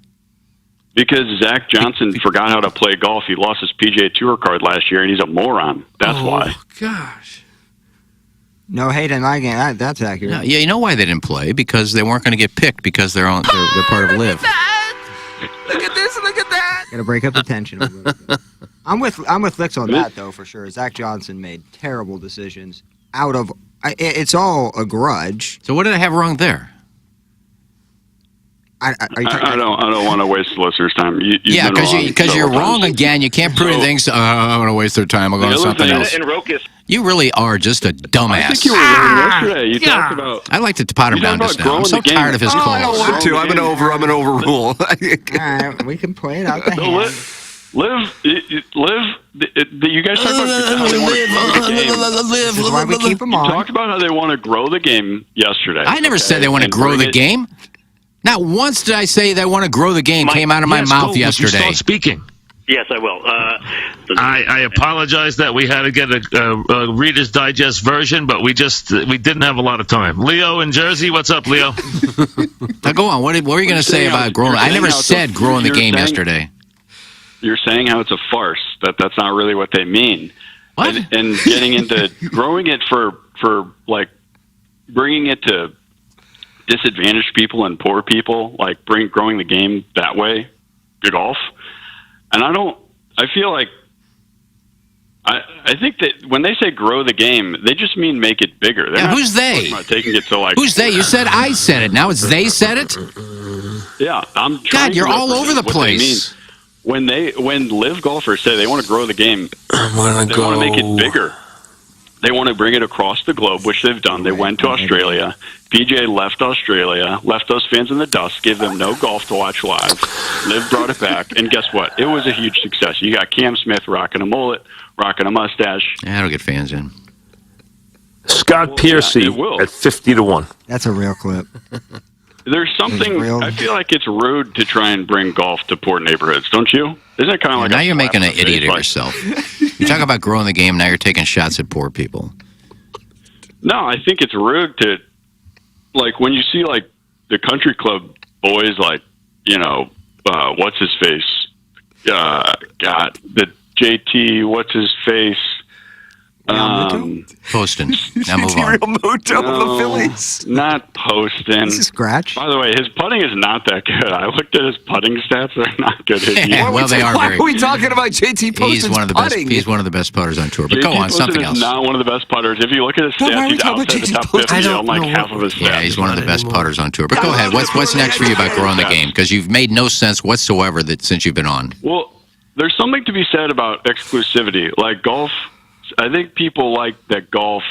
Because Zach Johnson forgot how to play golf. He lost his PGA Tour card last year, and he's a moron. That's why. Gosh. No hate in my game. That's accurate. Yeah, you know why they didn't play? Because they weren't going to get picked because they're part of live. Look at this, look at that. Got to break up the tension a little bit. I'm with Licks on that, though, for sure. Zach Johnson made terrible decisions out of... it's all a grudge. So what did I have wrong there? I don't want to waste the listeners' time. Yeah, because you're wrong again. You can't prove things. I'm going to waste their time. I'll go on something else. You really are just a dumbass. I think you were wrong yesterday. You talked about... I like to pot him down just now. I'm so tired of his calls. I don't want to. I'm an overrule. All right, we can play it out the hand. Live. You guys talked about how they want to grow the game. This is why we keep them on. You talked about how they want to grow the game yesterday. I never said they want to grow the game. Not once did I say they want to grow the game. Came out of my mouth yesterday. Would you start speaking? Yes, I will. I apologize that we had to get a Reader's Digest version, but we didn't have a lot of time. Leo in Jersey, what's up, Leo? Now go on. What were you going to say about growing? I never said growing the game yesterday. You're saying how it's a farce. That's not really what they mean. What? And getting into growing it for like bringing it to disadvantaged people and poor people, like growing the game that way, to golf. And I feel like, I think that when they say grow the game, they just mean make it bigger. Yeah, who's they? Taking it to like. Who's they? You said I said it. Now it's they said it? Yeah, I'm trying. God, you're all over the place. When live golfers say they want to grow the game, they want to make it bigger. They want to bring it across the globe, which they've done. They went to Australia. PJ left Australia, left those fans in the dust, gave them no golf to watch live. Liv brought it back, and guess what? It was a huge success. You got Cam Smith rocking a mullet, rocking a mustache. Yeah, I don't get fans in. Scott Piercy at 50-1. That's a real clip. There's something, I feel like it's rude to try and bring golf to poor neighborhoods, don't you? Isn't it kind of like now you're making an idiot of yourself. You talk about growing the game, now you're taking shots at poor people. No, I think it's rude to, like, when you see, like, the country club boys, like, you know, what's his face? God, the JT, what's his face? Poston. Now move on. the Phillies. Not Poston. This is scratch. By the way, his putting is not that good. I looked at his putting stats; they're not good. Well, they are. Why are we talking about JT Poston's putting? He's one of the best putters on tour. But go on, something else. He's not one of the best putters. If you look at his stats, he's outside the top 50 on like half of his stats. Yeah, he's one of the best putters on tour. But go ahead. What's next for you about growing the game? Because you've made no sense whatsoever since you've been on. Well, there's something to be said about exclusivity. Like golf, I think people like that golf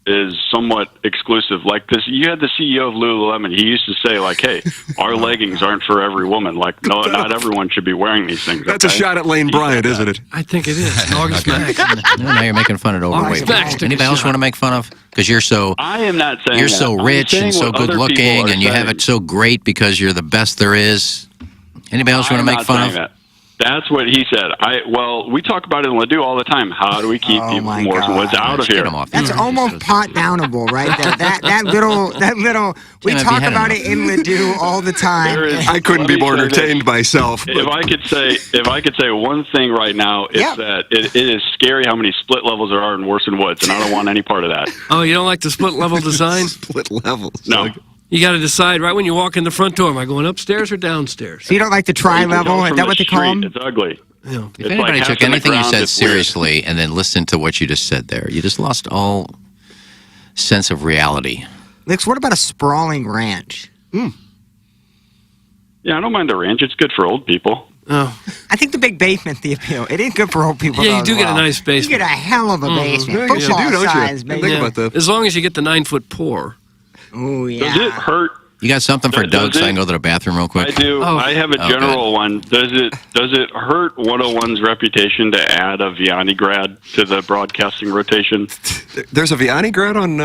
is somewhat exclusive. Like this, you had the CEO of Lululemon. He used to say, like, "Hey, our leggings aren't for every woman. Like, no, not everyone should be wearing these things." That's a shot at Lane Bryant, isn't it? I think it is. August Max. Now you're making fun of overweight. Anybody else want to make fun of? Because you're so. I am not saying you're that. so rich and so good looking, and you have it so great because you're the best there is. Anybody else want to make fun of? That. That's what he said. We talk about it in Ladue all the time. How do we keep people from Orson Woods out of here? That's almost pot downable, right there. That little. We talk about it in Ladue all the time. I couldn't be more entertained myself. If I could say one thing right now, it's that it is scary how many split levels there are in Orson Woods, and I don't want any part of that. Oh, you don't like the split level design? Split levels. No. You got to decide right when you walk in the front door. Am I going upstairs or downstairs? So you don't like the tri-level? Is that what they call them? It's ugly. Yeah. If anybody took anything you said seriously and then listened to what you just said there, you just lost all sense of reality. Licks, what about a sprawling ranch? Yeah, I don't mind the ranch. It's good for old people. Oh. I think the big basement's the appeal. It is good for old people. Yeah, though, you do as get a well. nice basement. You get a hell of a basement. Yeah, Football you do, don't you? size, Think baby. about that. As long as you get the 9-foot pour. Oh, yeah. Does it hurt? You got something for Doug so I can go to the bathroom real quick? I do. Oh. I have a general one. Does it hurt 101's reputation to add a Vianney grad to the broadcasting rotation? There's a Vianney grad on...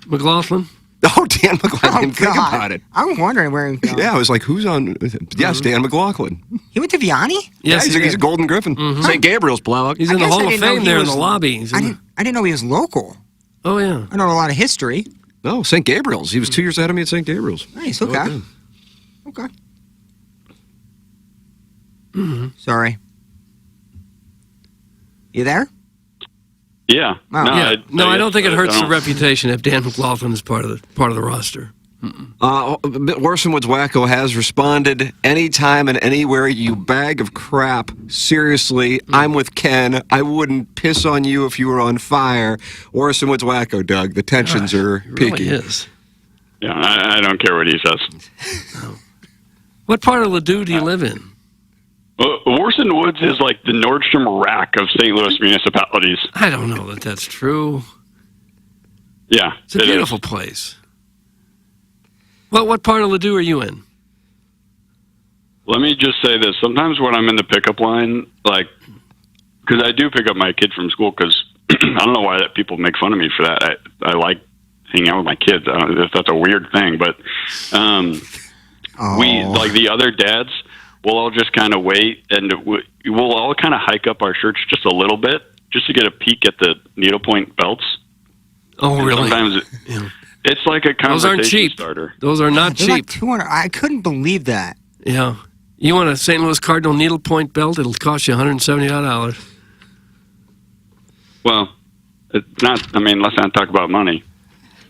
McLaughlin? Oh, Dan McLaughlin. I didn't think God. about it. I'm wondering where he's going. Yeah, I was like, who's on... Yes, Dan McLaughlin. He went to Vianney? Yes, he's a Golden Griffin. St. Gabriel's Plowhawk. He's in the Hall of Fame there in the lobby. I didn't know he was local. Oh, yeah. I know a lot of history. No, St. Gabriel's. He was 2 years ahead of me at St. Gabriel's. Nice, okay. Okay. Sorry. You there? Yeah. Oh. No, I don't think it hurts the reputation if Dan McLaughlin is part of the roster. Orson Woods Wacko has responded, anytime and anywhere, you bag of crap. Seriously, I'm with Ken. I wouldn't piss on you if you were on fire. Orson Woods Wacko, Doug. The tensions are peaking. It really is. Yeah, I don't care what he says. What part of Ladue do you live in? Orson Woods is like the Nordstrom Rack of St. Louis municipalities. I don't know that that's true. Yeah, It's a beautiful place. Well, what part of Ladue are you in? Let me just say this. Sometimes when I'm in the pickup line, like, because I do pick up my kid from school, because I don't know why that people make fun of me for that. I like hanging out with my kids. I don't know if that's a weird thing, but we, like the other dads, we'll all just kind of wait, and we'll all kind of hike up our shirts just a little bit, just to get a peek at the needlepoint belts. Oh, and really? Sometimes it's like a conversation Those aren't cheap. starter. Those are not They're cheap. like 200. I couldn't believe that. Yeah. You want a St. Louis Cardinal needlepoint belt? It'll cost you $170. Well, it's not. I mean, let's not talk about money.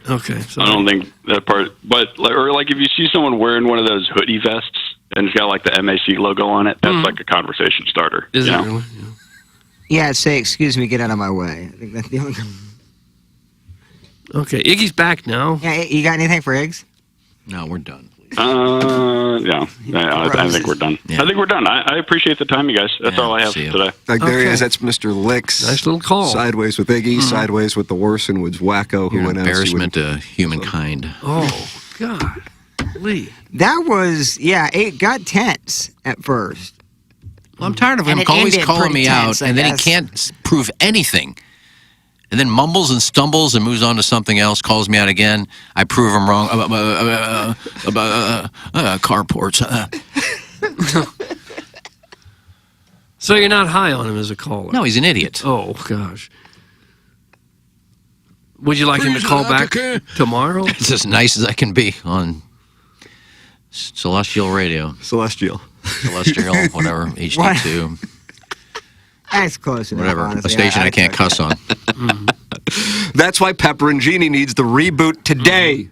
Okay. So I don't think that part. But or like if you see someone wearing one of those hoodie vests and it's got like the MAC logo on it, that's like a conversation starter. Is it know? really? Yeah, say, excuse me, get out of my way. I think that's the only... Okay, Iggy's back now. Yeah, you got anything for Iggs? No, we're done. Yeah. I think we're done. Yeah. I think we're done. I appreciate the time, you guys. That's all I have see you. today. Like there he is. That's Mr. Licks. Nice little call. Sideways with Iggy, sideways with the Orson Woods Wacko, who You're an went out. embarrassment to humankind. Oh, God. Lee. That was, it got tense at first. Well, I'm tired of him And it always ended calling pretty me tense, out, I and then he guess. can't prove anything. And then mumbles and stumbles and moves on to something else, calls me out again. I prove him wrong about carports. So you're not high on him as a caller? No, he's an idiot. Oh, gosh. Would you like him to call back tomorrow? It's as nice as I can be on Celestial Radio. Celestial, whatever, HD2. That's close enough, Whatever, honestly. a station I can't cuss on. That's why Pepperoncini needs the reboot today.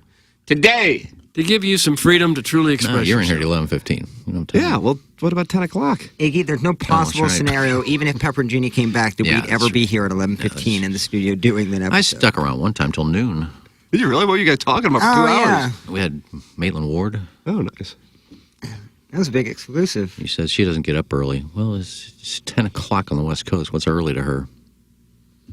Today. To give you some freedom to truly express No, you're in here at yourself. 11:15. Yeah, well, what about 10 o'clock? Iggy, there's no possible right. scenario, even if Pepper and Jeannie came back, that Yeah, we'd ever that's be here at 11:15 in the studio doing that episode. I stuck around one time till noon. Did you really? What were you guys talking about for 2 hours? Yeah. We had Maitland Ward. Oh, nice. That was a big exclusive. He says she doesn't get up early. Well, it's 10 o'clock on the West Coast. What's early to her?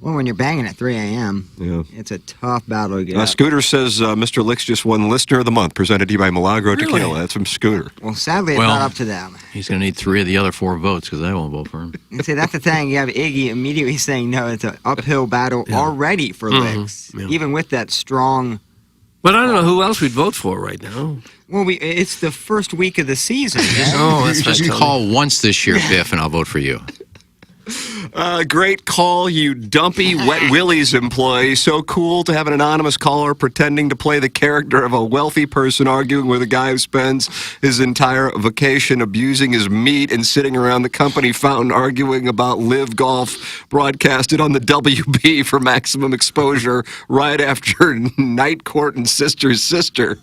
Well, when you're banging at 3 a.m., it's a tough battle to get up. Scooter says Mr. Licks just won Listener of the Month, presented to you by Milagro Really? Tequila. That's from Scooter. Well, sadly, it's Well- not up to them. He's going to need 3 of the other 4 votes because I won't vote for him. And see, that's the thing. You have Iggy immediately saying, no, it's an uphill battle already for Licks. Yeah. Even with that strong But I don't know who else we'd vote for right now. Well, it's the first week of the season. Just call once this year, Biff, and I'll vote for you. Great call, you dumpy Wet Willie's employee. So cool to have an anonymous caller pretending to play the character of a wealthy person arguing with a guy who spends his entire vacation abusing his meat and sitting around the company fountain arguing about live golf, broadcasted on the WB for maximum exposure right after Night Court and Sister's Sister.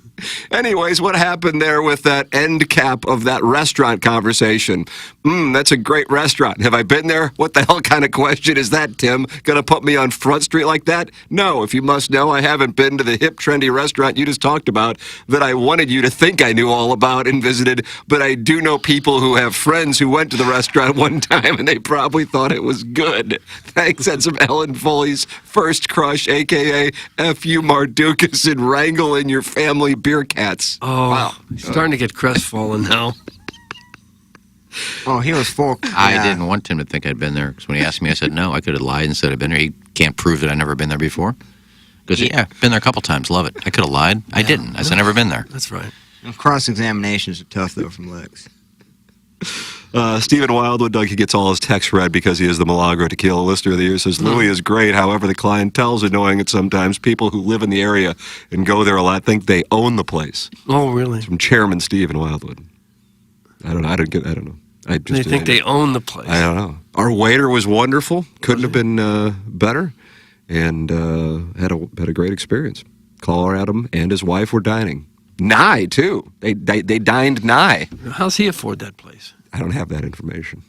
Anyways, what happened there with that end cap of that restaurant conversation? That's a great restaurant. Have I been there? What the hell kind of question is that, Tim? Gonna put me on Front Street like that? No, if you must know, I haven't been to the hip, trendy restaurant you just talked about that I wanted you to think I knew all about and visited, but I do know people who have friends who went to the restaurant one time and they probably thought it was good. Thanks, that's some Ellen Foley's first crush, a.k.a. F.U. Mardukas and wrangle in your family beer cats. Oh, wow. He's starting to get crestfallen now. Oh, he was full. I didn't want him to think I'd been there, because when he asked me, I said no. I could have lied and said I'd been there. He can't prove that I've never been there before. Because, been there a couple times, love it. I could have lied. I didn't. I said I've never been there. That's right. Cross-examinations are tough, though, from Lex. Stephen Wildwood, Doug, he gets all his texts read because he is the Milagro Tequila Listener of the Year. Says, Louis is great. However, the clientele's annoying at sometimes. People who live in the area and go there a lot think they own the place. Oh, really? It's from Chairman Stephen Wildwood. I don't know. I don't know. They think they own the place. I don't know. Our waiter was wonderful. Couldn't have been better. And had a great experience. Caller Adam and his wife were dining. Nigh, too. They dined nigh. How's he afford that place? I don't have that information.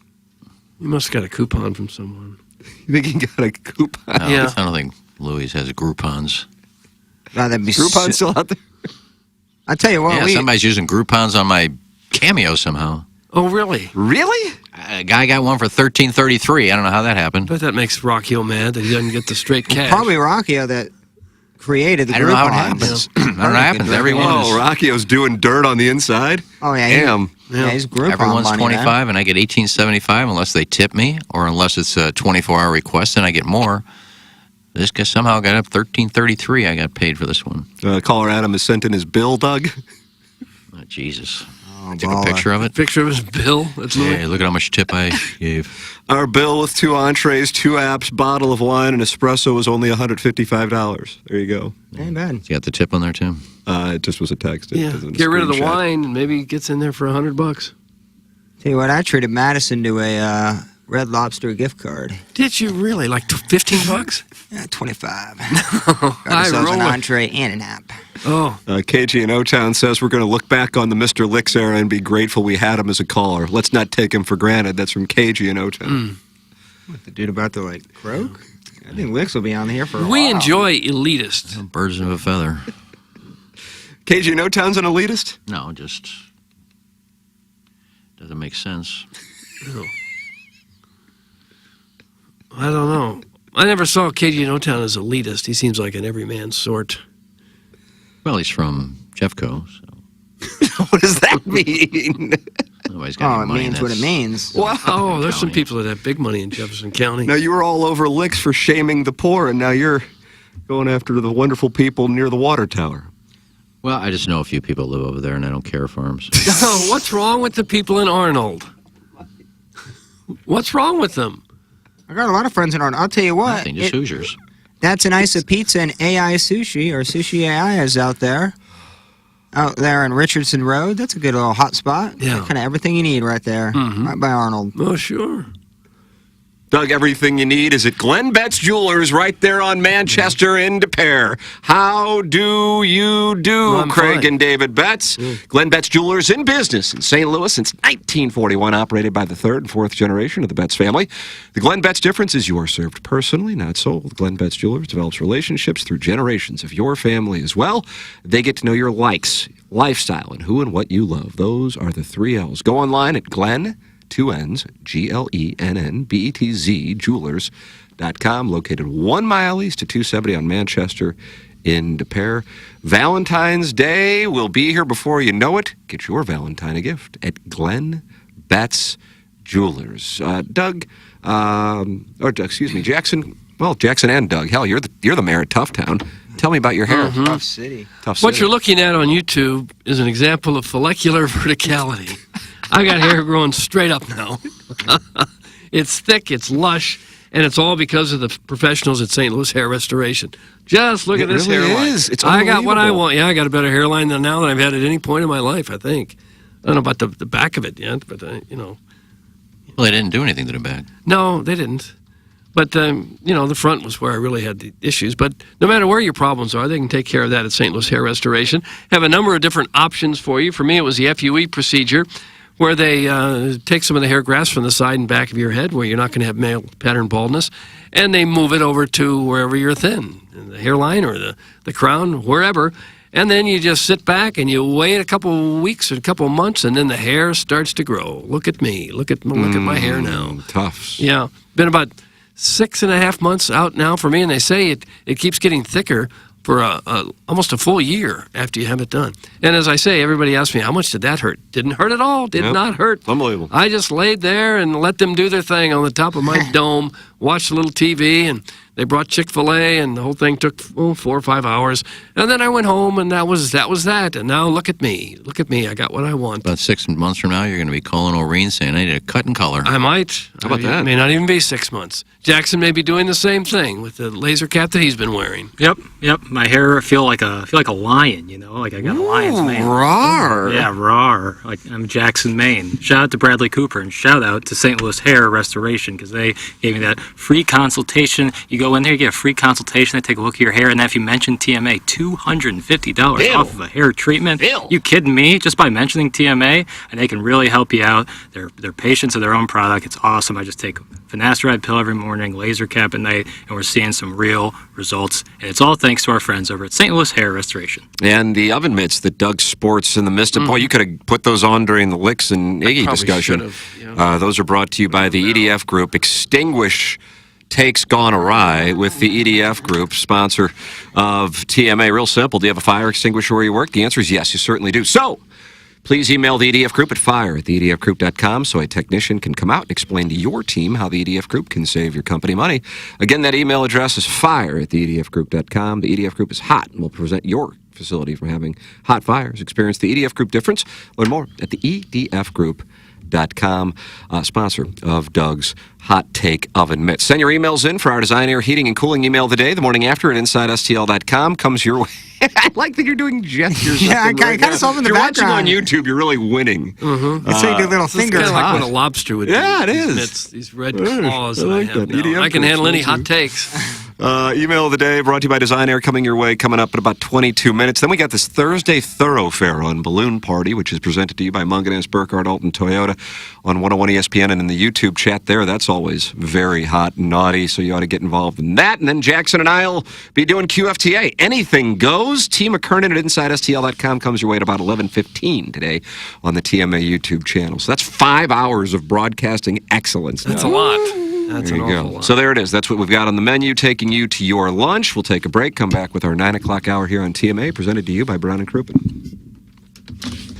You must have got a coupon from someone. You think he got a coupon? No, Yeah. I don't think Louis has Groupons. That'd be Groupon still out there? I tell you what, Yeah, somebody's using Groupons on my Cameo somehow. Oh, really? Really? A guy got one for $13.33. I don't know how that happened. But that makes Rockhill mad that he doesn't get the straight cash. Probably Rockio that created the I don't know how it Groupon. happens. I don't know how it happens. Everyone is, Rockio's doing dirt on the inside? Oh, yeah. Damn. Yeah, he's Groupon everyone's money, 25 man. and I get $18.75 unless they tip me or unless it's a 24-hour request and I get more. This guy somehow got up $13.33. I got paid for this one. Caller Adam has sent in his bill, Doug. Oh, Jesus. Oh, Take a picture of it. Picture of his bill? That's Yeah, look at how much tip I gave. Our bill with 2 entrees, 2 apps, bottle of wine, and espresso was only $155. There you go. Ain't bad. You got the tip on there, Tim? It just was a text. It Yeah, doesn't get rid of the screenshot. wine and maybe he gets in there for $100. Tell you what, I treated Madison to a Red Lobster gift card. Did you really? Like $15? Yeah, 25. I Got ourselves an roll it. entree and an app. Oh. KG in O-Town says we're going to look back on the Mr. Licks era and be grateful we had him as a caller. Let's not take him for granted. That's from KG in O-Town. What, the dude about to, croak? I think Licks will be on here for a while. We enjoy elitist. Birds of a feather. KG in O-Town's an elitist? No, just doesn't make sense. No. I don't know. I never saw KG in O-Town as elitist. He seems like an everyman sort. Well, he's from Jeffco, so. What does that mean? Nobody's got any it money. means what it means. Wow. Oh, there's some people that have big money in Jefferson County. Now, you were all over Licks for shaming the poor, and now you're going after the wonderful people near the water tower. Well, I just know a few people live over there, and I don't care for them. So. Oh, what's wrong with the people in Arnold? What's wrong with them? I got a lot of friends in Arnold. I'll tell you what. Nothing, just Hoosiers. That's an Ice of Pizza and AI Sushi, or Sushi AI is out there. Out there in Richardson Road. That's a good little hot spot. Yeah. Kind of everything you need right there. Right by Arnold. Oh, sure. Doug, everything you need is at Glenn Betts Jewelers right there on Manchester in De Pere. How do you do, I'm Craig fine. and David Betts? Glenn Betts Jewelers in business in St. Louis since 1941, operated by the 3rd and 4th generation of the Betts family. The Glenn Betts difference is you are served personally, not sold. Glenn Betts Jewelers develops relationships through generations of your family as well. They get to know your likes, lifestyle, and who and what you love. Those are the 3 L's. Go online at Glenn, 2 N's, GLENNBETZ, jewelers.com, located 1 mile east of 270 on Manchester in De Pere. Valentine's Day will be here before you know it. Get your Valentine a gift at Glenn Betts Jewelers. Doug, excuse me, Jackson. Well, Jackson and Doug. Hell, you're the mayor of Toughtown. Tell me about your hair. Mhm. Tough city. What you're looking at on YouTube is an example of follicular verticality. I got hair growing straight up now. It's thick, it's lush, and it's all because of the professionals at St. Louis Hair Restoration. Just look at this really hairline. is. It's I got what I unbelievable. want. Yeah, I got a better hairline now than I've had at any point in my life, I think. I don't know about the back of it yet, but, you know. Well, they didn't do anything to the back. No, they didn't. But, you know, the front was where I really had the issues. But no matter where your problems are, they can take care of that at St. Louis Hair Restoration. Have a number of different options for you. For me, it was the FUE procedure, where they take some of the hair grafts from the side and back of your head, where you're not going to have male pattern baldness, and they move it over to wherever you're thin, the hairline or the crown, wherever. And then you just sit back and you wait a couple weeks or a couple months, and then the hair starts to grow. Look at me. Look at my hair now. Tough. Yeah. Been about 6.5 months out now for me, and they say it keeps getting thicker for almost a full year after you have it done. And as I say, everybody asks me, how much did that hurt? Didn't hurt at all. Did not hurt. Unbelievable. I just laid there and let them do their thing on the top of my dome, watched a little TV, and they brought Chick-fil-A, and the whole thing took 4 or 5 hours. And then I went home, and that was that. And now look at me. Look at me. I got what I want. About 6 months from now, you're going to be calling O'Reen saying, I need a cut and color. I might. How about that? It may not even be 6 months. Jackson may be doing the same thing with the laser cap that he's been wearing. Yep. My hair feel like a lion, you know, like I got a lion's mane. Rawr. Yeah, rawr. Like I'm Jackson, Maine. Shout out to Bradley Cooper and shout out to St. Louis Hair Restoration because they gave me that free consultation. You go in there, you get a free consultation. They take a look at your hair, and then if you mention TMA, $250 off of a hair treatment. You kidding me? Just by mentioning TMA, and they can really help you out. They're patients of their own product. It's awesome. I just take a finasteride pill every morning, laser cap at night, and we're seeing some real results. And it's all thanks to our friends over at St. Louis Hair Restoration. And the oven mitts that Doug sports in the midst of, boy, you could have put those on during the Licks and Iggy discussion. Those are brought to you by the EDF Group. Extinguish takes gone awry with the EDF Group, sponsor of TMA. Real simple. Do you have a fire extinguisher where you work? The answer is yes, you certainly do. So, please email the EDF Group at fire@theedfgroup.com so a technician can come out and explain to your team how the EDF Group can save your company money. Again, that email address is fire@theedfgroup.com. The EDF Group is hot and will prevent your facility from having hot fires. Experience the EDF Group difference. Learn more at the edfgroup.com, sponsor of Doug's Hot Take Oven Mitts. Send your emails in for our Design, Air, Heating, and Cooling email of the day. The morning after at InsideSTL.com comes your way. I like that you're doing gestures. Yeah, I kind of saw them in the You're background. watching on YouTube, you're really winning. It's like the little finger. It's kind of like what a lobster would do. Yeah, it These is. mitts, these red claws that I like have that. now. EDF I can Group handle any sponsor. hot takes. Email of the day brought to you by Design Air coming your way coming up in about 22 minutes. Then we got this Thursday Thoroughfare on Balloon Party, which is presented to you by Munganess, Burkhardt, Alton, Toyota on 101 ESPN and in the YouTube chat there. That's always very hot and naughty, so you ought to get involved in that. And then Jackson and I will be doing QFTA. Anything goes. T. McKernan at InsideSTL.com comes your way at about 11:15 today on the TMA YouTube channel. So that's 5 hours of broadcasting excellence. That's a lot. That's There an you awful go. lot. So there it is. That's what we've got on the menu, taking you to your lunch. We'll take a break, come back with our 9 o'clock hour here on TMA, presented to you by Brown & Crouppen.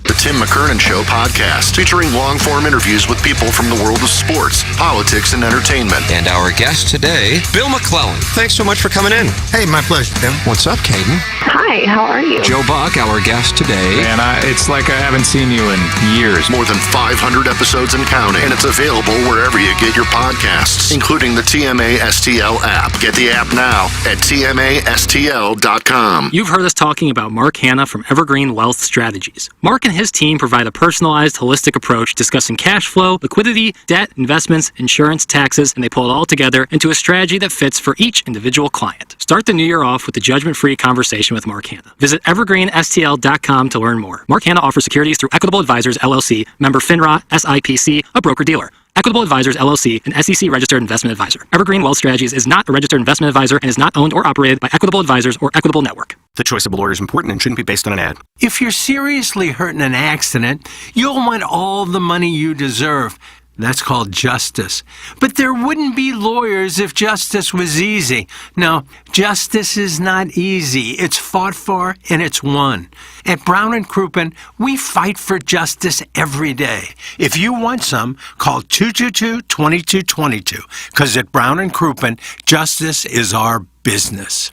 The Tim McKernan Show podcast, featuring long-form interviews with people from the world of sports, politics, and entertainment. And our guest today, Bill McClellan. Thanks so much for coming in. Hey, my pleasure, Tim. What's up, Caden? Hi, how are you? Joe Buck, our guest today. Man, it's like I haven't seen you in years. More than 500 episodes and counting, and it's available wherever you get your podcasts, including the TMA STL app. Get the app now at TMASTL.com. You've heard us talking about Mark Hanna from Evergreen Wealth Strategies. Mark and his team provide a personalized, holistic approach discussing cash flow, liquidity, debt, investments, insurance, taxes, and they pull it all together into a strategy that fits for each individual client. Start the new year off with a judgment-free conversation with Mark Hanna. Visit evergreenstl.com to learn more. Mark Hanna offers securities through Equitable Advisors, LLC, member FINRA, SIPC, a broker-dealer. Equitable Advisors, LLC, an SEC-registered investment advisor. Evergreen Wealth Strategies is not a registered investment advisor and is not owned or operated by Equitable Advisors or Equitable Network. The choice of a lawyer is important and shouldn't be based on an ad. If you're seriously hurt in an accident, you'll want all the money you deserve. That's called justice. But there wouldn't be lawyers if justice was easy. No, justice is not easy. It's fought for and it's won. At Brown & Crouppen, we fight for justice every day. If you want some, call 222-2222. Because at Brown & Crouppen, justice is our business.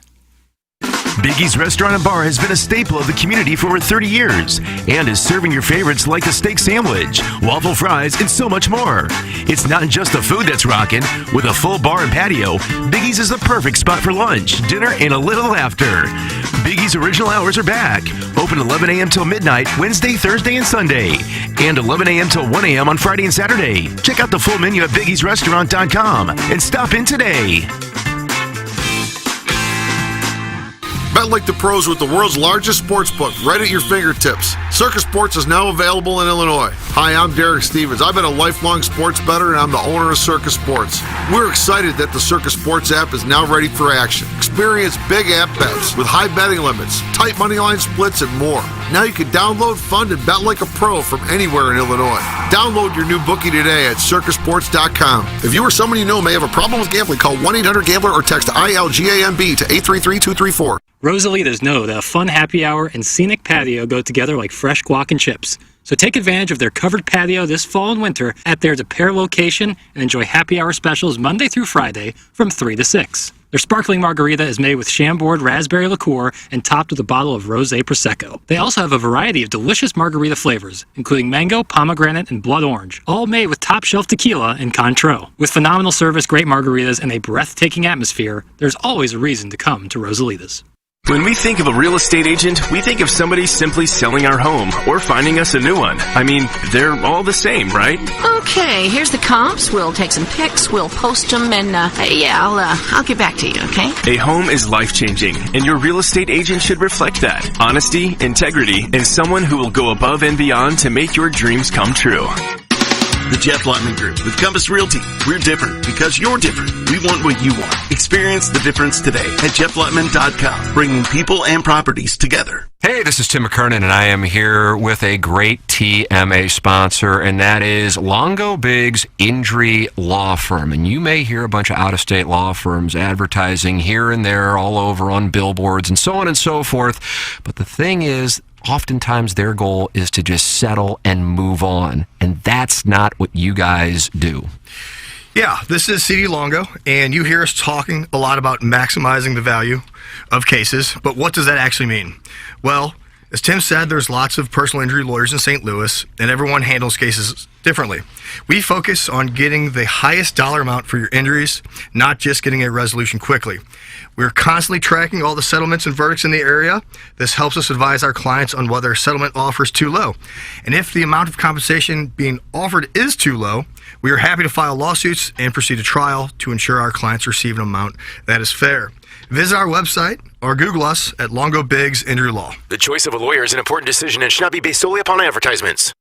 Biggie's Restaurant and Bar has been a staple of the community for over 30 years and is serving your favorites like the steak sandwich, waffle fries, and so much more. It's not just the food that's rocking. With a full bar and patio, Biggie's is the perfect spot for lunch, dinner, and a little laughter. Biggie's original hours are back. Open 11 a.m. till midnight, Wednesday, Thursday, and Sunday. And 11 a.m. till 1 a.m. on Friday and Saturday. Check out the full menu at biggiesrestaurant.com and stop in today. Bet like the pros with the world's largest sports book right at your fingertips. Circus Sports is now available in Illinois. Hi, I'm Derek Stevens. I've been a lifelong sports bettor, and I'm the owner of Circus Sports. We're excited that the Circus Sports app is now ready for action. Experience big app bets with high betting limits, tight money line splits, and more. Now you can download, fund, and bet like a pro from anywhere in Illinois. Download your new bookie today at circusports.com. If you or someone you know may have a problem with gambling, call 1-800-GAMBLER or text ILGAMB to 833-234. Rosalitas know that a fun happy hour and scenic patio go together like fresh guac and chips. So take advantage of their covered patio this fall and winter at their Pair location and enjoy happy hour specials Monday through Friday from 3 to 6. Their sparkling margarita is made with Chambord raspberry liqueur and topped with a bottle of rosé prosecco. They also have a variety of delicious margarita flavors, including mango, pomegranate, and blood orange, all made with top-shelf tequila and Cointreau. With phenomenal service, great margaritas, and a breathtaking atmosphere, there's always a reason to come to Rosalitas. When we think of a real estate agent, we think of somebody simply selling our home or finding us a new one. I mean, they're all the same, right? Okay, here's the comps. We'll take some pics, we'll post them, and I'll get back to you, okay? A home is life-changing, and your real estate agent should reflect that. Honesty, integrity, and someone who will go above and beyond to make your dreams come true. The Jeff Lotman Group with Compass Realty. We're different because you're different. We want what you want. Experience the difference today at jefflotman.com, bringing people and properties together. Hey, this is Tim McKernan, and I am here with a great TMA sponsor, and that is Longo Biggs Injury Law Firm. And you may hear a bunch of out-of-state law firms advertising here and there all over on billboards and so on and so forth. But the thing is, oftentimes their goal is to just settle and move on, and that's not what you guys do. Yeah, this is CD Longo, and you hear us talking a lot about maximizing the value of cases, but what does that actually mean? Well, as Tim said, there's lots of personal injury lawyers in St. Louis, and everyone handles cases differently. We focus on getting the highest dollar amount for your injuries, not just getting a resolution quickly. We're constantly tracking all the settlements and verdicts in the area. This helps us advise our clients on whether a settlement offer is too low. And if the amount of compensation being offered is too low, we are happy to file lawsuits and proceed to trial to ensure our clients receive an amount that is fair. Visit our website or Google us at Longo Biggs Injury Law. The choice of a lawyer is an important decision and should not be based solely upon advertisements.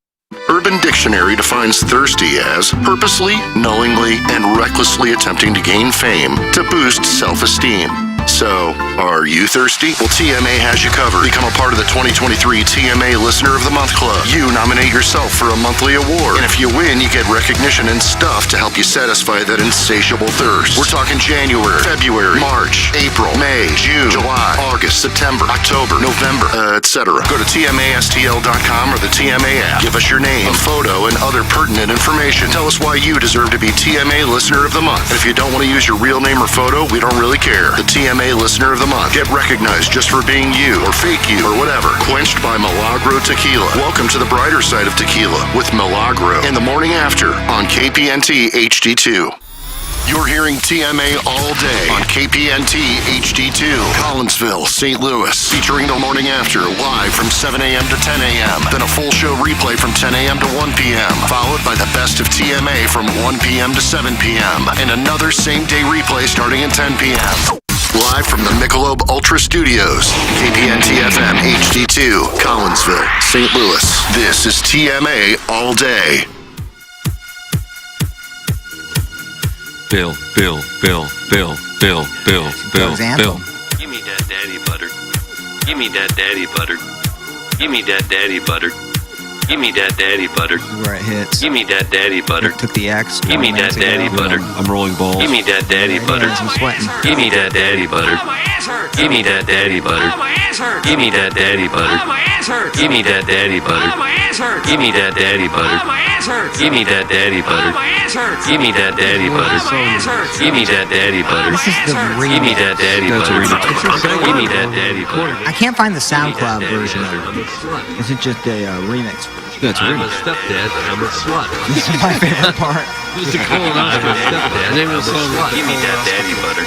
Urban Dictionary defines thirsty as purposely, knowingly, and recklessly attempting to gain fame to boost self-esteem. So, are you thirsty? Well, TMA has you covered. Become a part of the 2023 TMA Listener of the Month Club. You nominate yourself for a monthly award. And if you win, you get recognition and stuff to help you satisfy that insatiable thirst. We're talking January, February, March, April, May, June, July, August, September, October, November, etc. Go to TMASTL.com or the TMA app. Give us your name, a photo, and other pertinent information. Tell us why you deserve to be TMA Listener of the Month. And if you don't want to use your real name or photo, we don't really care. The TMA Listener of the Month. Get recognized just for being you or fake you or whatever. Quenched by Milagro Tequila. Welcome to the brighter side of tequila with Milagro in the morning after on KPNT HD2. You're hearing TMA all day on KPNT HD2, Collinsville, St. Louis. Featuring the morning after live from 7 a.m. to 10 a.m. Then a full show replay from 10 a.m. to 1 p.m. Followed by the best of TMA from 1 p.m. to 7 p.m. And another same-day replay starting at 10 p.m. Live from the Michelob Ultra Studios, KPNT FM HD2, Collinsville, St. Louis. This is TMA all day. Bill. Give me that daddy butter. Give me that daddy butter. Give me that daddy butter. Give me that daddy butter. Where it hits. Give me that daddy butter. Took the X. Give me that daddy butter. I'm rolling balls. Give me that daddy butter. I'm sweating. Give me that daddy butter. Give me that daddy butter. Give me that daddy butter. Give me that daddy butter. Give me that daddy butter. Give me that daddy butter. Give me that daddy butter. Give me that daddy butter. This is the Give me that daddy butter. Give me that daddy butter. I can't find the SoundCloud version of it. Is it just a remix? That's a I'm a remix. stepdad, but I'm a slut. This is my favorite part. This is a colonoscopy stepdad. Name of the song. Give me that daddy butter.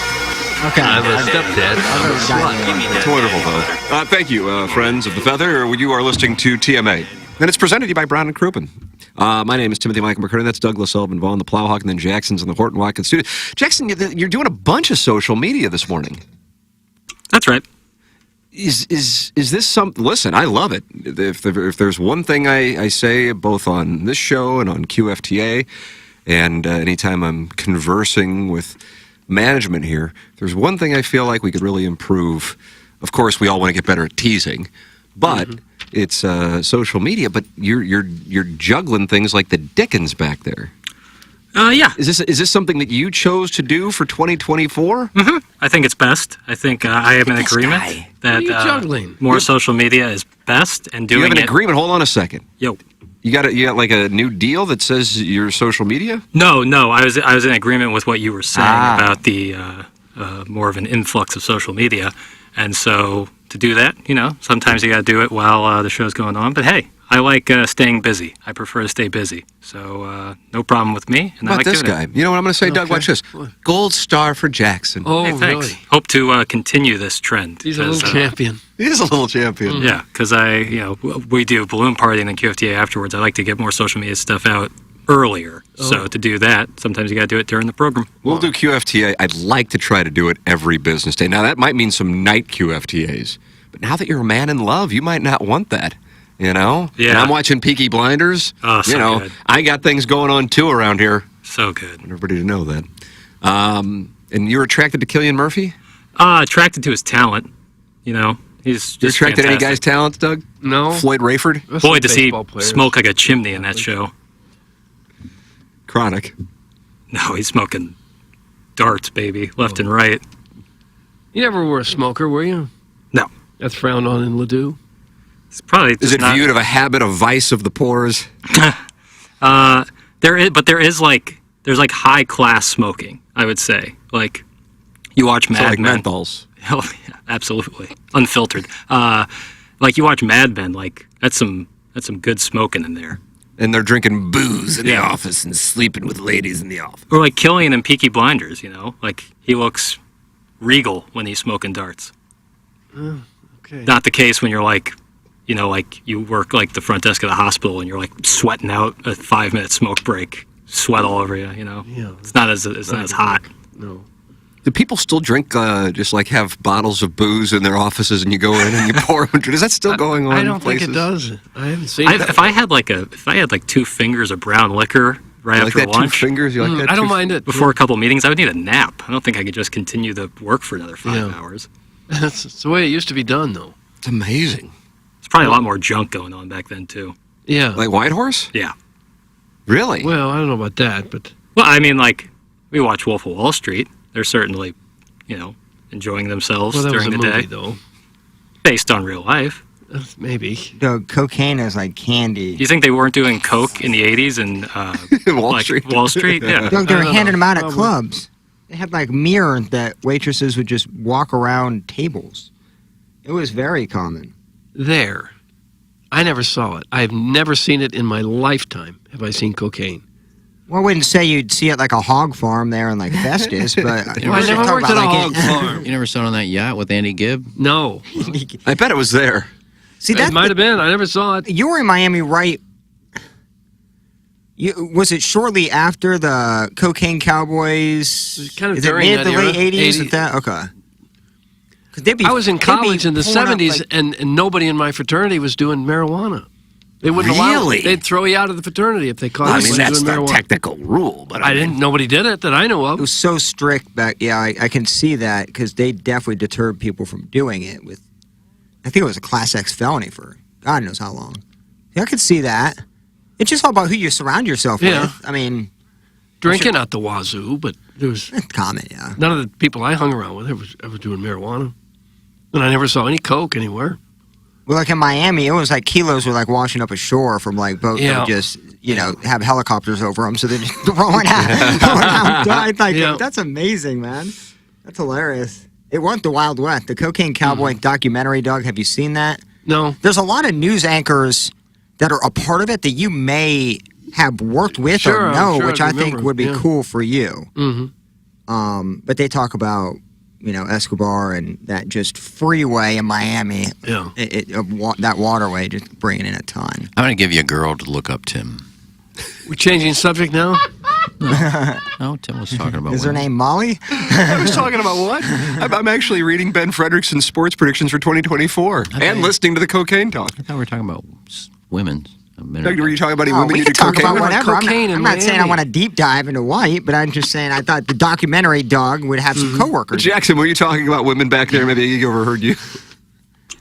Okay. I'm a stepdad, but I'm a slut. Give me It's that wonderful, though. Thank you, friends of the Feather. You are listening to TMA. And it's presented to you by Brown and Crouppen. My name is Timothy Michael McCurdy. That's Douglas Sullivan Vaughn, the Plowhawk, and then Jackson's in the Horton Watkins studio. Jackson, you're doing a bunch of social media this morning. That's right. Is this some? Listen, I love it. If there's one thing I say both on this show and on QFTA, and anytime I'm conversing with management here, if there's one thing I feel like we could really improve. Of course, we all want to get better at teasing, but it's social media. But you're juggling things like the Dickens back there. Yeah. Is this something that you chose to do for 2024? Mm-hmm. I think it's best. I think I am in agreement that more social media is best, and doing You have an it. agreement. Hold on a second. Yo. You got like a new deal that says your social media? No. I was in agreement with what you were saying about the more of an influx of social media, and so to do that, sometimes you got to do it while the show's going on. But hey, I like staying busy. I prefer to stay busy, so no problem with me. And How I about like this doing guy? It. You know what I'm going to say, Doug? Watch this. Gold star for Jackson. Oh, Hey, thanks. really? Hope to continue this trend. He's a little champion. He is a little champion. Yeah, because we do a balloon party and then QFTA afterwards. I like to get more social media stuff out earlier. So to do that, sometimes you got to do it during the program. We'll do QFTA. I'd like to try to do it every business day. Now, that might mean some night QFTAs. But now that you're a man in love, you might not want that. Yeah. And I'm watching Peaky Blinders. Oh, so good. I got things going on, too, around here. So good. I want everybody to know that. And you're attracted to Cillian Murphy? Attracted to his talent. He's You're just attracted to any fantastic. guy's talents, Doug? No. Floyd Rayford? Boy, does he smoke like a chimney in that show. Chronic. No, he's smoking darts, baby, left and right. You never were a smoker, were you? No. That's frowned on in Ladue. It's probably Is it viewed of a habit of vice of the pores? there's like high class smoking, I would say. Like you watch Mad like Men. menthols. Oh, yeah, absolutely. Unfiltered. Like you watch Mad Men, like that's some good smoking in there. And they're drinking booze in the office and sleeping with ladies in the office. Or like Cillian in Peaky Blinders, like he looks regal when he's smoking darts. Okay. Not the case when you're like, like you work like the front desk of the hospital and you're like sweating out a 5-minute smoke break, sweat all over you. Yeah. It's not as hot. No. Do people still drink, just like have bottles of booze in their offices and you go in and you pour them? Is that still going on? I don't places? think it does. I haven't seen it. If I had like 2 fingers of brown liquor right You like after that lunch, 2 fingers? You like that? I don't mind it. before a couple meetings, I would need a nap. I don't think I could just continue the work for another 5 hours. That's the way it used to be done, though. It's amazing. It's probably a lot more junk going on back then too. Yeah. Like Whitehorse? Yeah. Really? Well, I don't know about that, but Well, I mean, like we watch Wolf of Wall Street. They're certainly, enjoying themselves that during was a the movie, day, though. based on real life. Maybe. Doug, cocaine is like candy. Do you think they weren't doing coke in the 80s and Wall Street? Wall Street? Yeah. Doug, they were I don't handing know. them out at Probably. clubs. They had like mirrors that waitresses would just walk around tables. It was very common. There. I never saw it. I've never seen it in my lifetime. Have I seen cocaine? Well, I wouldn't say you'd see it like a hog farm there in like Festus, but I never worked at a hog farm. You never saw it on that yacht with Andy Gibb? No. I bet it was there. See, It that might have been. I never saw it. You were in Miami, right? Was it shortly after the Cocaine Cowboys? Kind of Is it during mid that to era, late 80s? 80s. Okay. 'Cause they'd be- I was in they'd be college in the pulling up, 70s, like- and nobody in my fraternity was doing marijuana. They wouldn't allow Really? it. They'd throw you out of the fraternity if they caught I you mean, that's doing the marijuana. technical rule, but I didn't. Nobody did it that I know It of. was so strict back. Yeah, I can see that because they definitely deterred people from doing it. I think it was a Class X felony for God knows how long. I could see that. It's just all about who you surround yourself with. I mean, drinking out the wazoo, but there was common. Yeah. None of the people I hung around with ever doing marijuana, and I never saw any coke anywhere. Well, like in Miami, it was like kilos were like washing up ashore from like boats that would just, have helicopters over them. So they're just throwing out. That's amazing, man. That's hilarious. It wasn't the Wild West. The Cocaine Cowboy documentary, Doug, have you seen that? No. There's a lot of news anchors that are a part of it that you may have worked with or know, which I think would be cool for you. Mm-hmm. But they talk about, Escobar and that just freeway in Miami. Yeah. That waterway just bringing in a ton. I'm going to give you a girl to look up, Tim. We're changing subject now? No, Tim was talking about Is her name Molly? I was talking about what? I'm actually reading Ben Frederickson's sports predictions for 2024 and listening to the cocaine talk. I thought we were talking about women. Doug, were you talking about any women we you can do talk cocaine about with? whatever. Cocaine I'm in not saying I Miami. want to deep dive into white, but I'm just saying I thought the documentary, Doug, would have some coworkers. Jackson, were you talking about women back there? Maybe he overheard you.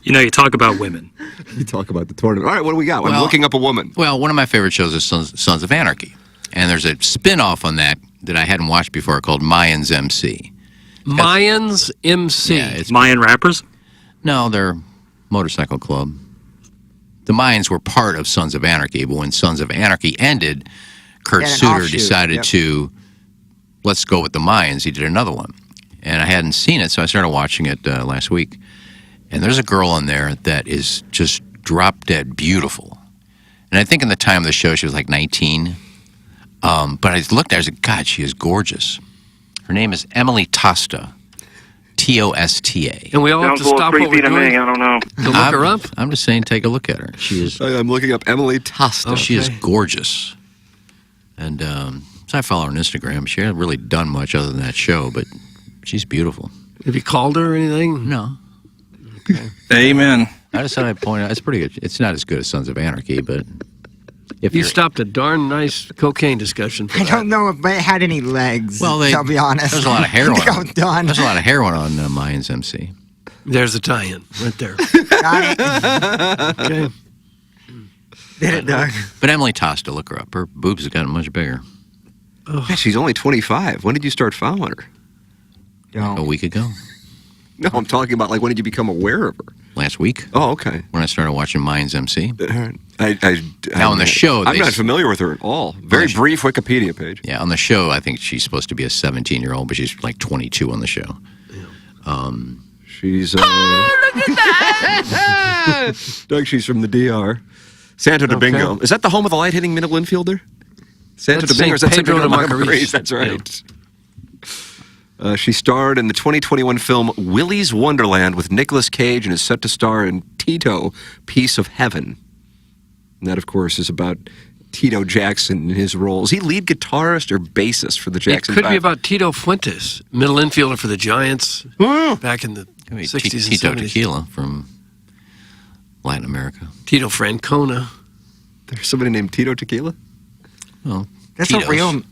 You talk about women. You talk about the tournament. All right, what do we got? I'm looking up a woman. Well, one of my favorite shows is Sons of Anarchy. And there's a spin-off on that I hadn't watched before called Mayans MC. Mayans MC. Yeah, it's Mayan rappers? No, they're motorcycle club. The Mayans were part of Sons of Anarchy, but when Sons of Anarchy ended, Kurt Sutter decided to, let's go with the Mayans. He did another one. And I hadn't seen it, so I started watching it last week. And there's a girl in there that is just drop-dead beautiful. And I think in the time of the show, she was like 19. But I looked at her, I said, God, she is gorgeous. Her name is Emily Tosta. Tosta. And we all have to stop what we're doing. I don't know. To look her up? I'm just saying, take a look at her. She is. I'm looking up Emily Tosta. She is gorgeous. And so I follow her on Instagram. She hasn't really done much other than that show, but she's beautiful. Have you called her or anything? No. Okay. Amen. I just thought I'd point out, it's pretty good. It's not as good as Sons of Anarchy, but if you stopped a darn nice cocaine discussion. I don't know if it had any legs. Well, I'll be honest. There's a lot of heroin. I'm done. There's a lot of heroin on Mayans MC. There's a tie-in right there. Okay. Did it, Doug? But Emily Tosta, look her up. Her boobs have gotten much bigger. Yeah, she's only 25. When did you start following her? A week ago. No, I'm talking about when did you become aware of her? Last week. Oh, okay. When I started watching Mayans MC. Now on the show, I'm not familiar with her at all. Very brief Wikipedia page. Yeah, on the show, I think she's supposed to be a 17-year-old, but she's like 22 on the show. She's. Look at that! Doug, she's from the DR. Santo Domingo. Is that the home of the light-hitting middle infielder? Santo That's Domingo. Is that St. Pedro Santo de Domingo? Macorís. That's right. She starred in the 2021 film Willy's Wonderland with Nicolas Cage and is set to star in Tito, Piece of Heaven. And that, of course, is about Tito Jackson and his role. Is he lead guitarist or bassist for the Jackson? It could be about Tito Fuentes, middle infielder for the Giants back in the 60s and Tito 70s. Tequila from Latin America. Tito Francona. There's somebody named Tito Tequila? Well, That's Tito's. a real.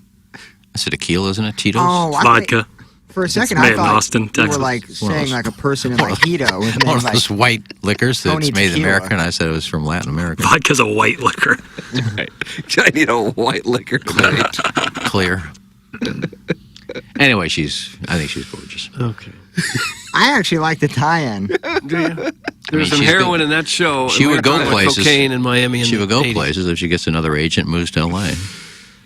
That's a tequila, isn't it? Tito's? Oh, Vodka. For a second, It's made I in thought Austin, you Texas. were like One of saying those- like a person in mojito. And One of then, those white liquors that's Tony made in Tequila. America, and I said it was from Latin America. Vodka's a white liquor. Right. I need a white liquor tonight. Clear. Anyway, I think she's gorgeous. Okay. I actually like the tie-in. There's some heroin in that show. She and would go we had places. Cocaine in Miami. She in would the go 80s. places if she gets another agent and moves to L.A.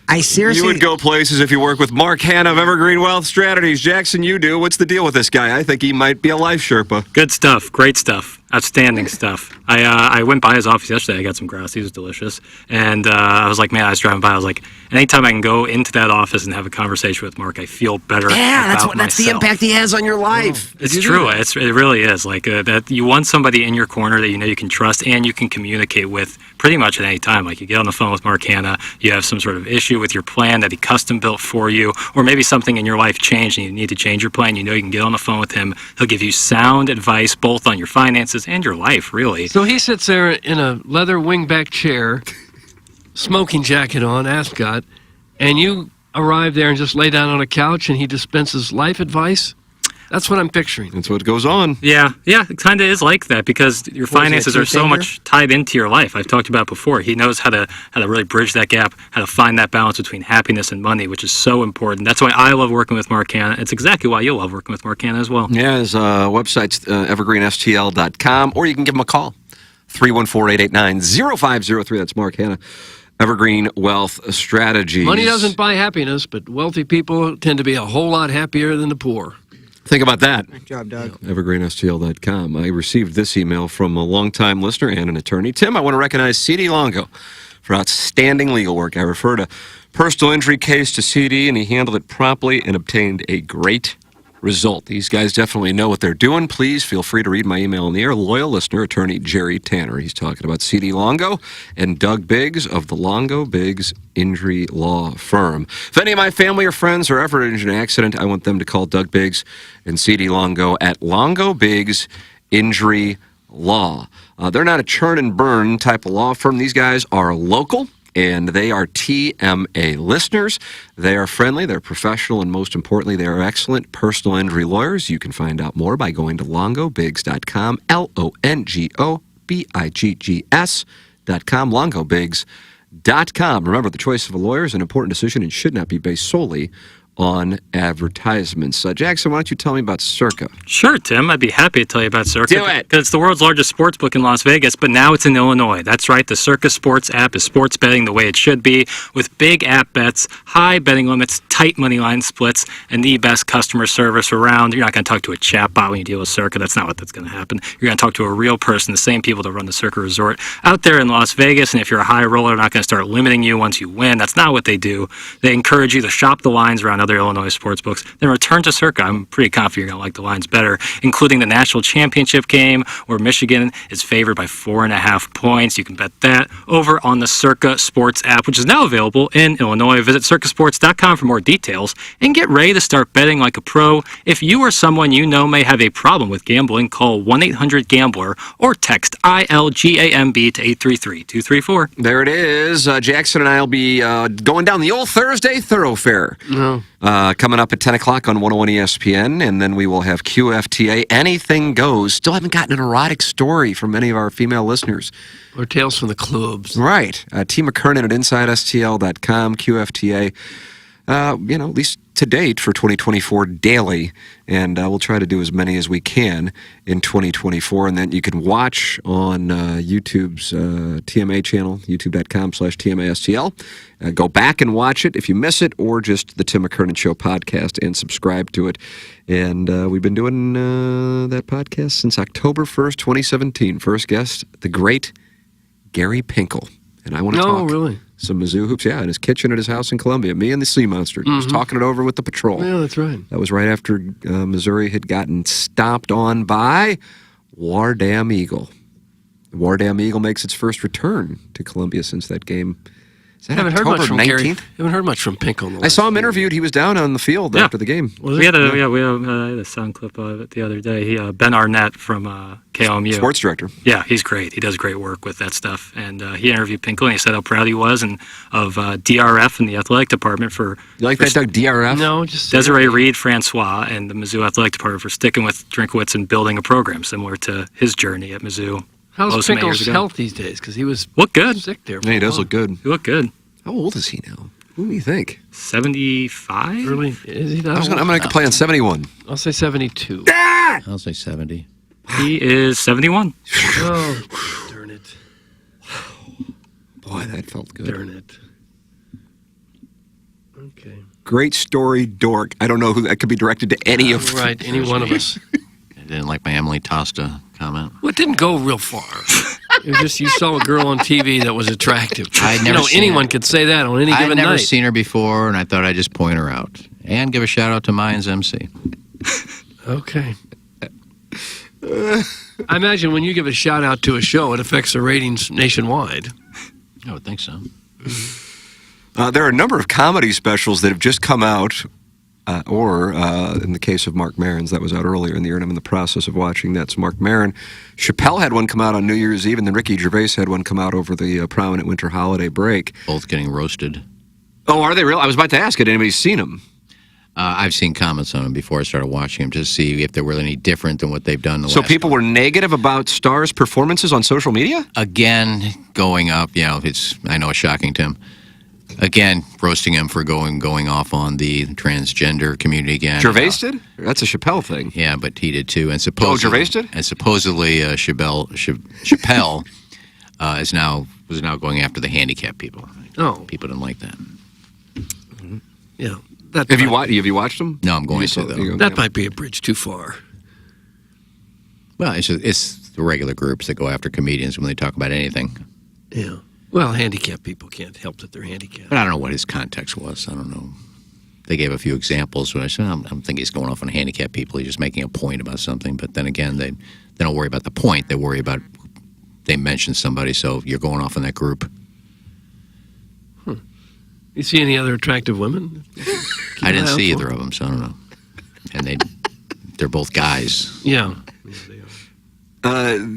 I seriously. You would go places if you work with Mark Hanna of Evergreen Wealth Strategies. Jackson, you do. What's the deal with this guy? I think he might be a life Sherpa. Good stuff. Great stuff. Outstanding stuff. I went by his office yesterday. I got some grass. He was delicious. And I was like, man, I was driving by. I was like, anytime I can go into that office and have a conversation with Mark, I feel better about that's the myself. impact he has on your life. It's true. It really is. Like that, you want somebody in your corner that you know you can trust and you can communicate with pretty much at any time. Like you get on the phone with Mark Hanna, you have some sort of issue with your plan that he custom built for you, or maybe something in your life changed and you need to change your plan. You know you can get on the phone with him. He'll give you sound advice both on your finances and your life, really. So he sits there in a leather wingback chair, smoking jacket on, ascot, and you arrive there and just lay down on a couch and he dispenses life advice? That's what I'm picturing. That's what goes on. Yeah, it kind of is like that because your finances are so much tied into your life. I've talked about before. He knows how to really bridge that gap, how to find that balance between happiness and money, which is so important. That's why I love working with Mark Hanna. It's exactly why you'll love working with Mark Hanna as well. Yeah, his website's evergreenstl.com, or you can give him a call, 314-889-0503. That's Mark Hanna. Evergreen Wealth Strategies. Money doesn't buy happiness, but wealthy people tend to be a whole lot happier than the poor. Think about that. Good job, Doug. EvergreenSTL.com. I received this email from a longtime listener and an attorney. Tim, I want to recognize C.D. Longo for outstanding legal work. I referred a personal injury case to C.D., and he handled it promptly and obtained a great result. These guys definitely know what they're doing. Please feel free to read my email in the air. Loyal listener, attorney Jerry Tanner. He's talking about C.D. Longo and Doug Biggs of the Longo Biggs Injury Law Firm. If any of my family or friends are ever in an accident, I want them to call Doug Biggs and C.D. Longo at Longo Biggs Injury Law. They're not a churn and burn type of law firm. These guys are local, and they are TMA listeners. They are friendly, they're professional, and most importantly, they are excellent personal injury lawyers. You can find out more by going to longobiggs.com, LONGOBIGGS.com, longobiggs.com. Remember, the choice of a lawyer is an important decision and should not be based solely on advertisements. Jackson, why don't you tell me about Circa? Sure, Tim. I'd be happy to tell you about Circa. Do it. Because it's the world's largest sports book in Las Vegas, but now it's in Illinois. That's right. The Circa Sports app is sports betting the way it should be, with big app bets, high betting limits, tight money line splits, and the best customer service around. You're not going to talk to a chatbot when you deal with Circa. That's not that's going to happen. You're going to talk to a real person, the same people that run the Circa Resort out there in Las Vegas. And if you're a high roller, they're not going to start limiting you once you win. That's not what they do. They encourage you to shop the lines around other Illinois sports books, then return to Circa. I'm pretty confident you're going to like the lines better, including the national championship game where Michigan is favored by 4.5 points. You can bet that over on the Circa Sports app, which is now available in Illinois. Visit circasports.com for more details and get ready to start betting like a pro. If you or someone you know may have a problem with gambling, call 1-800-GAMBLER or text ILGAMB to 833-234. There it is. Jackson and I will be going down the old Thursday thoroughfare. Coming up at 10 o'clock on 101 ESPN, and then we will have QFTA. Anything goes. Still haven't gotten an erotic story from many of our female listeners. Or tales from the clubs. Right. T. McKernan at InsideSTL.com, QFTA. At least to date for 2024 daily, and we'll try to do as many as we can in 2024, and then you can watch on YouTube's TMA channel, youtube.com/TMASTL. Go back and watch it if you miss it, or just the Tim McKernan Show podcast and subscribe to it. And we've been doing that podcast since October 1st, 2017. First guest, the great Gary Pinkel. And I want to talk some Mizzou hoops, in his kitchen at his house in Columbia. Me and the Sea Monster. He was talking it over with the patrol. Yeah, that's right. That was right after Missouri had gotten stomped on by Wardam Eagle. Wardam Eagle makes its first return to Columbia since that game. Is that haven't heard much from 19th? Gary. Haven't heard much from Pinkel. I saw him interviewed. He was down on the field after the game. We had a sound clip of it the other day. Ben Arnett from KOMU. Sports director. Yeah, he's great. He does great work with that stuff. And he interviewed Pinkel, and he said how proud he was of DRF and the athletic department for... You like that, Doug? DRF? No, just... Desiree Reed-Francois and the Mizzou athletic department for sticking with Drinkowitz and building a program similar to his journey at Mizzou. How's Pinkel's health these days? Because he was good. Sick there. Yeah, he does look good. He looked good. How old is he now? Who do you think? 75? Early. Is he that I'm going to play on 71. I'll say 72. I'll say 70. He is 71. Oh, darn it. Boy, that felt good. Darn it. Okay. Great story, dork. I don't know who that could be directed to any of them. Right, any one of us. I didn't like my Emily Tosta comment. Well, it didn't go real far. It was just you saw a girl on TV that was attractive. I'd never seen anyone her. could say that on any given night. I'd never seen her before, and I thought I'd just point her out. And give a shout-out to Mayans MC. Okay. I imagine when you give a shout-out to a show, it affects the ratings nationwide. I would think so. There are a number of comedy specials that have just come out, or in the case of Mark Maron's, that was out earlier in the year, and I'm in the process of watching that. So Mark Maron. Chappelle had one come out on New Year's Eve, and then Ricky Gervais had one come out over the prominent winter holiday break. Both getting roasted. Oh, are they real? I was about to ask, had anybody seen them? I've seen comments on them before I started watching them just to see if they were any different than what they've done. The So last people were negative about Stars' performances on social media? Again, going up. I know it's shocking, Tim. Again, roasting him for going off on the transgender community again. Gervais did? That's a Chappelle thing. Yeah, but he did too. And supposedly, Gervais did? And supposedly, Chappelle was now going after the handicapped people. Oh, people didn't like that. Yeah. Have you watched them? No, I'm going to though. That might be a bridge too far. Well, it's the regular groups that go after comedians when they talk about anything. Yeah. Well, handicapped people can't help that they're handicapped. But I don't know what his context was. I don't know. They gave a few examples. But I said, I'm thinking he's going off on handicapped people. He's just making a point about something. But then again, they don't worry about the point. They worry about they mentioned somebody, so you're going off in that group. You see any other attractive women? I didn't see either of them, so I don't know. And they're both guys. Yeah.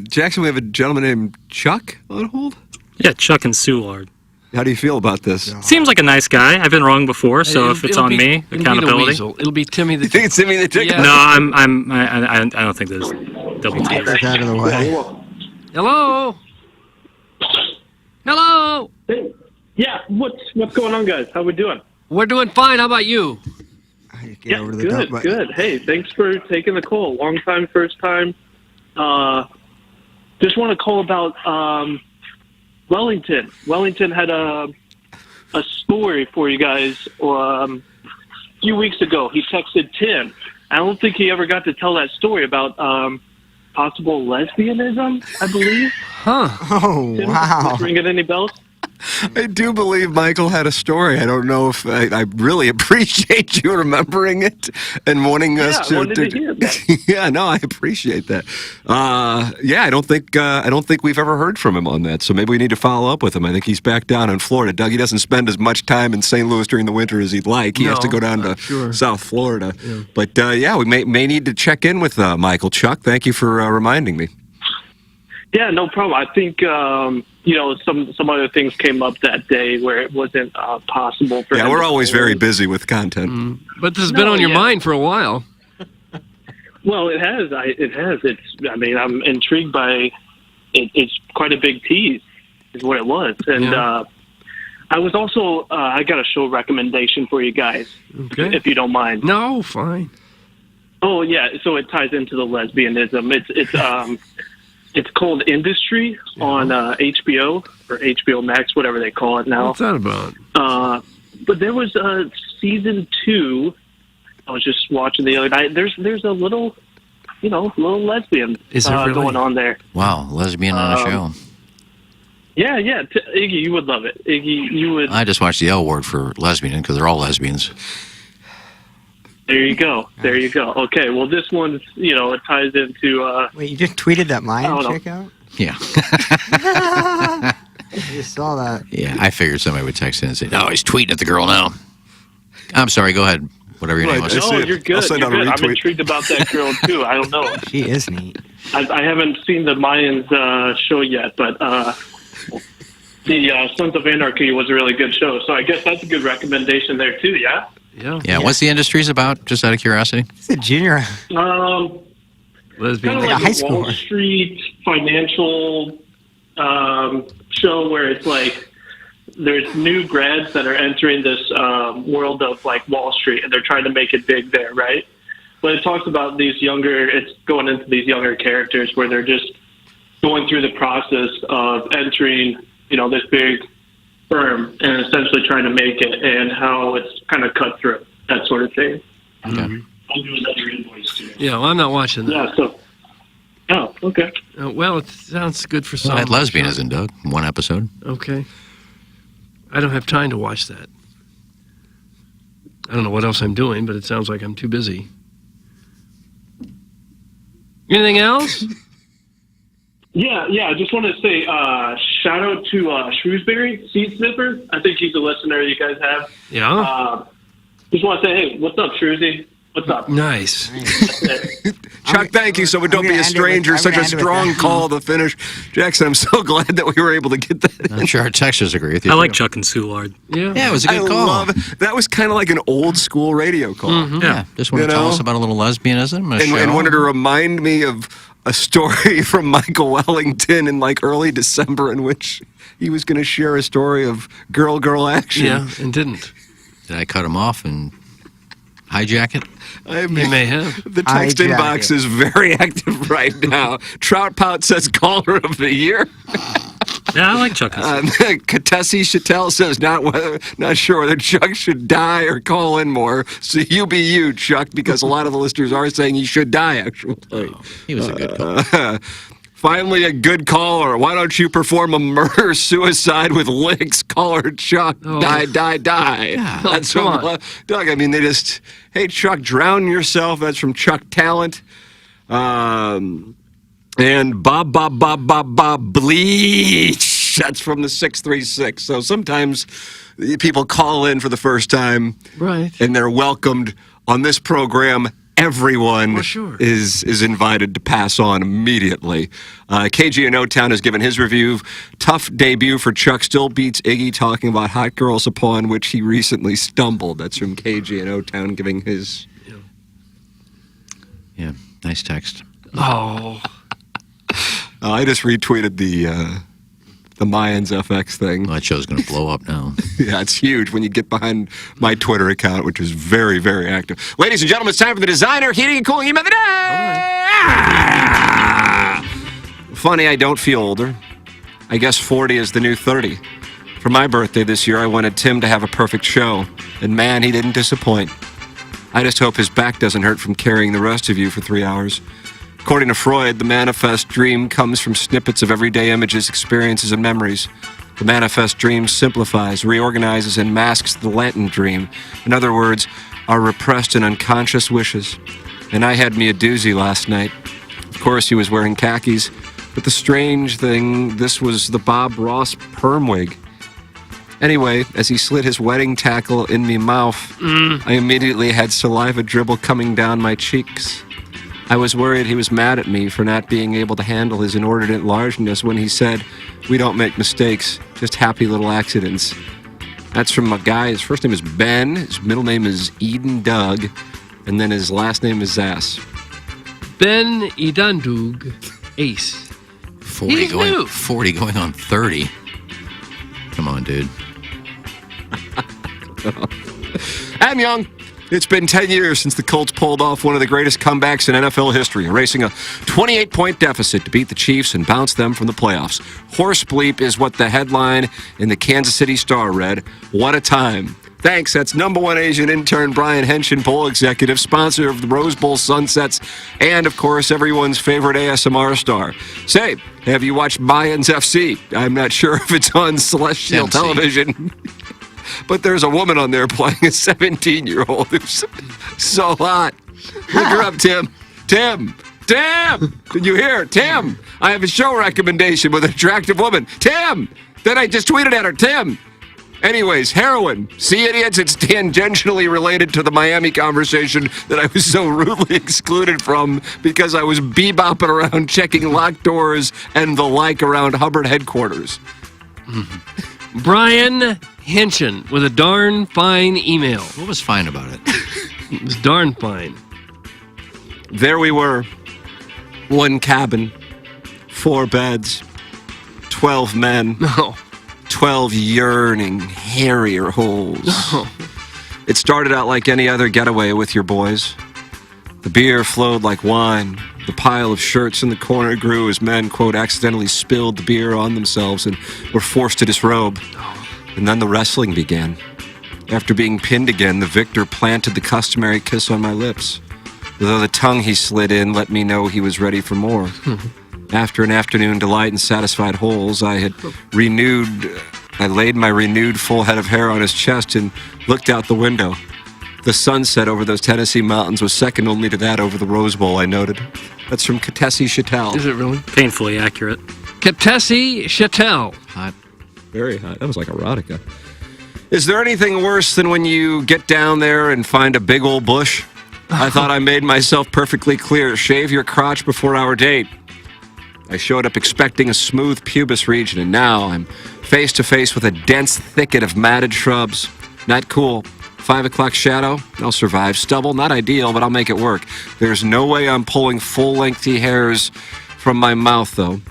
Jackson, we have a gentleman named Chuck on hold? Yeah, Chuck and Soulard. How do you feel about this? Seems like a nice guy. I've been wrong before, so if it's on me, accountability. It'll be Timmy the. You think it's Timmy the Chicken? No, I don't think there's double T's. Get out of the way. Hello. Hello. Hey. Yeah, what's going on, guys? How we doing? We're doing fine. How about you? Yeah, good. Hey, thanks for taking the call. Long time, first time. Just want to call about Wellington. Wellington had a story for you guys a few weeks ago. He texted Tim. I don't think he ever got to tell that story about possible lesbianism, I believe. Huh. Oh, Tim, wow. is ringing any bells? I do believe Michael had a story. I don't know if I really appreciate you remembering it and wanting us I wanted to hear that. Yeah, no, I appreciate that. I don't think we've ever heard from him on that. So maybe we need to follow up with him. I think he's back down in Florida. Doug, he doesn't spend as much time in St. Louis during the winter as he'd like. He has to go down to South Florida. Yeah. But we may need to check in with Michael. Chuck, thank you for reminding me. Yeah, no problem. I think some other things came up that day where it wasn't possible for. Yeah, we're always very busy with content. But this has been on your mind for a while. Well, it has. It has. I'm intrigued by it. It's quite a big tease, is what it was. And I was also I got a show recommendation for you guys, if you don't mind. No, fine. Oh yeah, so it ties into the lesbianism. It's called Industry on HBO or HBO Max, whatever they call it now. What's that about? But there was season 2. I was just watching the other night. There's a little lesbian going on there. Wow, lesbian on a show. Yeah. Iggy, you would love it. Iggy, you would. I just watched the L Word for lesbian because they're all lesbians. There you go. Okay, well, this one, it ties into... Wait, you just tweeted that Mayan chick out? Yeah. I just saw that. Yeah, I figured somebody would text in and say, "Oh, he's tweeting at the girl now." I'm sorry, go ahead. Whatever your name was. No, you're good. I'm intrigued about that girl, too. I don't know. She is neat. I haven't seen the Mayans show yet, but the Sons of Anarchy was a really good show, so I guess that's a good recommendation there, too, yeah? Yeah. What's the Industries about? Just out of curiosity. It's a junior. Lesbian. Kind of like high a school. Wall Street financial show where it's like there's new grads that are entering this world of like Wall Street, and they're trying to make it big there, right? But it talks about it's going into these younger characters where they're just going through the process of entering, this big firm and essentially trying to make it, and how it's kind of cutthroat, that sort of thing. Okay. I'll do another invoice too. Yeah, well, I'm not watching that. Yeah, so. Oh, okay. Well, it sounds good for some. Well, that lesbianism, Doug. One episode. Okay. I don't have time to watch that. I don't know what else I'm doing, but it sounds like I'm too busy. Anything else? Yeah. I just want to say shout out to Shrewsbury, Seed Sniffer. I think he's a listener you guys have. Yeah. Just want to say, hey, what's up, Shrewsy? What's up? Nice. Chuck, thank you. So we don't be a stranger. Such a strong call to finish. Jackson, I'm so glad that we were able to get that. I'm sure our texters agree with you. I like Chuck and Soulard. Yeah, it was a good call. That was kind of like an old school radio call. Yeah, just want to tell us about a little lesbianism. And wanted to remind me of a story from Michael Wellington in like early December in which he was going to share a story of girl action. Yeah, and didn't. Did I cut him off and hijack it? I mean, You may have. The text inbox is very active right now. Trout Pout says caller of the year. Yeah, I like Chuck. Katessi Chattel says not sure whether Chuck should die or call in more. So you be you, Chuck, because a lot of the listeners are saying he should die, actually. He was a good call. Finally, a good caller. Why don't you perform a murder-suicide with licks? Caller Chuck, die. Yeah. That's come from Doug. I mean, they just, hey, Chuck, drown yourself. That's from Chuck Talent. And Bob Bleach. That's from the 636. So sometimes people call in for the first time. Right. And they're welcomed on this program. Everyone is invited to pass on immediately. KG in O-Town has given his review. Tough debut for Chuck. Still beats Iggy talking about hot girls upon which he recently stumbled. That's from KG in O-Town giving his... Yeah, nice text. Oh. I just retweeted the Mayans FX thing. Well, that show's going to blow up now. Yeah, it's huge when you get behind my Twitter account, which is very, very active. Ladies and gentlemen, it's time for the designer heating and cooling email of the day. Funny, I don't feel older. I guess 40 is the new 30. For my birthday this year, I wanted Tim to have a perfect show. And man, he didn't disappoint. I just hope his back doesn't hurt from carrying the rest of you for 3 hours. According to Freud, the manifest dream comes from snippets of everyday images, experiences, and memories. The manifest dream simplifies, reorganizes, and masks the latent dream. In other words, our repressed and unconscious wishes. And I had me a doozy last night. Of course, he was wearing khakis, but the strange thing, this was the Bob Ross perm wig. Anyway, as he slid his wedding tackle in me mouth, I immediately had saliva dribble coming down my cheeks. I was worried he was mad at me for not being able to handle his inordinate largeness when he said, "We don't make mistakes, just happy little accidents." That's from a guy, his first name is Ben, his middle name is Eden Doug, and then his last name is Zass. Ben Idandug Ace. 40 going on 30. Come on, dude. I'm young. It's been 10 years since the Colts pulled off one of the greatest comebacks in NFL history, erasing a 28-point deficit to beat the Chiefs and bounce them from the playoffs. Horse bleep is what the headline in the Kansas City Star read. What a time. Thanks. That's number one Asian intern Brian Henshin, Bowl executive, sponsor of the Rose Bowl Sunsets, and, of course, everyone's favorite ASMR star. Say, have you watched Mayans FC? I'm not sure if it's on Celestial Television. But there's a woman on there playing a 17-year-old who's so hot. Look her up, Tim. Tim! Did you hear? Tim! I have a show recommendation with an attractive woman. Tim! Then I just tweeted at her. Tim! Anyways, heroin. See, idiots, it's tangentially related to the Miami conversation that I was so rudely excluded from because I was bebopping around checking locked doors and the like around Hubbard headquarters. Brian Henshin with a darn fine email. What was fine about it? It was darn fine. There we were. One cabin, 4 beds, 12 men. No. 12 yearning, hairier holes. No. It started out like any other getaway with your boys. The beer flowed like wine. The pile of shirts in the corner grew as men, quote, accidentally spilled the beer on themselves and were forced to disrobe. And then the wrestling began. After being pinned again, the victor planted the customary kiss on my lips, though the tongue he slid in let me know he was ready for more. After an afternoon delight in satisfied holes, I laid my renewed full head of hair on his chest and looked out the window. The sunset over those Tennessee mountains was second only to that over the Rose Bowl, I noted. That's from Katessi Chattel. Is it really? Painfully accurate. Katessi Chattel. Hot. Very hot. That was like erotica. Is there anything worse than when you get down there and find a big old bush? I thought I made myself perfectly clear. Shave your crotch before our date. I showed up expecting a smooth pubis region, and now I'm face to face with a dense thicket of matted shrubs. Not cool. 5 o'clock shadow, I'll survive. Stubble, not ideal, but I'll make it work. There's no way I'm pulling full-lengthy hairs from my mouth, though.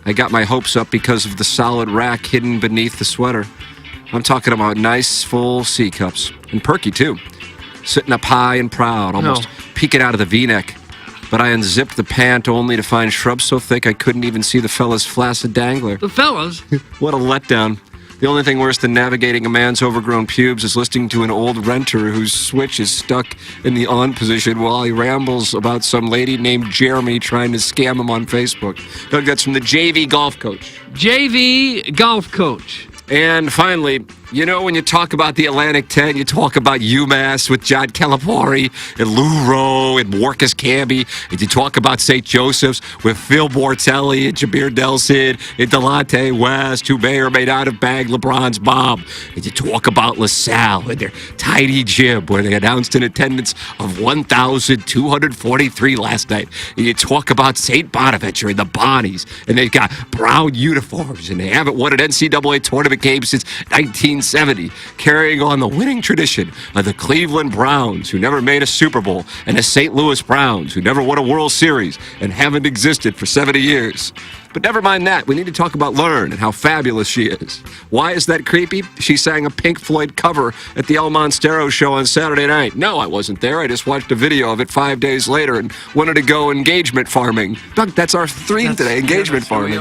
I got my hopes up because of the solid rack hidden beneath the sweater. I'm talking about nice, full C cups. And perky, too. Sitting up high and proud, almost peeking out of the V-neck. But I unzipped the pant only to find shrubs so thick I couldn't even see the fella's flaccid dangler. The fellas? What a letdown. The only thing worse than navigating a man's overgrown pubes is listening to an old renter whose switch is stuck in the on position while he rambles about some lady named Jeremy trying to scam him on Facebook. Doug, that's from the JV golf coach. JV golf coach. And finally, you know, when you talk about the Atlantic 10, you talk about UMass with John Calipari and Lou Rowe and Marcus Camby, and you talk about St. Joseph's with Phil Bortelli and Jameer Delcid and Delonte West, who may or may not have bagged LeBron's bomb. And you talk about LaSalle and their tiny gym where they announced an attendance of 1,243 last night. And you talk about St. Bonaventure and the Bonnies, and they've got brown uniforms, and they haven't won an NCAA tournament game since 1970, carrying on the winning tradition of the Cleveland Browns, who never made a Super Bowl, and the St. Louis Browns, who never won a World Series and haven't existed for 70 years. But never mind that. We need to talk about Learn and how fabulous she is. Why is that creepy? She sang a Pink Floyd cover at the El Monstero show on Saturday night. No, I wasn't there. I just watched a video of it 5 days later and wanted to go engagement farming. Doug, that's our theme today, engagement farming.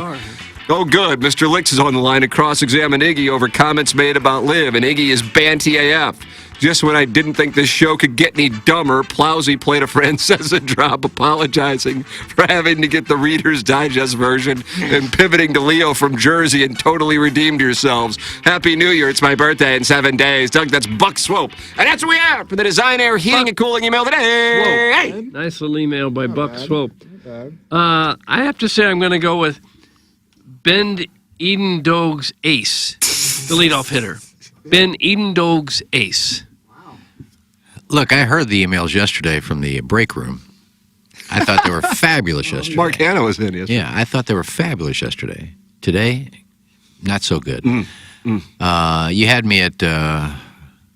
Oh, good. Mr. Licks is on the line to cross-examine Iggy over comments made about Liv, and Iggy is banty AF. Just when I didn't think this show could get any dumber, Plowsy played a Francesa drop apologizing for having to get the Reader's Digest version and pivoting to Leo from Jersey and totally redeemed yourselves. Happy New Year. It's my birthday in 7 days. Doug, that's Buck Swope. And that's what we have for the Design Air Heating and Cooling email today. Hey. Nice little email by Buck Swope. I have to say I'm going to go with Ben Edendog's ace, the leadoff hitter. Ben Edendog's ace. Look, I heard the emails yesterday from the break room. I thought they were fabulous yesterday. Mark Hanna was in yesterday. Yeah, I thought they were fabulous yesterday. Today, not so good. You had me at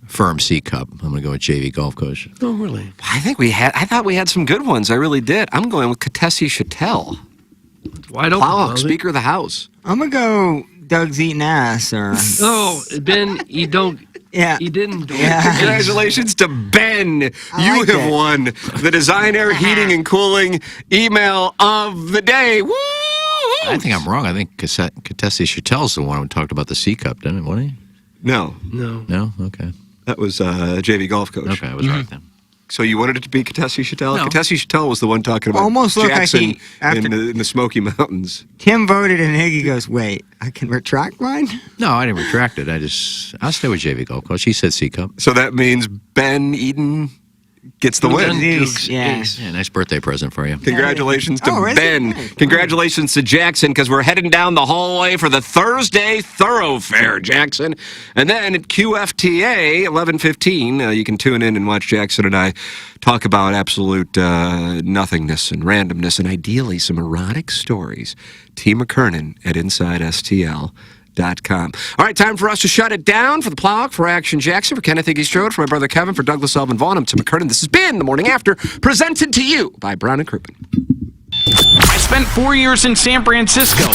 firm C cup. I'm going to go with JV golf coach. Oh, really? I thought we had some good ones. I really did. I'm going with Katessi Chattel. Wide open. Plowhawk, Speaker of the House. I'm going to go Doug's eating ass. Or Oh, Ben, you don't. Yeah. You didn't do Yeah. it. Congratulations to Ben. You like have it. won the Design Air Heating and Cooling email of the day. Woo! I think I'm wrong. I think Katessi Chattel's the one who talked about the C cup, didn't it? Wasn't he? No. No? Okay. That was JV golf coach. Okay, I was right then. So you wanted it to be Katessi Chattel? No. Katessi Chattel was the one talking about Almost looked like Jackson he- after- in the Smoky Mountains. Tim voted, and Iggy goes, "Wait, I can retract mine." No, I didn't retract it. I'll stay with JV golf coach. He said C cup. So that means Ben Eden gets the win. Yeah. Yeah, nice birthday present for you. Congratulations to Oh, is it? Ben. Nice. Congratulations to Jackson, because we're heading down the hallway for the Thursday Thoroughfare, Jackson. And then at QFTA 11:15, you can tune in and watch Jackson and I talk about absolute nothingness and randomness and ideally some erotic stories. T. McKernan at InsideSTL.com. All right, time for us to shut it down. For the Plowhawk, for Action Jackson, for Kenneth Iggy Strode, for my brother Kevin, for Douglas Elvin Vaughn, I'm Tim McKernan. This has been The Morning After, presented to you by Brown & Crouppen. I spent 4 years in San Francisco.